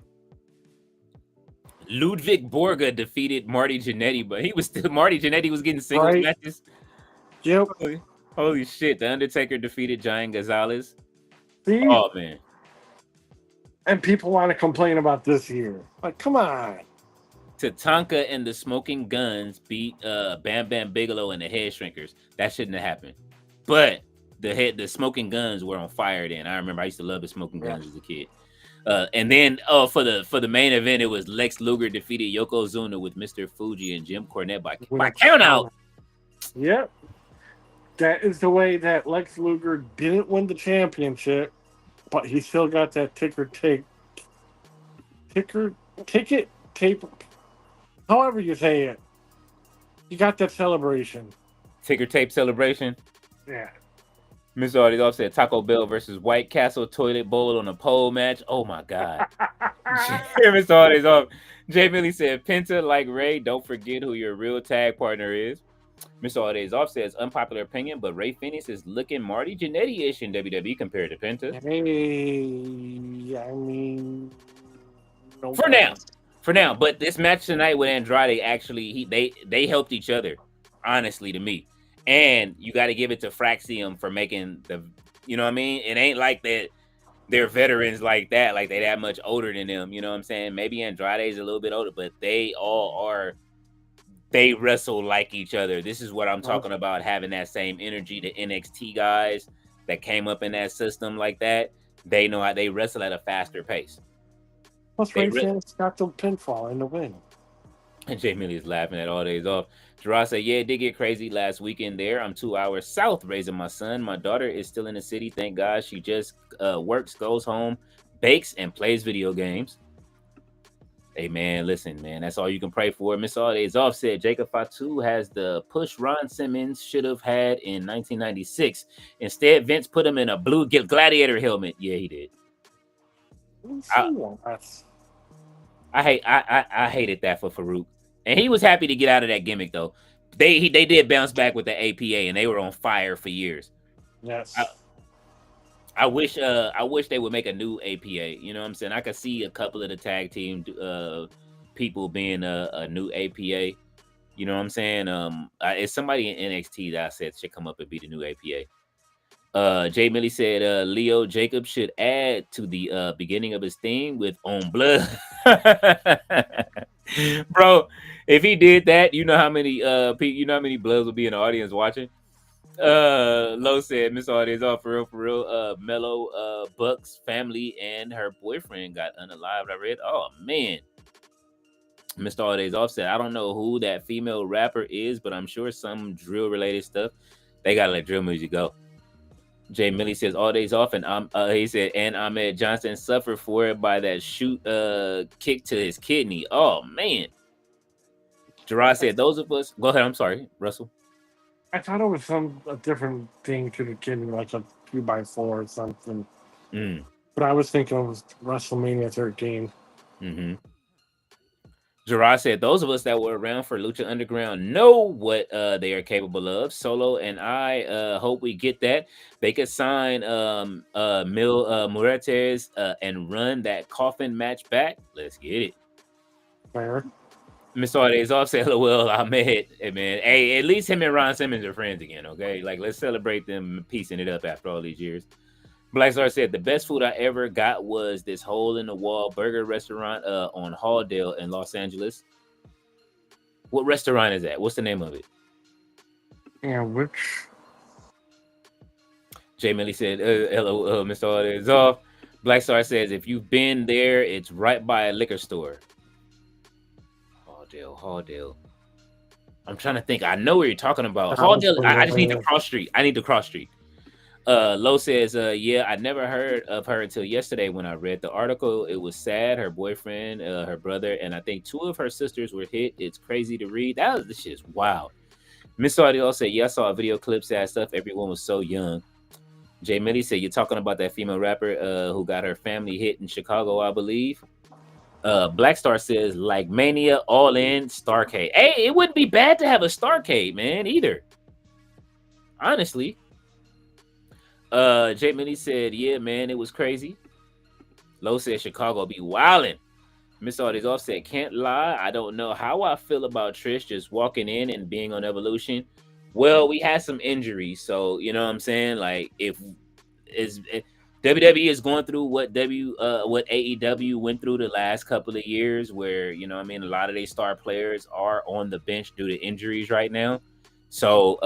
Ludwig Borga defeated Marty Jannetty, but Marty Jannetty was getting singles matches. Yep. Holy shit. The Undertaker defeated Giant Gonzalez. See? Oh, man. And people want to complain about this year. Like, come on. Tatanka and the Smoking Guns beat Bam Bam Bigelow and the Head Shrinkers. That shouldn't have happened. But the Smoking Guns were on fire then. I remember I used to love the Smoking Guns as a kid. And then for the main event, it was Lex Luger defeated Yokozuna with Mr. Fuji and Jim Cornette by count out. Yep. That is the way that Lex Luger didn't win the championship, but he still got that ticket tape, however you say it. You got that celebration. Ticker tape celebration. Yeah. Mr. Artie's offset Taco Bell versus White Castle toilet bowl on a pole match. Oh my God. Mr. Artie's off. Jay Millie said, Penta like Ray, don't forget who your real tag partner is. Mr. Artie's off says, unpopular opinion, but Ray Phoenix is looking Marty Jannetty-ish in WWE compared to Penta. Hey, I mean, no for now. But this match tonight with Andrade, actually, they helped each other, honestly, to me. And you got to give it to Fraxium for making the, you know what I mean? It ain't like that they're veterans like that, like they that much older than them. You know what I'm saying? Maybe Andrade's a little bit older, but they all are. They wrestle like each other. This is what I'm talking about, having that same energy. The NXT guys that came up in that system like that, they know how they wrestle at a faster pace. Plus, Ray Phoenix got the pinfall in the win. And Jay Millie is laughing at all days off. Gerard said, yeah, it did get crazy last weekend there. I'm 2 hours south raising my son. My daughter is still in the city. Thank God. She just works, goes home, bakes, and plays video games. Hey, man, listen, man. That's all you can pray for. Miss All Days Off said Jacob Fatu has the push Ron Simmons should have had in 1996. Instead, Vince put him in a blue gladiator helmet. Yeah, he did. I hated that for Farouk. And he was happy to get out of that gimmick, though. They did bounce back with the APA, and they were on fire for years. Yes. I wish they would make a new APA. You know what I'm saying? I could see a couple of the tag team people being a new APA. You know what I'm saying? It's somebody in NXT that I said should come up and be the new APA. Jay Millie said Leo Jacobs should add to the beginning of his theme with On Blood. Bro, if he did that, you know how many bloods will be in the audience watching? Lo said Miss Audience off for real. Mellow Buck's family and her boyfriend got unalived. I read. Oh man. Mr. All Days Off said, I don't know who that female rapper is, but I'm sure some drill related stuff. They gotta let drill music go. Jay Millie says All Days Off, and he said, and Ahmed Johnson suffered for it by that shoot kick to his kidney. Oh man. Gerard said, those of us. Go ahead. I'm sorry, Russell. I thought it was a different thing to the kidney, like a 2x4 or something. But I was thinking it was WrestleMania 13. Mm-hmm. Gerard said, those of us that were around for Lucha Underground know what they are capable of. Solo and I hope we get that. They could sign Mil Muertes and run that coffin match back. Let's get it. Fair. Mr. All Days Off said, well, Ahmed, hey, man. Hey, at least him and Ron Simmons are friends again, okay? Like, let's celebrate them piecing it up after all these years. Black Star said, the best food I ever got was this hole-in-the-wall burger restaurant on Halldale in Los Angeles. What restaurant is that? What's the name of it? Yeah, which? Jay Millie said, hello, Mr. All Days Off. Black Star says, if you've been there, it's right by a liquor store. Halldale. I'm trying to think. I know what you're talking about. Halldale. I just need the cross street. Lo says, yeah, I never heard of her until yesterday when I read the article. It was sad. Her boyfriend, her brother, and I think 2 of her sisters were hit. It's crazy to read. This shit is wild. Miss Audio said, yeah, I saw a video clip, sad stuff. Everyone was so young. Jay Millie said, you're talking about that female rapper who got her family hit in Chicago, I believe. Black Star says, like Mania, All In, Starcade. Hey, it wouldn't be bad to have a Starcade, man, either. Honestly. Jay Millie said, yeah, man, it was crazy. Lo said Chicago be wildin'. Miss All Days Off said, can't lie, I don't know how I feel about Trish just walking in and being on Evolution. Well, we had some injuries, so you know what I'm saying? Like, WWE is going through what what AEW went through the last couple of years, where a lot of their star players are on the bench due to injuries right now. So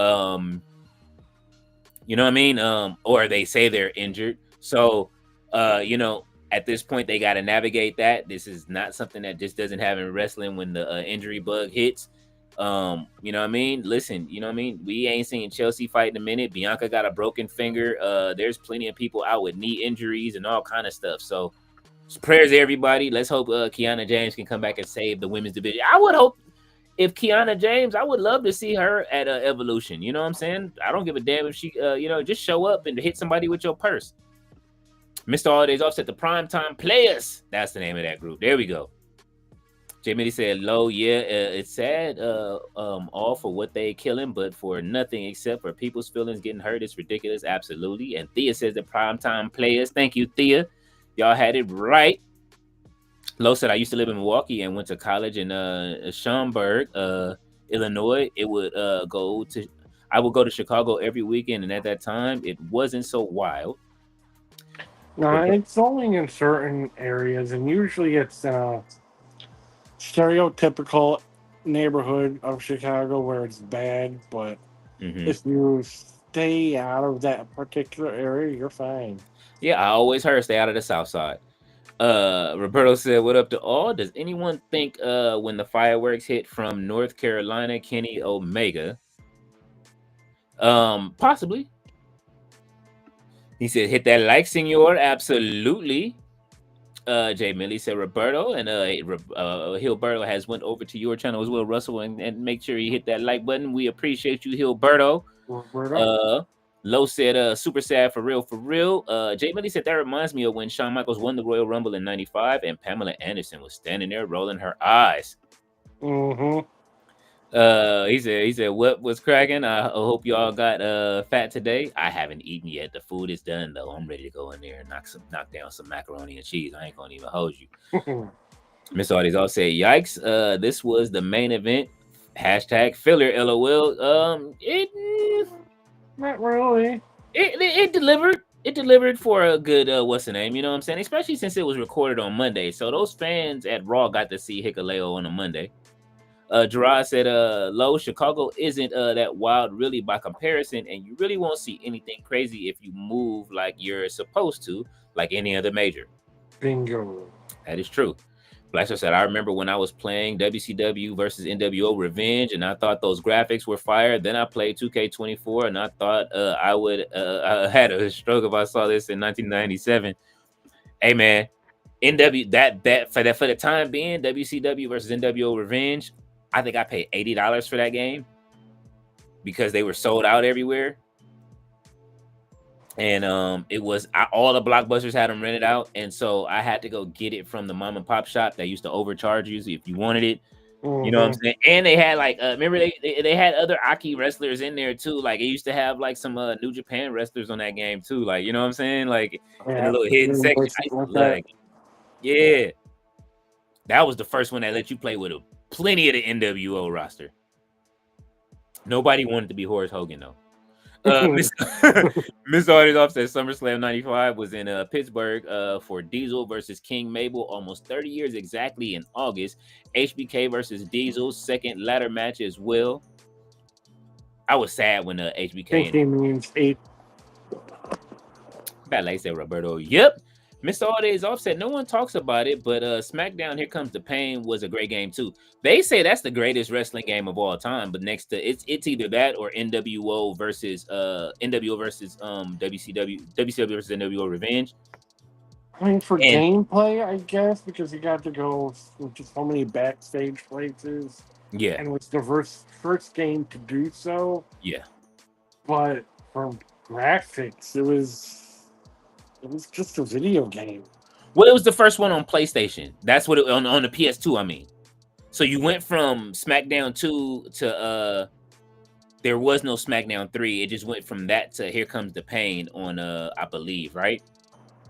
or they say they're injured. So at this point they got to navigate that. This is not something that just doesn't happen in wrestling when the injury bug hits. Listen, we ain't seen Chelsea fight in a minute. Bianca got a broken finger. There's plenty of people out with knee injuries and all kind of stuff. So prayers to everybody. Let's hope Kiana James can come back and save the women's division. I would hope, if Kiana James, I would love to see her at Evolution. You know what I'm saying? I don't give a damn if she just show up and hit somebody with your purse. Mr. Holidays Offset, the Primetime Players. That's the name of that group. There we go. J Mitty said, "Low, yeah, it's sad, all for what they killing, but for nothing except for people's feelings getting hurt. It's ridiculous, absolutely." And Thea says, "The Primetime Players." Thank you, Thea. Y'all had it right. Low said, "I used to live in Milwaukee and went to college in Schaumburg, Illinois. I would go to Chicago every weekend, and at that time, it wasn't so wild." No, it's only in certain areas, and usually it's stereotypical neighborhood of Chicago where it's bad, but if you stay out of that particular area, you're fine. Yeah, I always heard stay out of the South Side. Roberto said, "What up to all? Does anyone think when the fireworks hit from North Carolina, Kenny Omega?" Possibly. He said, "Hit that like, senor." Absolutely. Jay Millie said, "Roberto," and Hilberto has went over to your channel as well, Russell, and make sure you hit that like button. We appreciate you, Hilberto. Low said, "Super sad for real, for real." Jay Millie said, "That reminds me of when Shawn Michaels won the Royal Rumble in '95 and Pamela Anderson was standing there rolling her eyes." He said, "What was cracking? I hope y'all got fat today. I haven't eaten yet. The food is done though. I'm ready to go in there and knock down some macaroni and cheese. I ain't gonna even hold you." Miss Audie's all say, "Yikes! This was the main event. Hashtag filler. LOL. Not really. It delivered. It delivered for a good what's the name? You know what I'm saying? Especially since it was recorded on Monday, so those fans at Raw got to see Hikaleo on a Monday." Gerard said, "Low, Chicago isn't that wild really by comparison, and you really won't see anything crazy if you move like you're supposed to, like any other major." Bingo. That is true. Blaster said, "I remember when I was playing WCW versus NWO Revenge, and I thought those graphics were fire. Then I played 2K24, and I thought I had a stroke if I saw this in 1997. Hey man, for the time being, WCW versus NWO Revenge, I think I paid $80 for that game because they were sold out everywhere. And it was all the Blockbusters had them rented out, and so I had to go get it from the mom and pop shop that used to overcharge you if you wanted it. You know what I'm saying? And they had like remember they had other Aki wrestlers in there too. Like it used to have like some New Japan wrestlers on that game too. Like you know what I'm saying? Like in a little hidden section. Yeah, that was the first one that let you play with plenty of the NWO roster. Nobody wanted to be Horace Hogan though. Miss Artist Offset SummerSlam 95 was in Pittsburgh for Diesel versus King Mabel, almost 30 years exactly in August. HBK versus Diesel, second ladder match as well. I was sad when HBK. I think he means 8. Bad like said Roberto. Yep. Mr. All Days Offset, no one talks about it, but SmackDown Here Comes the Pain was a great game too. They say that's the greatest wrestling game of all time, but next to it's either that or NWO versus WCW versus NWO Revenge. I mean, for gameplay, I guess, because you got to go to so many backstage places. Yeah. And it was the first game to do so. Yeah. But for graphics, it was just a video game. Well, it was the first one on PlayStation. That's what on the PS2, I mean. So you went from SmackDown 2 to there was no SmackDown 3. It just went from that to Here Comes the Pain on I believe, right?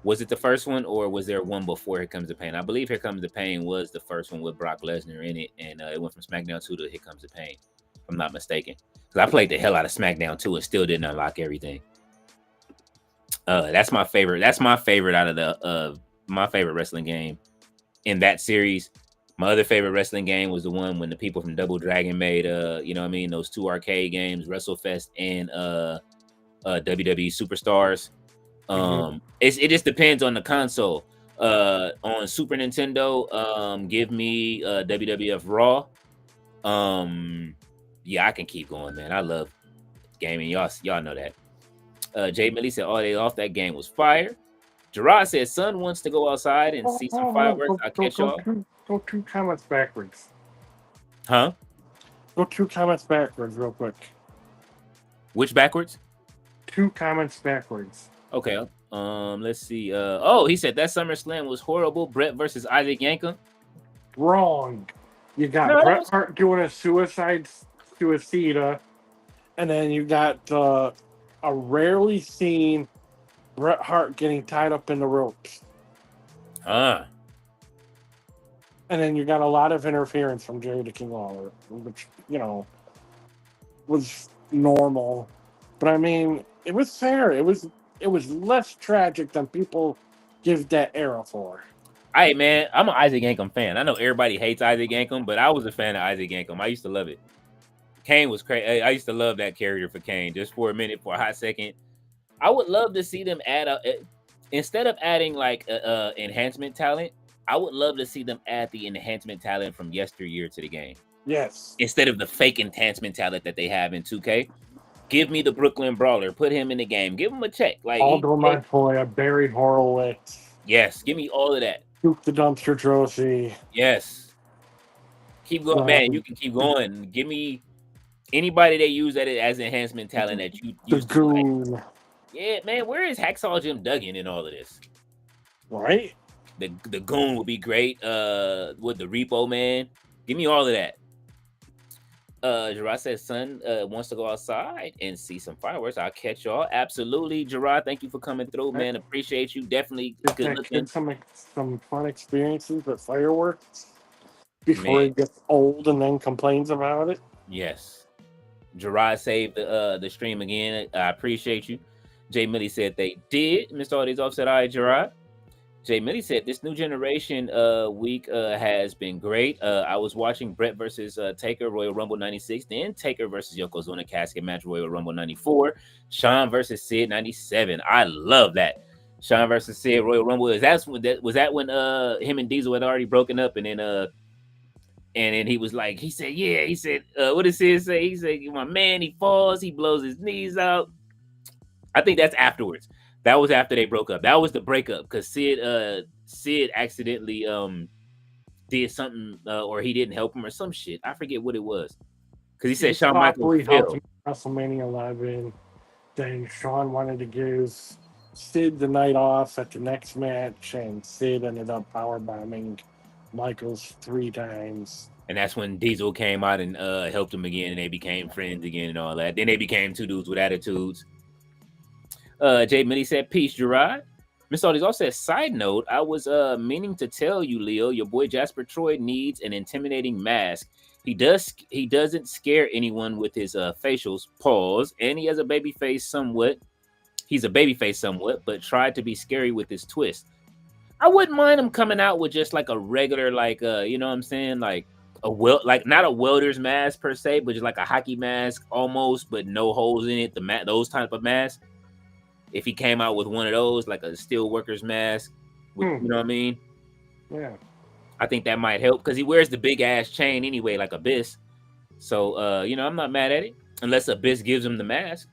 Was it the first one or was there one before Here Comes the Pain? I believe Here Comes the Pain was the first one with Brock Lesnar in it, and it went from SmackDown 2 to Here Comes the Pain, if I'm not mistaken. Because I played the hell out of SmackDown 2 and still didn't unlock everything. That's my favorite. That's my favorite out of the my favorite wrestling game in that series. My other favorite wrestling game was the one when the people from Double Dragon made you know what I mean, those two arcade games, WrestleFest and WWE Superstars. It just depends on the console. On Super Nintendo, give me WWF Raw. Yeah, I can keep going, man. I love gaming. Y'all know that. Jay Millie said all day off that game was fire. Gerard said son wants to go outside and see some fireworks. I'll catch y'all. Go two comments backwards. Huh? Go two comments backwards real quick. Which backwards? Two comments backwards. Okay. Let's see. Oh, he said that SummerSlam was horrible. Brett versus Isaac Yankem. Wrong. You got Bret Hart doing a suicida, and then you got a rarely seen Bret Hart getting tied up in the ropes. And then you got a lot of interference from Jerry the King Lawler, which, you know, was normal. But I mean, it was fair. It was less tragic than people give that era for. Hey man, I'm an Isaac Yankem fan. I know everybody hates Isaac Yankem, but I was a fan of Isaac Yankem. I used to love it. Kane was crazy. I used to love that character for Kane. Just for a minute, for a hot second, I would love to see them add instead of adding like enhancement talent. I would love to see them add the enhancement talent from yesteryear to the game. Yes. Instead of the fake enhancement talent that they have in 2K. Give me the Brooklyn Brawler. Put him in the game. Give him a check. Like Aldo Montoya, Barry Horowitz. Yes, give me all of that. Duke the Dumpster Trophy. Yes. Keep going, man. You can keep going. Give me anybody that use that as enhancement talent that you used to like. Yeah, man. Where is Hacksaw Jim Duggan in all of this? Right? The Goon would be great. With the Repo Man. Give me all of that. Gerard says son wants to go outside and see some fireworks. I'll catch y'all. Absolutely, Gerard. Thank you for coming through, man. Appreciate you. Definitely good looking. Some fun experiences with fireworks before he gets old and then complains about it. Yes. Gerard saved the stream again. I appreciate you. Jay Millie said they did. Mr. All these off said, all right, Gerard. Jay Millie said this new generation week has been great. I was watching Brett versus Taker, Royal Rumble 96, then Taker versus Yokozuna casket match, Royal Rumble 94, Shawn versus Sid 97. I love that. Shawn versus Sid, Royal Rumble. Was that when him and Diesel had already broken up, and then he was like, he said, what did Sid say? He said, my man, he falls, he blows his knees out. I think that's afterwards. That was after they broke up. That was the breakup because Sid accidentally did something or he didn't help him or some shit. I forget what it was. Because he said Shawn Michaels helped him WrestleMania 11. Then Shawn wanted to give Sid the night off at the next match, and Sid ended up powerbombing Michaels 3 times. And that's when Diesel came out and helped him again, and they became friends again and all that. Then they became two dudes with attitudes. Jay Millie said, peace, Gerard. Miss Aldis also said, side note, I was meaning to tell you, Leo, your boy Jasper Troy needs an intimidating mask. He doesn't scare anyone with his facials, pause, and he has a baby face somewhat. He's a baby face somewhat, but tried to be scary with his twist. I wouldn't mind him coming out with just like a regular, like you know what I'm saying, like not a welder's mask per se, but just like a hockey mask almost, but no holes in it. Those type of masks. If he came out with one of those, like a steel worker's mask, you know what I mean? Yeah. I think that might help because he wears the big ass chain anyway, like Abyss. So, I'm not mad at it unless Abyss gives him the mask.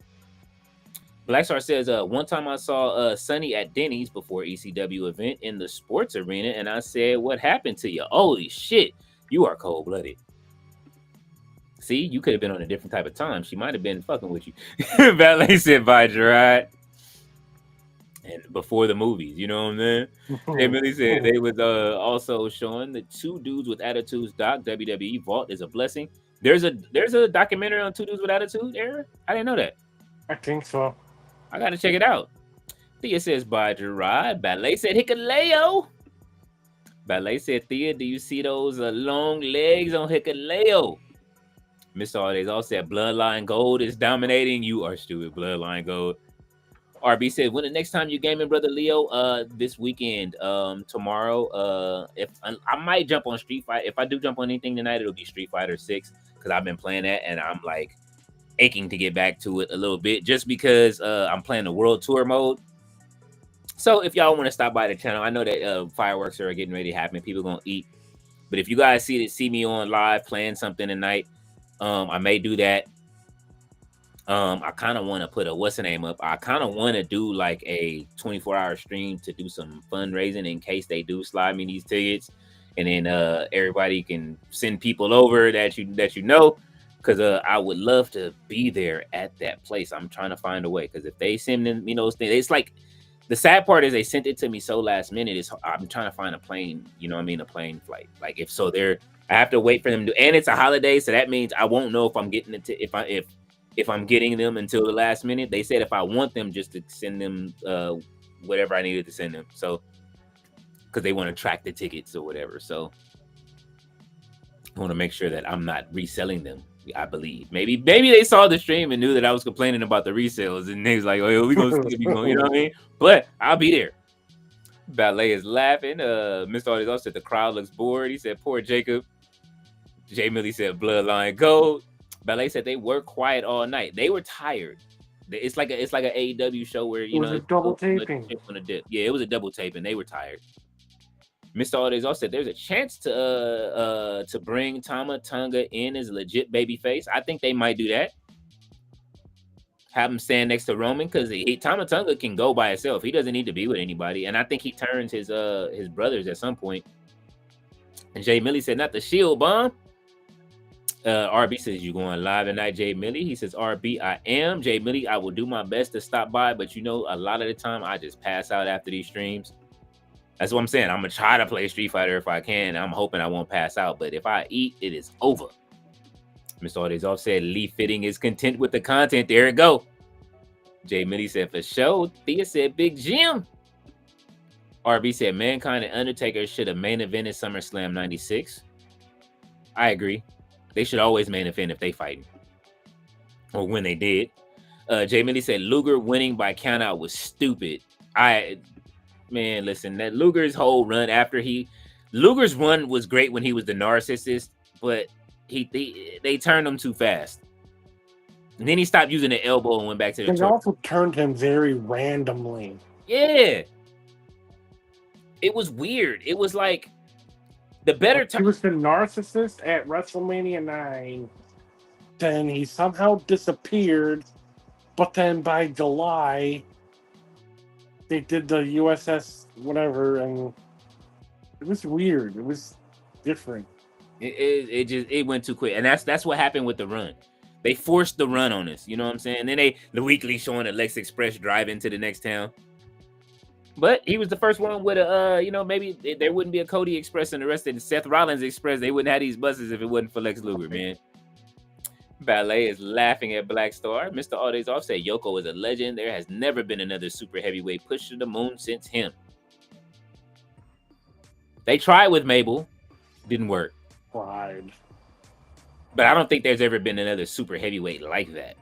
Blackstar says, one time I saw Sonny at Denny's before ECW event in the sports arena, and I said, what happened to you? Holy shit, you are cold-blooded. See, you could have been on a different type of time. She might have been fucking with you. Valet said, bye, Gerard. And before the movies, you know what I'm saying? Emily said they was also showing the 2 dudes with attitudes doc. WWE Vault is a blessing. There's a documentary on 2 dudes with attitude, Aaron? I didn't know that. I think so. I gotta check it out. Thea says bye, Gerard. Ballet said Hikaleo. Ballet said, Thea, do you see those long legs on Hikaleo? Miss Aldays all said Bloodline Gold is dominating. You are stupid, Bloodline Gold. RB said, when the next time you gaming, brother Leo? This weekend. Tomorrow. If I might jump on Street Fighter. If I do jump on anything tonight, it'll be Street Fighter 6 because I've been playing that and I'm like aching to get back to it a little bit just because I'm playing the World Tour mode. So if y'all want to stop by the channel, I know that fireworks are getting ready to happen. People gonna eat, but if you guys see me on live playing something tonight, I may do that. I kind of want to put a what's the name up. I kind of want to do like a 24-hour stream to do some fundraising in case they do slide me these tickets, and then everybody can send people over that you know, because I would love to be there at that place. I'm trying to find a way because if they send them, those things, it's like the sad part is they sent it to me so last minute. I'm trying to find a plane, a plane flight. Like if so, I have to wait for them to, and it's a holiday, so that means I won't know if I'm getting it if I'm getting them until the last minute. They said if I want them, just to send them whatever I needed to send them. So, because they want to track the tickets or whatever. So, I want to make sure that I'm not reselling them. I believe maybe they saw the stream and knew that I was complaining about the resales, and they was like, "Oh, we gonna skip you, you know what I mean?" But I'll be there. Ballet is laughing. Mr. Artist also said the crowd looks bored. He said, "Poor Jacob." Jay Millie said, "Bloodline gold." Ballet said they were quiet all night. They were tired. It's like an AEW show where it was a double taping on a dip. Yeah, it was a double taping. They were tired. Mr. Aldays also said there's a chance to bring Tama Tonga in as a legit baby face. I think they might do that. Have him stand next to Roman because Tama Tonga can go by himself. He doesn't need to be with anybody. And I think he turns his brothers at some point. And Jay Millie said, not the Shield bomb. RB says, you going live tonight, Jay Millie? He says, RB, I am. Jay Millie, I will do my best to stop by, but a lot of the time I just pass out after these streams. That's what I'm saying. I'm going to try to play Street Fighter if I can. I'm hoping I won't pass out, but if I eat, it is over. Mr. Ardezoff said, Lee Fitting is content with the content. There it go. Jay Millie said, for sure. Thea said, Big Jim. RB said, Mankind and Undertaker should have main evented SummerSlam 96. I agree. They should always main event if they fighting. Or when they did. Jay Millie said Luger winning by countout was stupid. Listen, that Luger's whole run Luger's run was great when he was the narcissist, but they turned him too fast. And then he stopped using the elbow and went back to the They also turned him very randomly. Yeah. It was weird. It was like the better time. He was the narcissist at WrestleMania 9. Then he somehow disappeared. But then by July, they did the USS whatever, and it was weird. It was different. It went too quick, and that's what happened with the run. They forced the run on us. You know what I'm saying? Then the weekly showing the Lex Express drive into the next town. But he was the first one with maybe there wouldn't be a Cody Express and the rest of the Seth Rollins Express. They wouldn't have these buses if it wasn't for Lex Luger, man. Ballet is laughing at Black Star. Mr. Aldays off said Yoko is a legend. There has never been another super heavyweight push to the moon since him. They tried with Mabel. Didn't work. Tried. But I don't think there's ever been another super heavyweight like that.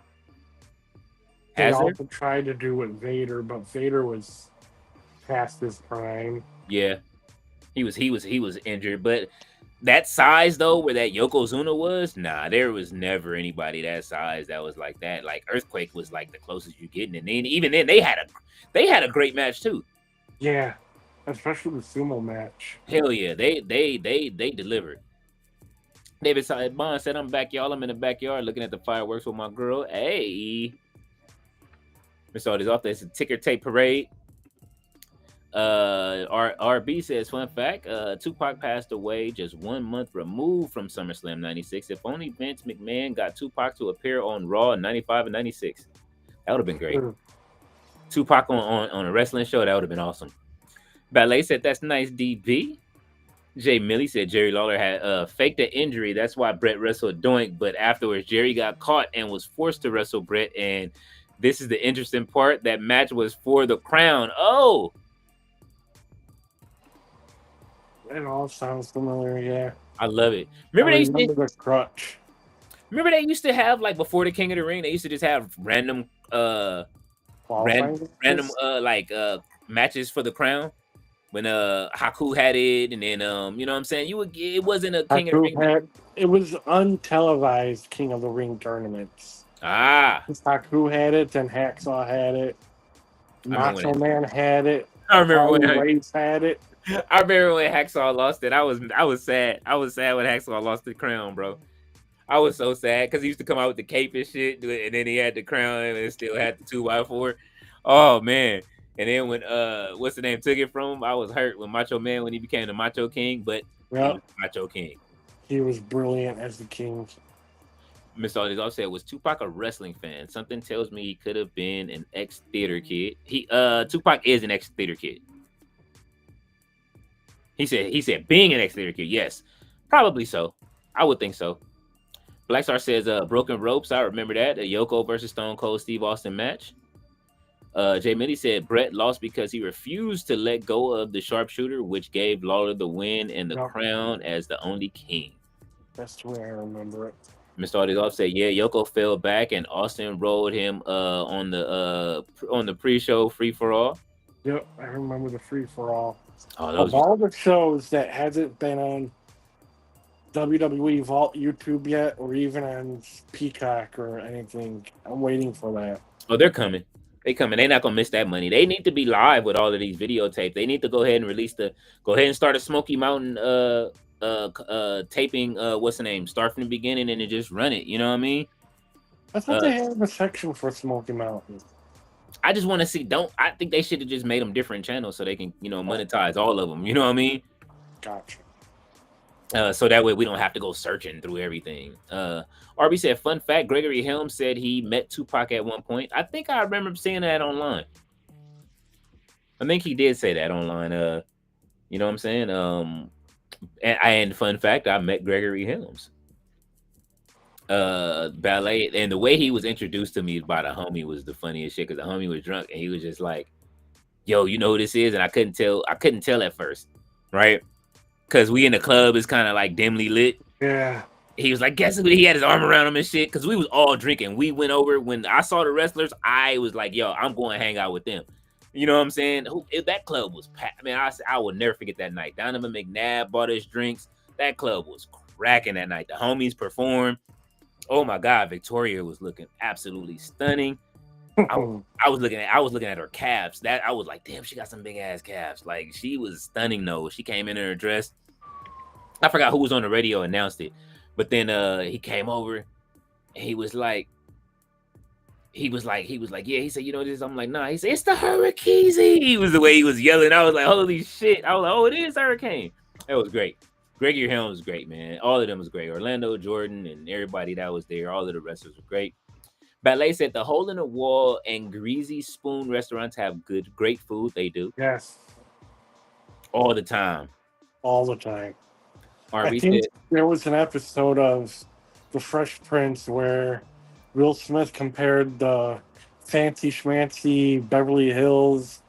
They also tried to do with Vader, but Vader was past his prime. Yeah, he was injured, but that size though, where that Yokozuna was, nah, there was never anybody that size that was like that. Like Earthquake was like the closest you getting, and then even then they had a great match too. Yeah, especially the sumo match. Hell yeah, they delivered. David Bond said, "I'm back, y'all. I'm in the backyard looking at the fireworks with my girl." Hey, Mr. This off. There's a ticker tape parade. RB says, fun fact, Tupac passed away just 1 month removed from SummerSlam 96. If only Vince McMahon got Tupac to appear on Raw in 95 and 96. That would have been great. Tupac on a wrestling show, that would have been awesome. Ballet said, that's nice, DB. Jay Millie said Jerry Lawler had faked an injury. That's why Brett wrestled Doink, but afterwards Jerry got caught and was forced to wrestle Brett. And this is the interesting part. That match was for the crown. Oh, it all sounds familiar, yeah. I love it. Remember the crutch. Remember they used to have, like, before the King of the Ring, they used to just have random qualifying random matches? matches for the crown when Haku had it, and then you know what I'm saying, it wasn't a King of the Ring. It was untelevised King of the Ring tournaments. Ah, Haku had it, then Hacksaw had it, I remember Macho when Man had it, I remember Harley when Race had it. I remember when Hacksaw lost it. I was sad. I was sad when Hacksaw lost the crown, bro. I was so sad because he used to come out with the cape and shit, and then he had the crown and it still had the 2x4. Oh man! And then when what's the name took it from him, I was hurt when Macho Man when he became the Macho King, but he Yep, was the Macho King. he was brilliant as the king. Mr. Aldis said, was Tupac a wrestling fan? Something tells me he could have been an ex-theater kid. Tupac is an ex-theater kid. He said being an ex-theater kid, yes. Probably so. I would think so. Black Star says Broken Ropes. I remember that. A Yoko versus Stone Cold Steve Austin match. Jay Mitty said Brett lost because he refused to let go of the sharpshooter, which gave Lawler the win and the crown as the only king. That's the way I remember it. Mr. Audioff said, yeah, Yoko fell back and Austin rolled him on the pre-show free for all. Yep, I remember the free for all. Oh, of all the shows that hasn't been on WWE Vault YouTube yet, or even on Peacock or anything, I'm waiting for that. Oh, they're coming. They coming. They're not gonna miss that money. They need to be live with all of these videotapes. They need to go ahead and start a Smoky Mountain taping. What's the name? Start from the beginning and then just run it. You know what I mean? I thought they had a section for Smoky Mountain. I just want to see. I think they should have just made them different channels so they can monetize all of them. You know what I mean? Gotcha. So that way we don't have to go searching through everything. RB said, fun fact, Gregory Helms said he met Tupac at one point. I think I remember seeing that online. I think he did say that online. You know what I'm saying? And fun fact, I met Gregory Helms. Ballet, and the way he was introduced to me by the homie was the funniest shit, because the homie was drunk and he was just like, yo, you know who this is? And I couldn't tell at first, right? Because we in the club is kind of like dimly lit. Yeah. He was like, guess who? He had his arm around him and shit. Because we was all drinking. We went over. When I saw the wrestlers, I was like, yo, I'm going to hang out with them. You know what I'm saying? That club was packed. Man, I will never forget that night. Donovan McNabb bought us drinks. That club was cracking that night. The homies performed. Oh my God, Victoria was looking absolutely stunning. I was looking at her calves. That I was like, damn, she got some big ass calves. Like, she was stunning though. She came in her dress. I forgot who was on the radio announced it, but then he came over and he was like, yeah. He said, you know this? I'm like, nah. He said, it's the Hurricane. He was the way he was yelling. I was like, holy shit. I was like, oh, it is Hurricane. That was great. Gregory Helms was great, man. All of them was great. Orlando, Jordan, and everybody that was there. All of the wrestlers were great. Ballet said the Hole in the Wall and Greasy Spoon restaurants have great food. They do. Yes. All the time. All the time. RB I think said, there was an episode of The Fresh Prince where Will Smith compared the fancy schmancy Beverly Hills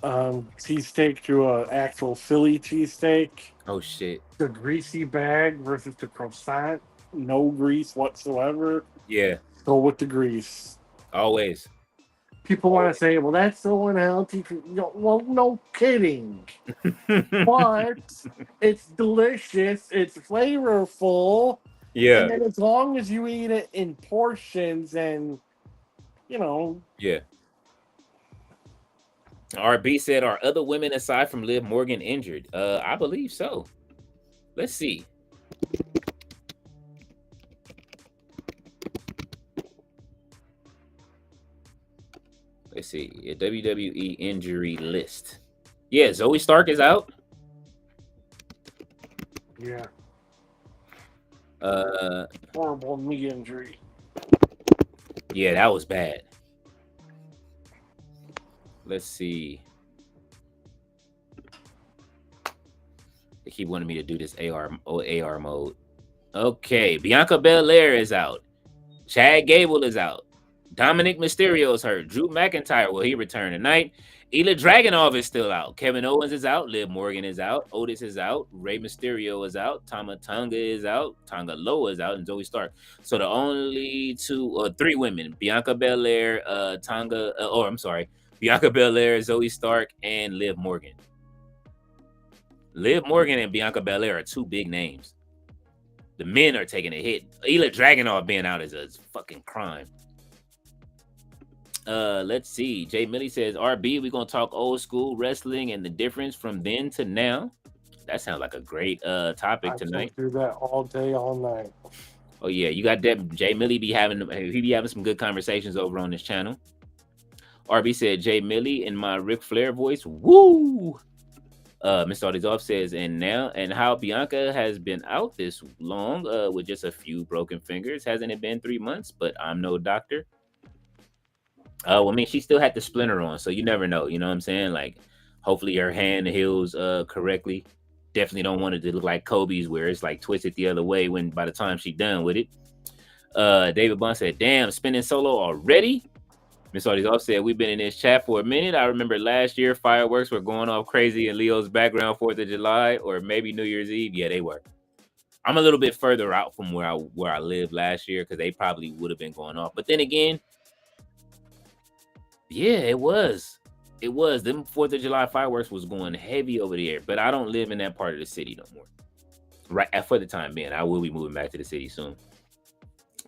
cheesesteak to an actual Philly cheesesteak. oh shit. The greasy bag versus the croissant. No grease whatsoever. Yeah. Go with the grease. Always. People want to say, well, that's so unhealthy. Well, no kidding. But it's delicious. It's flavorful. Yeah. And then as long as you eat it in portions and, Yeah. RB said, are other women aside from Liv Morgan injured? I believe so. Let's see. Let's see. A WWE injury list. Yeah, Zoe Stark is out. Yeah. Horrible knee injury. Yeah, that was bad. Let's see. They keep wanting me to do this AR mode. Okay, Bianca Belair is out. Chad Gable is out. Dominic Mysterio's hurt. Drew McIntyre, will he return tonight? Ilya Dragunov is still out. Kevin Owens is out. Liv Morgan is out. Otis is out. Rey Mysterio is out. Tama Tonga is out. Tonga Loa is out. And Zoe Stark. So the only three women, Bianca Belair, Bianca Belair, Zoe Stark, and Liv Morgan. Liv Morgan and Bianca Belair are two big names. The men are taking a hit. Ilya Dragunov being out is a fucking crime. Let's see. Jay Millie says, RB, we're gonna talk old school wrestling and the difference from then to now. That sounds like a great topic tonight. I do that all day, all night. Oh yeah, you got that. Jay Millie be having some good conversations over on this channel. RB said, Jay Millie in my Ric Flair voice. Woo! Mr. Audizov says, and how Bianca has been out this long with just a few broken fingers. Hasn't it been 3 months? But I'm no doctor. Well, I mean, she still had the splinter on, so you never know. You know what I'm saying? Like, hopefully her hand heals correctly. Definitely don't want it to look like Kobe's, where it's like twisted the other way when by the time she's done with it. David Bond said, damn, spinning solo already? Miss Audizov said, we've been in this chat for a minute. I remember last year fireworks were going off crazy in Leo's background 4th of July, or maybe New Year's Eve. Yeah, they were. I'm a little bit further out from where I lived last year because they probably would have been going off. But then again, yeah, it was. Them 4th of July fireworks was going heavy over there. But I don't live in that part of the city no more. Right, for the time being. I will be moving back to the city soon.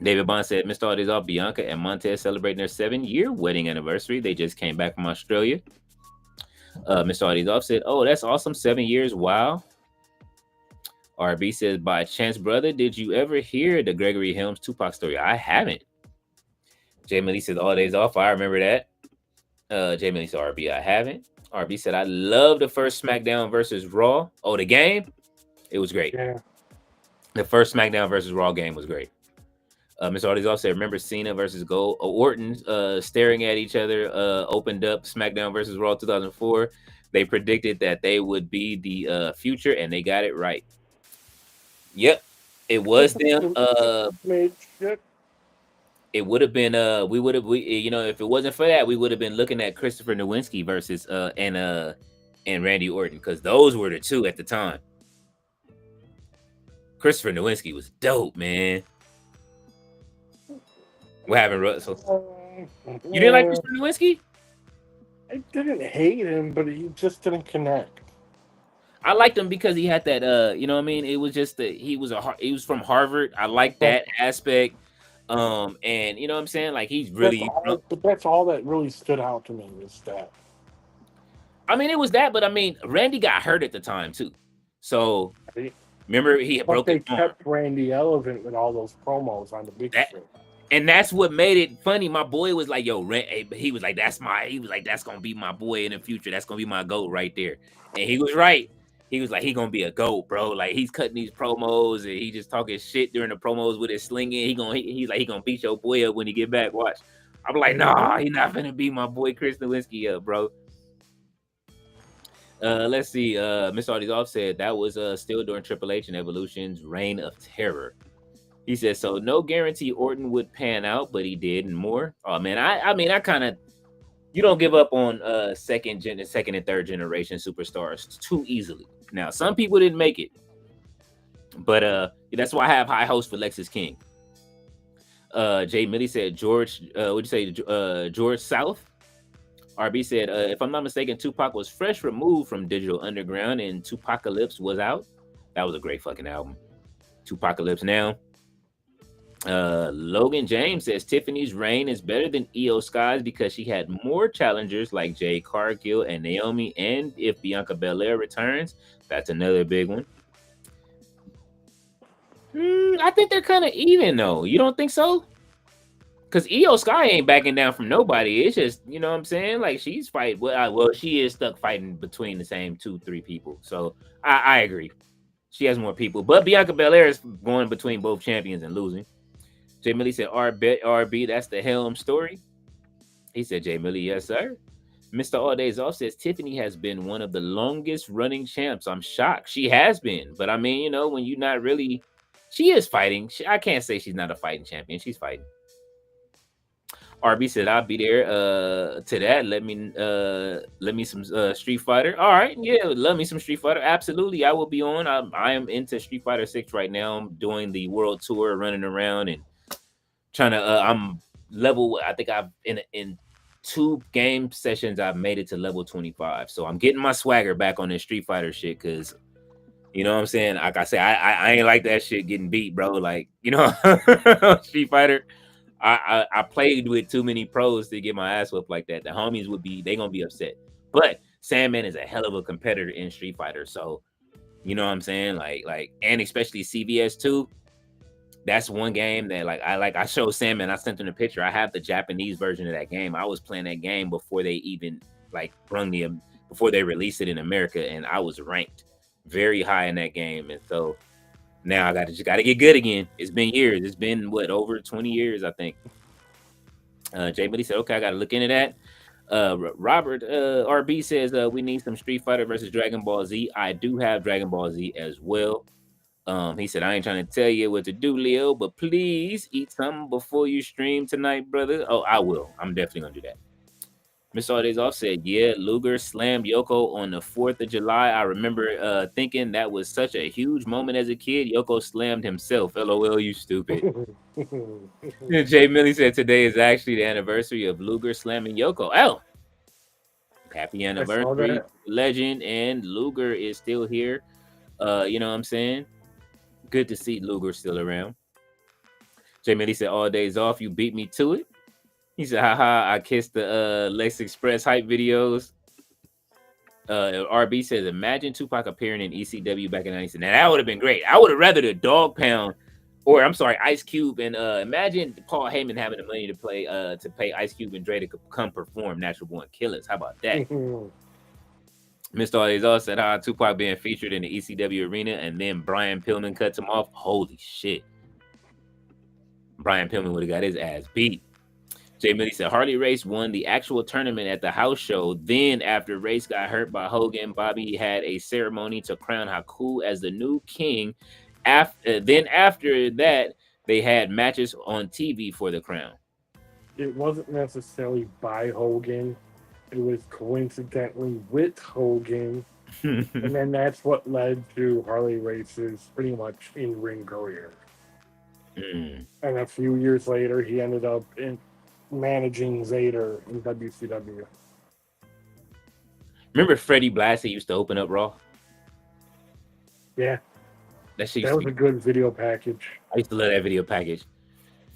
David Bond said, Mr. Audizov, Bianca and Montez celebrating their 7-year wedding anniversary. They just came back from Australia. Mr. Audizov said, oh, that's awesome. 7 years. Wow. RB says, by chance, brother, did you ever hear the Gregory Helms Tupac story? I haven't. Jay Millie says, all days off. I remember that. Jay Millie said, RB, I haven't. RB said, I love the first SmackDown versus Raw. Oh, the game? It was great. Yeah. The first SmackDown versus Raw game was great. Mr. Audizov said, remember Cena versus Orton staring at each other, opened up SmackDown versus Raw 2004. They predicted that they would be the future, and they got it right. Yep, it was them. It would have been if it wasn't for that, we would have been looking at Christopher Nowinski versus and Randy Orton, because those were the two at the time. Christopher Nowinski was dope, man. What happened, Russell? You didn't like Christopher Nowinski? I didn't hate him, but he just didn't connect. I liked him because he had that you know what I mean? It was just that he was from Harvard. I like that aspect. And you know what I'm saying? Like, he's really but that's all that really stood out to me was that. I mean, it was that, but I mean, Randy got hurt at the time too. So remember, he broke his arm. They kept Randy relevant with all those promos on the big show. And that's what made it funny. My boy was like, yo, he was like, that's gonna be my boy in the future. That's gonna be my GOAT right there. And he was right. He was like, he gonna be a GOAT, bro. Like, he's cutting these promos and he just talking shit during the promos with his slinging. He gonna beat your boy up when he get back. Watch. I'm like, nah, he not gonna beat my boy Chris Nowinski up, bro. Let's see. Mr. Audizov said that was still during Triple H and Evolution's reign of terror. He said, so no guarantee Orton would pan out, but he did and more. Oh man, I kind of, you don't give up on second and third generation superstars too easily. Now, some people didn't make it, but that's why I have high hopes for Lexis King. Jay Millie said, George South. RB said, if I'm not mistaken, Tupac was fresh removed from Digital Underground and Tupacalypse was out. That was a great fucking album. Tupacalypse now. Logan James says Tiffany's reign is better than Io Sky's because she had more challengers like Jade Cargill and Naomi, and if Bianca Belair returns, that's another big one. I think they're kind of even though. You don't think so? Because Io Sky ain't backing down from nobody. It's just, you know what I'm saying? Like, she's fighting. Well, she is stuck fighting between the same 2-3 people. So I agree. She has more people. But Bianca Belair is going between both champions and losing. Jay Millie said, RB, that's the Helm story. He said, Jay Millie, yes, sir. Mr. All Days Off says, Tiffany has been one of the longest running champs. I'm shocked. She has been. But I mean, you know, when you're not really, she is fighting. I can't say she's not a fighting champion. She's fighting. RB said I'll be there to that. Let me some Street Fighter. All right, yeah, love me some Street Fighter. Absolutely, I will be on. I am into Street Fighter 6 right now. I'm doing the world tour, running around and trying to I'm level. I think I've in 2 game sessions I've made it to level 25. So I'm getting my swagger back on this Street Fighter shit because you know what I'm saying? Like I say, I ain't like that shit getting beat, bro. Like, you know, Street Fighter. I played with too many pros to get my ass whooped like that. The homies they gonna be upset. But Sandman is a hell of a competitor in Street Fighter. So, you know what I'm saying? Like, and especially CVS 2. That's one game that I showed Sandman. I sent him a picture. I have the Japanese version of that game. I was playing that game before they even before they released it in America, and I was ranked very high in that game. And so now I just gotta get good again. It's been years. It's been over 20 years, I think. Jay Buddy said, okay, I gotta look into that. Robert RB says we need some Street Fighter versus Dragon Ball Z. I do have Dragon Ball Z as well. He said, I ain't trying to tell you what to do, Leo, but please eat something before you stream tonight, brother. Oh, I will. I'm definitely gonna do that. Miss All Days Off said, yeah, Luger slammed Yoko on the 4th of July. I remember thinking that was such a huge moment as a kid. Yoko slammed himself. LOL, you stupid. Jay Millie said, today is actually the anniversary of Luger slamming Yoko. Oh, happy anniversary, legend. And Luger is still here. You know what I'm saying? Good to see Luger still around. Jay Millie said, all days off, you beat me to it. He said, haha, I kissed the Lex Express hype videos. RB says, imagine Tupac appearing in ECW back in 97. Now, that would have been great. I would have rather the Dog Pound, or I'm sorry, Ice Cube, and imagine Paul Heyman having the money to pay Ice Cube and Dre to come perform Natural Born Killers. How about that? Mr. Alezal said, Tupac being featured in the ECW arena, and then Brian Pillman cuts him off. Holy shit. Brian Pillman would have got his ass beat. Jay Millie said, Harley Race won the actual tournament at the house show. Then, after Race got hurt by Hogan, Bobby had a ceremony to crown Haku as the new king. After that, they had matches on TV for the crown. It wasn't necessarily by Hogan. It was coincidentally with Hogan. And then that's what led to Harley Race's pretty much in-ring career. And a few years later, he ended up managing Vader in WCW. Remember Freddie Blassie used to open up Raw? Yeah. That was a good video package. I used to love that video package.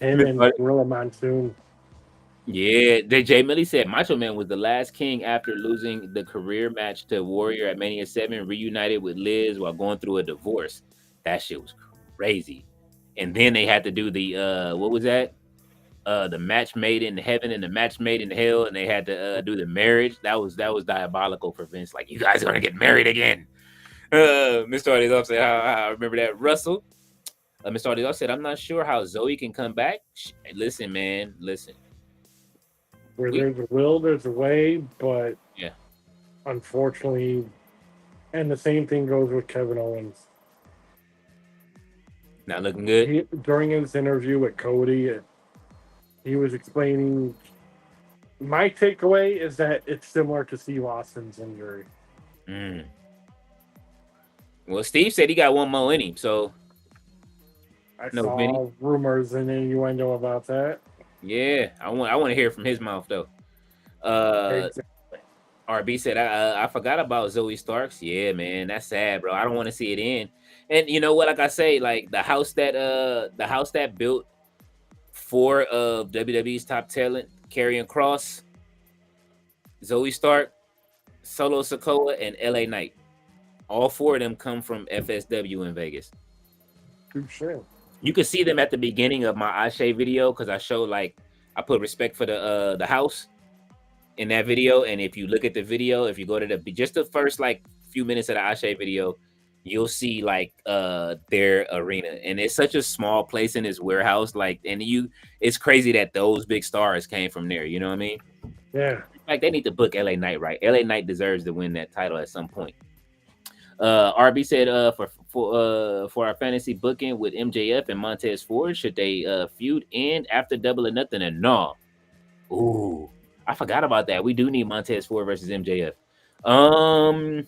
Him and Gorilla Monsoon. Yeah, Jay Millie said Macho Man was the last king after losing the career match to Warrior at Mania 7, reunited with Liz while going through a divorce. That shit was crazy. And then they had to do the what was that? The match made in heaven and the match made in hell, and they had to do the marriage. That was diabolical for Vince. Like, you guys are gonna get married again. Mr. Ardezoff said, I remember that. Russell. Mr. Ardezoff said, I'm not sure how Zoe can come back. Listen, man, listen. Where there's a will, there's a way, but yeah, unfortunately, and the same thing goes with Kevin Owens. Not looking good. During his interview with Cody, he was explaining, my takeaway is that it's similar to Steve Austin's injury. Well, Steve said he got one more in him, so I saw rumors and innuendo about that. Yeah, I want to hear from his mouth though. Exactly. RB said, I forgot about Zoe Starks. Yeah, man, that's sad, bro. I don't want to see it end. And you know what? Like I say, like the house that built 4 of WWE's top talent, Karrion Kross, Zoe Stark, Solo Sikoa, and LA Knight. All 4 of them come from FSW in Vegas. Sure. You can see them at the beginning of my Ashe video because I showed I put respect for the house in that video. And if you look at the video, if you go to just the first few minutes of the Ashe video, you'll see their arena. And it's such a small place in this warehouse. It's crazy that those big stars came from there. You know what I mean? Yeah. They need to book LA Knight right. LA Knight deserves to win that title at some point. RB said for our fantasy booking with MJF and Montez Ford, should they feud end after Double or Nothing? And no, Ooh, I forgot about that. We do need Montez Ford versus MJF. Um,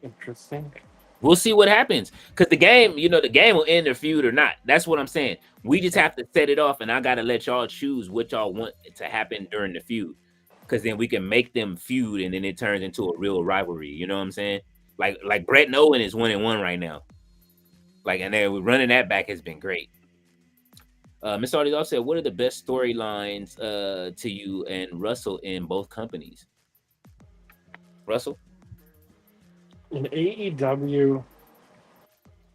Interesting. we'll see what happens because the game, the game will end the feud or not. That's what I'm saying. We just have to set it off, and I gotta let y'all choose what y'all want to happen during the feud, because then we can make them feud, and then it turns into a real rivalry. You know what I'm saying? Like Brett and Owen is 1-1 right now. Like, and then running that back has been great. Miss Audie also said, "What are the best storylines to you and Russell in both companies?" Russell. In AEW,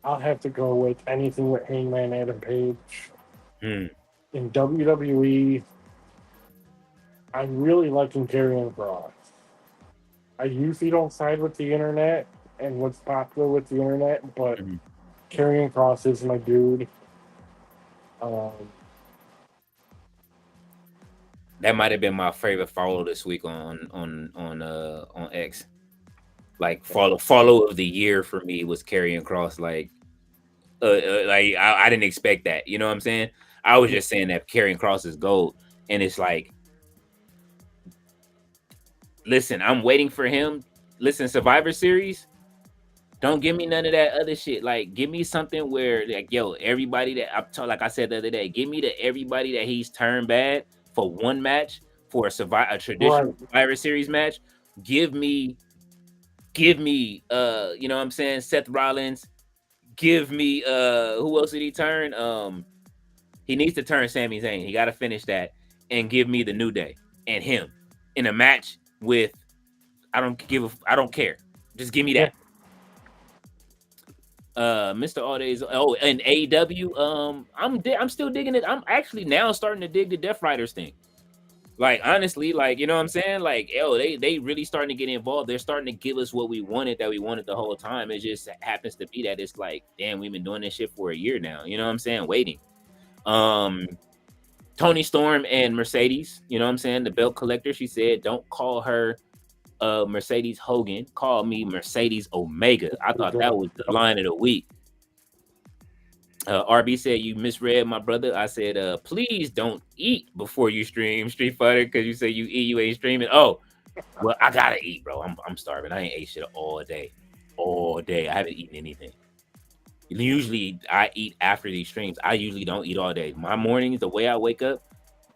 I'll have to go with anything with Hangman Adam Page. Hmm. In WWE, I'm really liking Karrion Kross. I usually don't side with the internet and what's popular with the internet, but Mhm. Karrion Kross is my dude. Um, That might have been my favorite follow this week on X. Like follow of the year for me was Karrion Cross. Like I didn't expect that. You know what I'm saying? I was just saying that Karrion Cross is gold, and it's like, listen, I'm waiting for him. Listen, Survivor Series. Don't give me none of that other shit. Like, give me something where, like, yo, everybody that like I said the other day, give me everybody that he's turned bad for one match for a right. traditional Survivor Series match. Give me, you know what I'm saying, Seth Rollins. Give me, who else did he turn? He needs to turn Sami Zayn. He got to finish that and give me the New Day and him in a match with. I don't care. Just give me Yeah. that. Mr. Alldays. Oh, and AEW. I'm still digging it. I'm actually now starting to dig the Death Riders thing. Like, honestly, like, you know what I'm saying? Like, they really starting to get involved. They're starting to give us what we wanted the whole time. It just happens to be that it's like, damn, we've been doing this shit for a year now. You know what I'm saying? Waiting. Um, Tony Storm and Mercedes. You know what I'm saying? The belt collector. She said, don't call her Mercedes Hogan. Call me Mercedes Omega. I thought that was the line of the week. RB said, you misread my brother. I said, please don't eat before you stream Street Fighter, because you say you eat, you ain't streaming. Oh, well, I gotta eat, bro. I'm starving. I ain't ate shit all day. All day. I haven't eaten anything. Usually I eat after these streams. I usually don't eat all day. My mornings, the way I wake up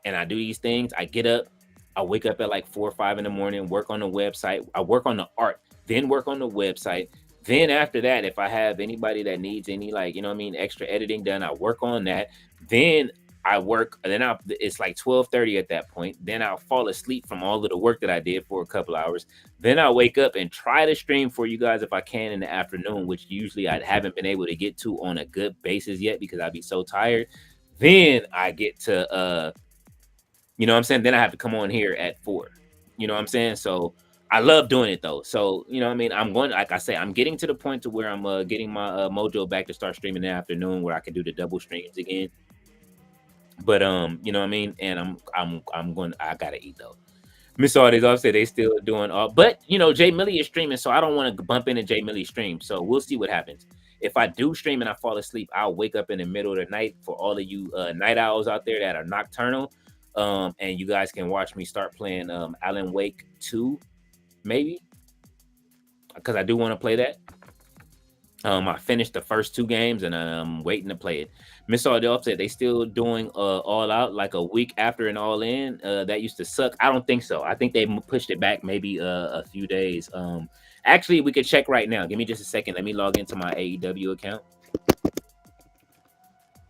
and I do these things, I get up, I wake up at like 4 or 5 in the morning, work on the website. I work on the art, then work on the website. Then after that, if I have anybody that needs any, like, you know what I mean, extra editing done, I work on that. Then I work, and then it's like 12:30 at that point. Then I'll fall asleep from all of the work that I did for a couple hours. Then I'll wake up and try to stream for you guys if I can in the afternoon, which usually I haven't been able to get to on a good basis yet because I'd be so tired. Then I get to you know what I'm saying? Then I have to come on here at 4. You know what I'm saying? So I love doing it though. So, you know what I mean? I'm going, like I say, I'm getting to the point to where I'm getting my mojo back to start streaming in the afternoon where I can do the double streams again. But you know what I mean? And I'm going, I gotta eat though. Miss Artist also said they still doing all, but you know, Jay Millie is streaming, so I don't want to bump into Jay Millie's stream. So we'll see what happens. If I do stream and I fall asleep, I'll wake up in the middle of the night for all of you night owls out there that are nocturnal. And you guys can watch me start playing Alan Wake 2, maybe. Because I do want to play that. I finished the first 2 games and I'm waiting to play it. Miss Ardell said they still doing All Out like a week after an All In. That used to suck. I don't think so. I think they pushed it back maybe a few days. Actually, we could check right now. Give me just a second. Let me log into my AEW account.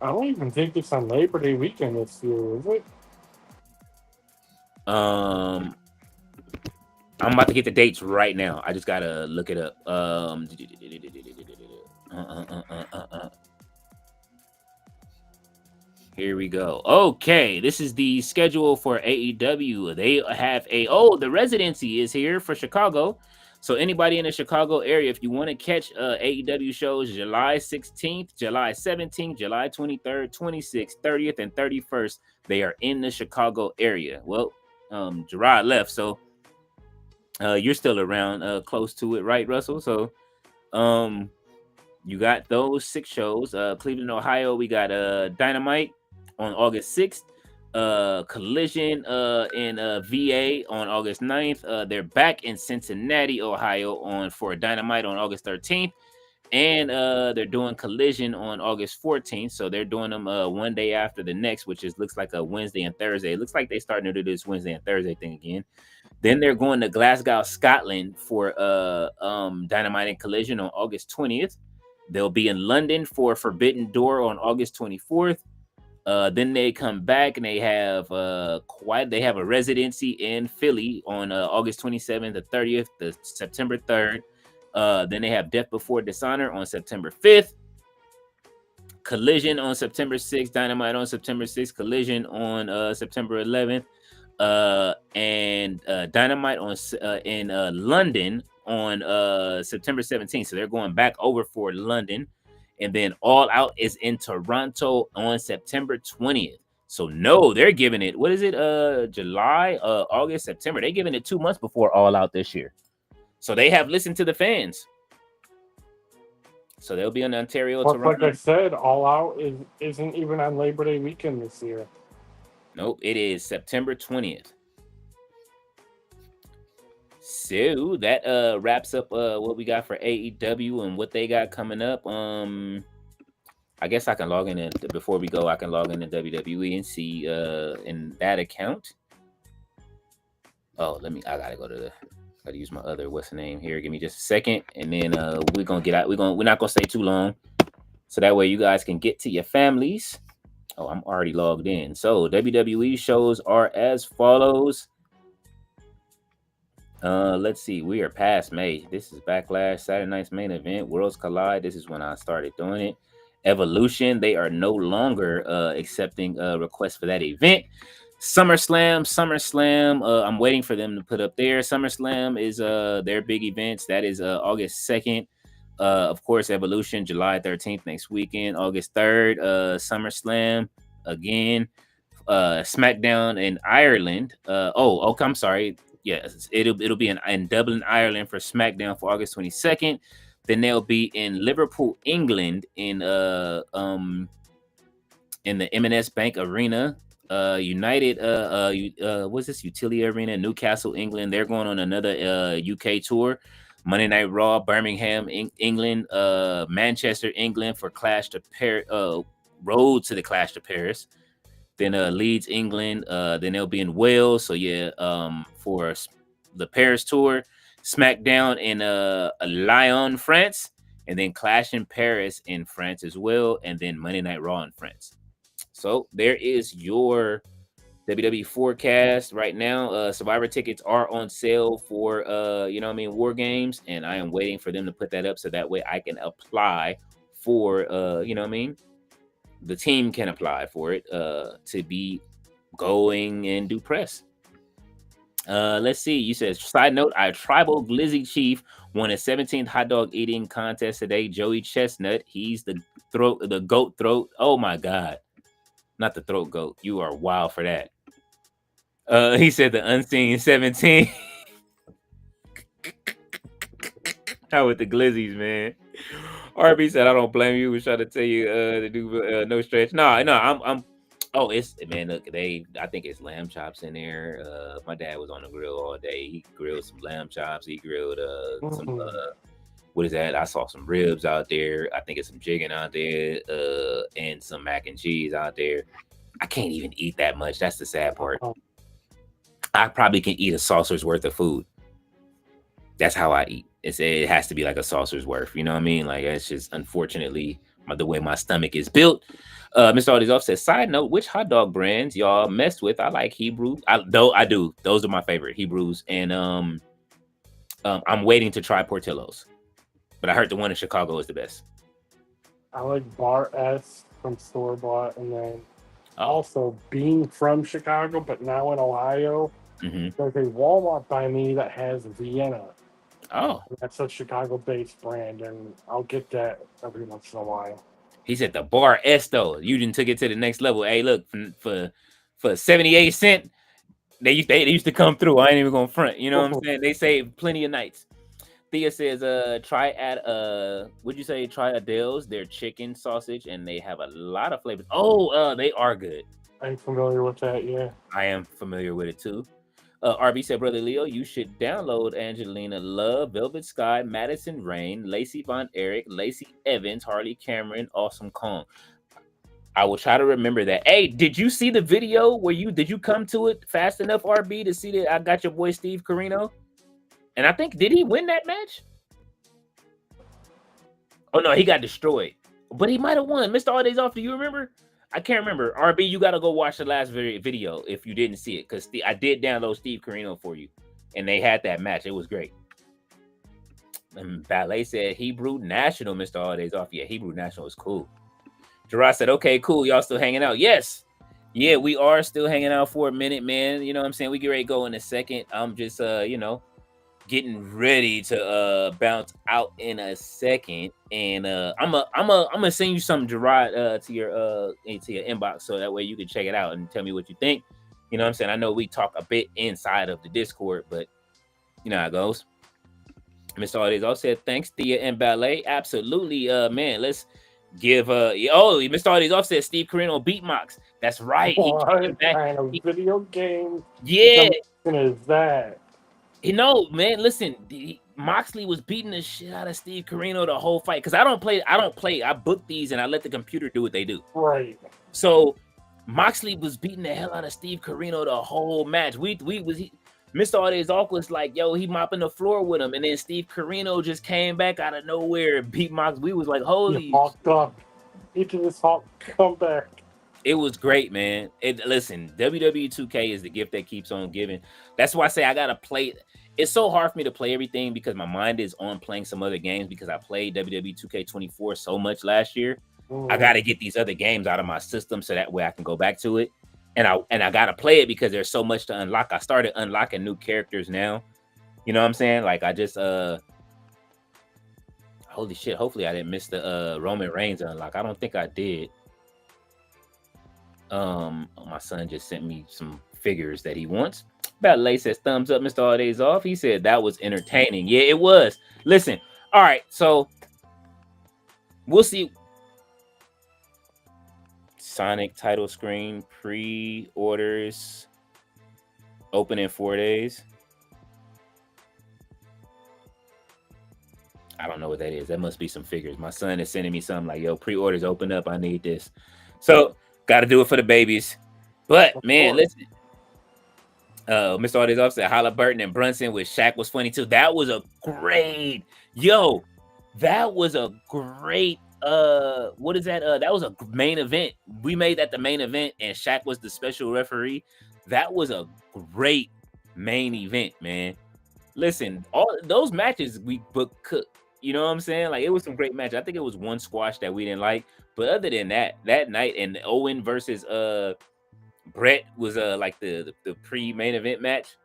I don't even think it's on Labor Day weekend this year, is it? Um, I'm about to get the dates right now. I just gotta look it up. Here we go. Okay, this is the schedule for AEW. They have the residency is here for Chicago. So anybody in the Chicago area, if you want to catch AEW shows July 16th, July 17th, July 23rd, 26th, 30th, and 31st, they are in the Chicago area. Well, Gerard left, so you're still around close to it, right, Russell? So you got those 6 shows. Cleveland, Ohio, we got Dynamite on August 6th. Collision in VA on August 9th. They're back in Cincinnati, Ohio for Dynamite on August 13th. And they're doing Collision on August 14th. So they're doing them one day after the next, which looks like a Wednesday and Thursday. It looks like they're starting to do this Wednesday and Thursday thing again. Then they're going to Glasgow, Scotland for Dynamite and Collision on August 20th. They'll be in London for Forbidden Door on August 24th. Then they come back and they have a residency in Philly on August 27th, the 30th, the September 3rd. Then they have Death Before Dishonor on September 5th. Collision on September 6th, Dynamite on September 6th, Collision on September 11th, and Dynamite in London on September 17th. So they're going back over for London. And then All Out is in Toronto on September 20th. So no, they're giving it, what is it? July, August, September. They're giving it 2 months before All Out this year. So they have listened to the fans. So they'll be in Ontario, Toronto. Like I said, All Out isn't even on Labor Day weekend this year. Nope, it is September 20th. So that wraps up what we got for AEW and what they got coming up. I guess I can log in before we go. I can log into WWE and see in that account. Oh, I gotta use my other what's the name here. Give me just a second, and then we're gonna get out. We're not gonna stay too long, so that way you guys can get to your families. Oh, I'm already logged in. So WWE shows are as follows. Let's see. We are past May. This is Backlash, Saturday Night's Main Event, Worlds Collide. This is when I started doing it. Evolution, they are no longer accepting requests for that event. SummerSlam. I'm waiting for them to put up there. SummerSlam is their big events. That is August 2nd. Of course, Evolution, July 13th next weekend. August 3rd, SummerSlam again. SmackDown in Ireland. I'm sorry. Yes, it'll be in Dublin, Ireland for SmackDown for August 22nd. Then they'll be in Liverpool, England in the M&S Bank Arena. United what's this, Utility Arena in Newcastle, England. They're going on another UK tour. Monday Night Raw, Birmingham, England, Manchester, England for Clash to Paris, road to the Clash to Paris. Then Leeds, England. Then they'll be in Wales. So yeah, for the Paris tour, SmackDown in Lyon, France, and then Clash in Paris in France as well, and then Monday Night Raw in France. So there is your WWE forecast right now. Survivor tickets are on sale for War Games, and I am waiting for them to put that up so that way I can apply for the team can apply for it to be going and do press. Let's see. You said, side note, our tribal Glizzy Chief won a 17th hot dog eating contest today. Joey Chestnut, he's the goat throat. Oh my God. Not the throat goat. You are wild for that. He said the unseen 17. How with the glizzies, man? RB said, I don't blame you. We're trying to tell you to do no stretch. No, I'm. Oh, it's, man. Look, I think it's lamb chops in there. My dad was on the grill all day. He grilled some lamb chops. He grilled some. What is that? I saw some ribs out there. I think it's some chicken out there, and some mac and cheese out there. I can't even eat that much. That's the sad part. I probably can eat a saucer's worth of food. That's how I eat. It has to be like a saucer's worth. You know what I mean? Like, it's just unfortunately the way my stomach is built. Mr. Aldizoff says, side note, which hot dog brands y'all messed with? I like Hebrew. I do. Those are my favorite, Hebrews. And I'm waiting to try Portillo's. But I heard the one in Chicago is the best. I like Bar S from Store Bought, and then also being from Chicago, but now in Ohio, there's a Walmart by me that has Vienna. Oh. That's a Chicago-based brand, and I'll get that every once in a while. He said the Bar S, though. You didn't took it to the next level. Hey, look, for 78 cents, they used to come through. I ain't even going to front. You know what I'm saying? They saved plenty of nights. Thea says, try Adele's, their chicken sausage, and they have a lot of flavors. Oh, they are good. I'm familiar with that. Yeah. I am familiar with it too. RB said, Brother Leo, you should download Angelina Love, Velvet Sky, Madison Rain, Lacey Von Erich, Lacey Evans, Harley Cameron, Awesome Kong. I will try to remember that. Hey, did you see the video where did you come to it fast enough, RB, to see that I got your boy Steve Corino? And I think, did he win that match? Oh no, he got destroyed. But he might have won. Mr. All Days Off, do you remember? I can't remember. RB, you gotta go watch the last video if you didn't see it, because I did download Steve Corino for you, and they had that match. It was great. And Ballet said Hebrew National, Mr. All Days Off. Yeah, Hebrew National is cool. Gerard said, okay, cool. Y'all still hanging out? Yes. Yeah, we are still hanging out for a minute, man. You know what I'm saying? We get ready to go in a second. I'm just getting ready to bounce out in a second, and I'm gonna send you something, Gerard, to your inbox, so that way you can check it out and tell me what you think. You know what I'm saying? I know we talk a bit inside of the Discord, but you know how it goes. Mr. All Days Off said, thanks, Thea and Ballet. Absolutely, man. Let's give Mr. All Days Off said Steve Corino beat Mox. That's right. What kind of video game? Yeah. Is that? You know, man, listen, Moxley was beating the shit out of Steve Corino the whole fight, because I don't play. I book these and I let the computer do what they do. Right. So Moxley was beating the hell out of Steve Corino the whole match. Mr. All Days Off was like, yo, he mopping the floor with him, and then Steve Corino just came back out of nowhere and beat Mox. We was like, holy. He hawked up. He did this hawk comeback. It was great, man. Listen, WWE 2K is the gift that keeps on giving. That's why I say I gotta play. It's so hard for me to play everything because my mind is on playing some other games, because I played WWE 2K24 so much last year. I gotta get these other games out of my system so that way I can go back to it. And I gotta play it because there's so much to unlock. I started unlocking new characters now. You know what I'm saying? Like I just holy shit, hopefully I didn't miss the Roman Reigns unlock. I don't think I did. My son just sent me some figures that he wants. Ballet says thumbs up, Mr. All Days Off. He said that was entertaining. Yeah, it was. Listen, all right, so we'll see. Sonic title screen pre-orders open in 4 days. I don't know what that is. That must be some figures. My son is sending me something like, yo, pre-orders open up. I need this. So got to do it for the babies. But man, listen. Mr. All Days Off said Halliburton and Brunson with Shaq was funny too. That was a great, that was a great what is that? That was a main event. We made that the main event, and Shaq was the special referee. That was a great main event, man. Listen, all those matches we booked cooked. You know what I'm saying? Like, it was some great matches. I think it was one squash that we didn't like, but other than that night, and Owen versus Brett was like the pre-main event match.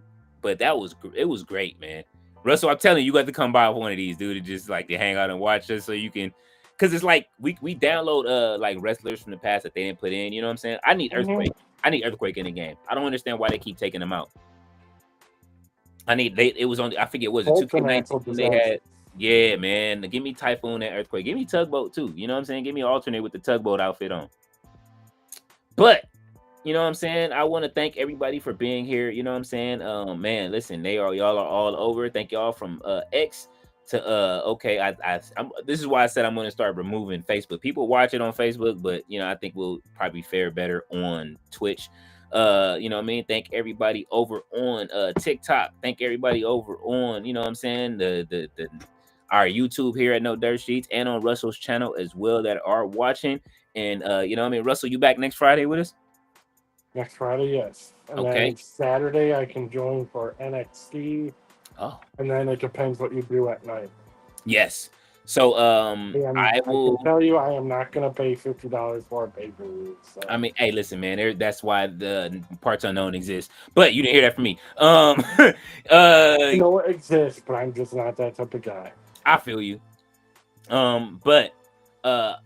But it was great, man. Russell, I'm telling you, you got to come by one of these, dude, to just like to hang out and watch us, so you can, because it's like we download like wrestlers from the past that they didn't put in. You know what I'm saying? I need Earthquake. I need Earthquake in the game. I don't understand why they keep taking them out. It was on, I forget, was it 2K19 they had? Yeah, man. Give me Typhoon and Earthquake. Give me Tugboat too. You know what I'm saying? Give me an alternate with the Tugboat outfit on. But you know what I'm saying? I want to thank everybody for being here. You know what I'm saying? Man, listen, y'all are all over. Thank y'all from X to okay. This is why I said I'm going to start removing Facebook. People watch it on Facebook, but you know, I think we'll probably fare better on Twitch. You know what I mean? Thank everybody over on TikTok. Thank everybody over on, you know what I'm saying, the our YouTube here at No Dirt Sheets, and on Russell's channel as well that are watching. And you know what I mean? Russell, you back next Friday with us? Next Friday, yes. And okay. Then Saturday I can join for NXT. Oh. And then it depends what you do at night. Yes. So I will tell you, I am not gonna pay $50 for a pay-per-view. So. I mean, hey, listen, man, that's why the Parts Unknown exists. But you didn't hear that from me. I know it exists, but I'm just not that type of guy. I feel you. But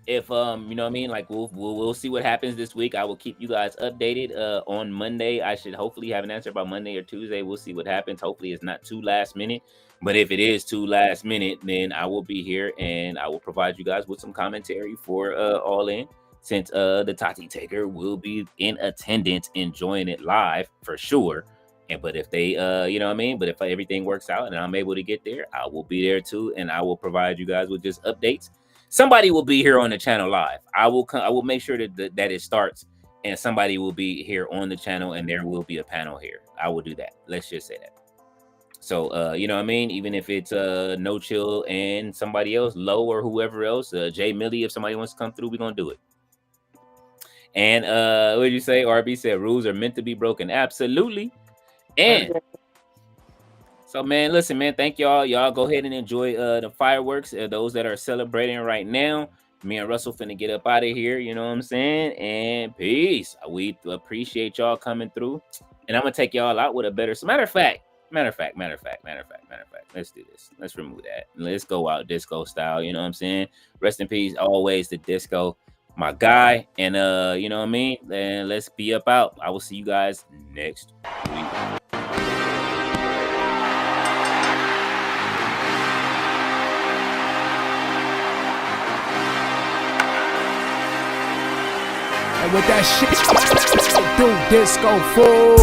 if you know what I mean, like we'll see what happens this week. I will keep you guys updated. On Monday, I should hopefully have an answer by Monday or Tuesday. We'll see what happens. Hopefully it's not too last minute. But if it is too last minute, then I will be here and I will provide you guys with some commentary for All In since the Tati Taker will be in attendance enjoying it live for sure. And but if they you know what I mean, but if everything works out and I'm able to get there, I will be there too, and I will provide you guys with just updates. Somebody will be here on the channel live. I will make sure that it starts, and somebody will be here on the channel, and there will be a panel here. I will do that. Let's just say that. So you know what I mean? Even if it's No Chill and somebody else, Low or whoever else, Jay Millie, if somebody wants to come through, we're gonna do it. And what did you say? RB said rules are meant to be broken. Absolutely. And so, man, listen, man, thank y'all. Y'all go ahead and enjoy the fireworks. Those that are celebrating right now. Me and Russell finna get up out of here. You know what I'm saying? And peace. We appreciate y'all coming through. And I'm gonna take y'all out with a better. Matter of fact. Let's do this. Let's remove that. Let's go out disco style. You know what I'm saying? Rest in peace, always the disco, my guy. And you know what I mean? And let's be up out. I will see you guys next week. And with that shit, do disco fool.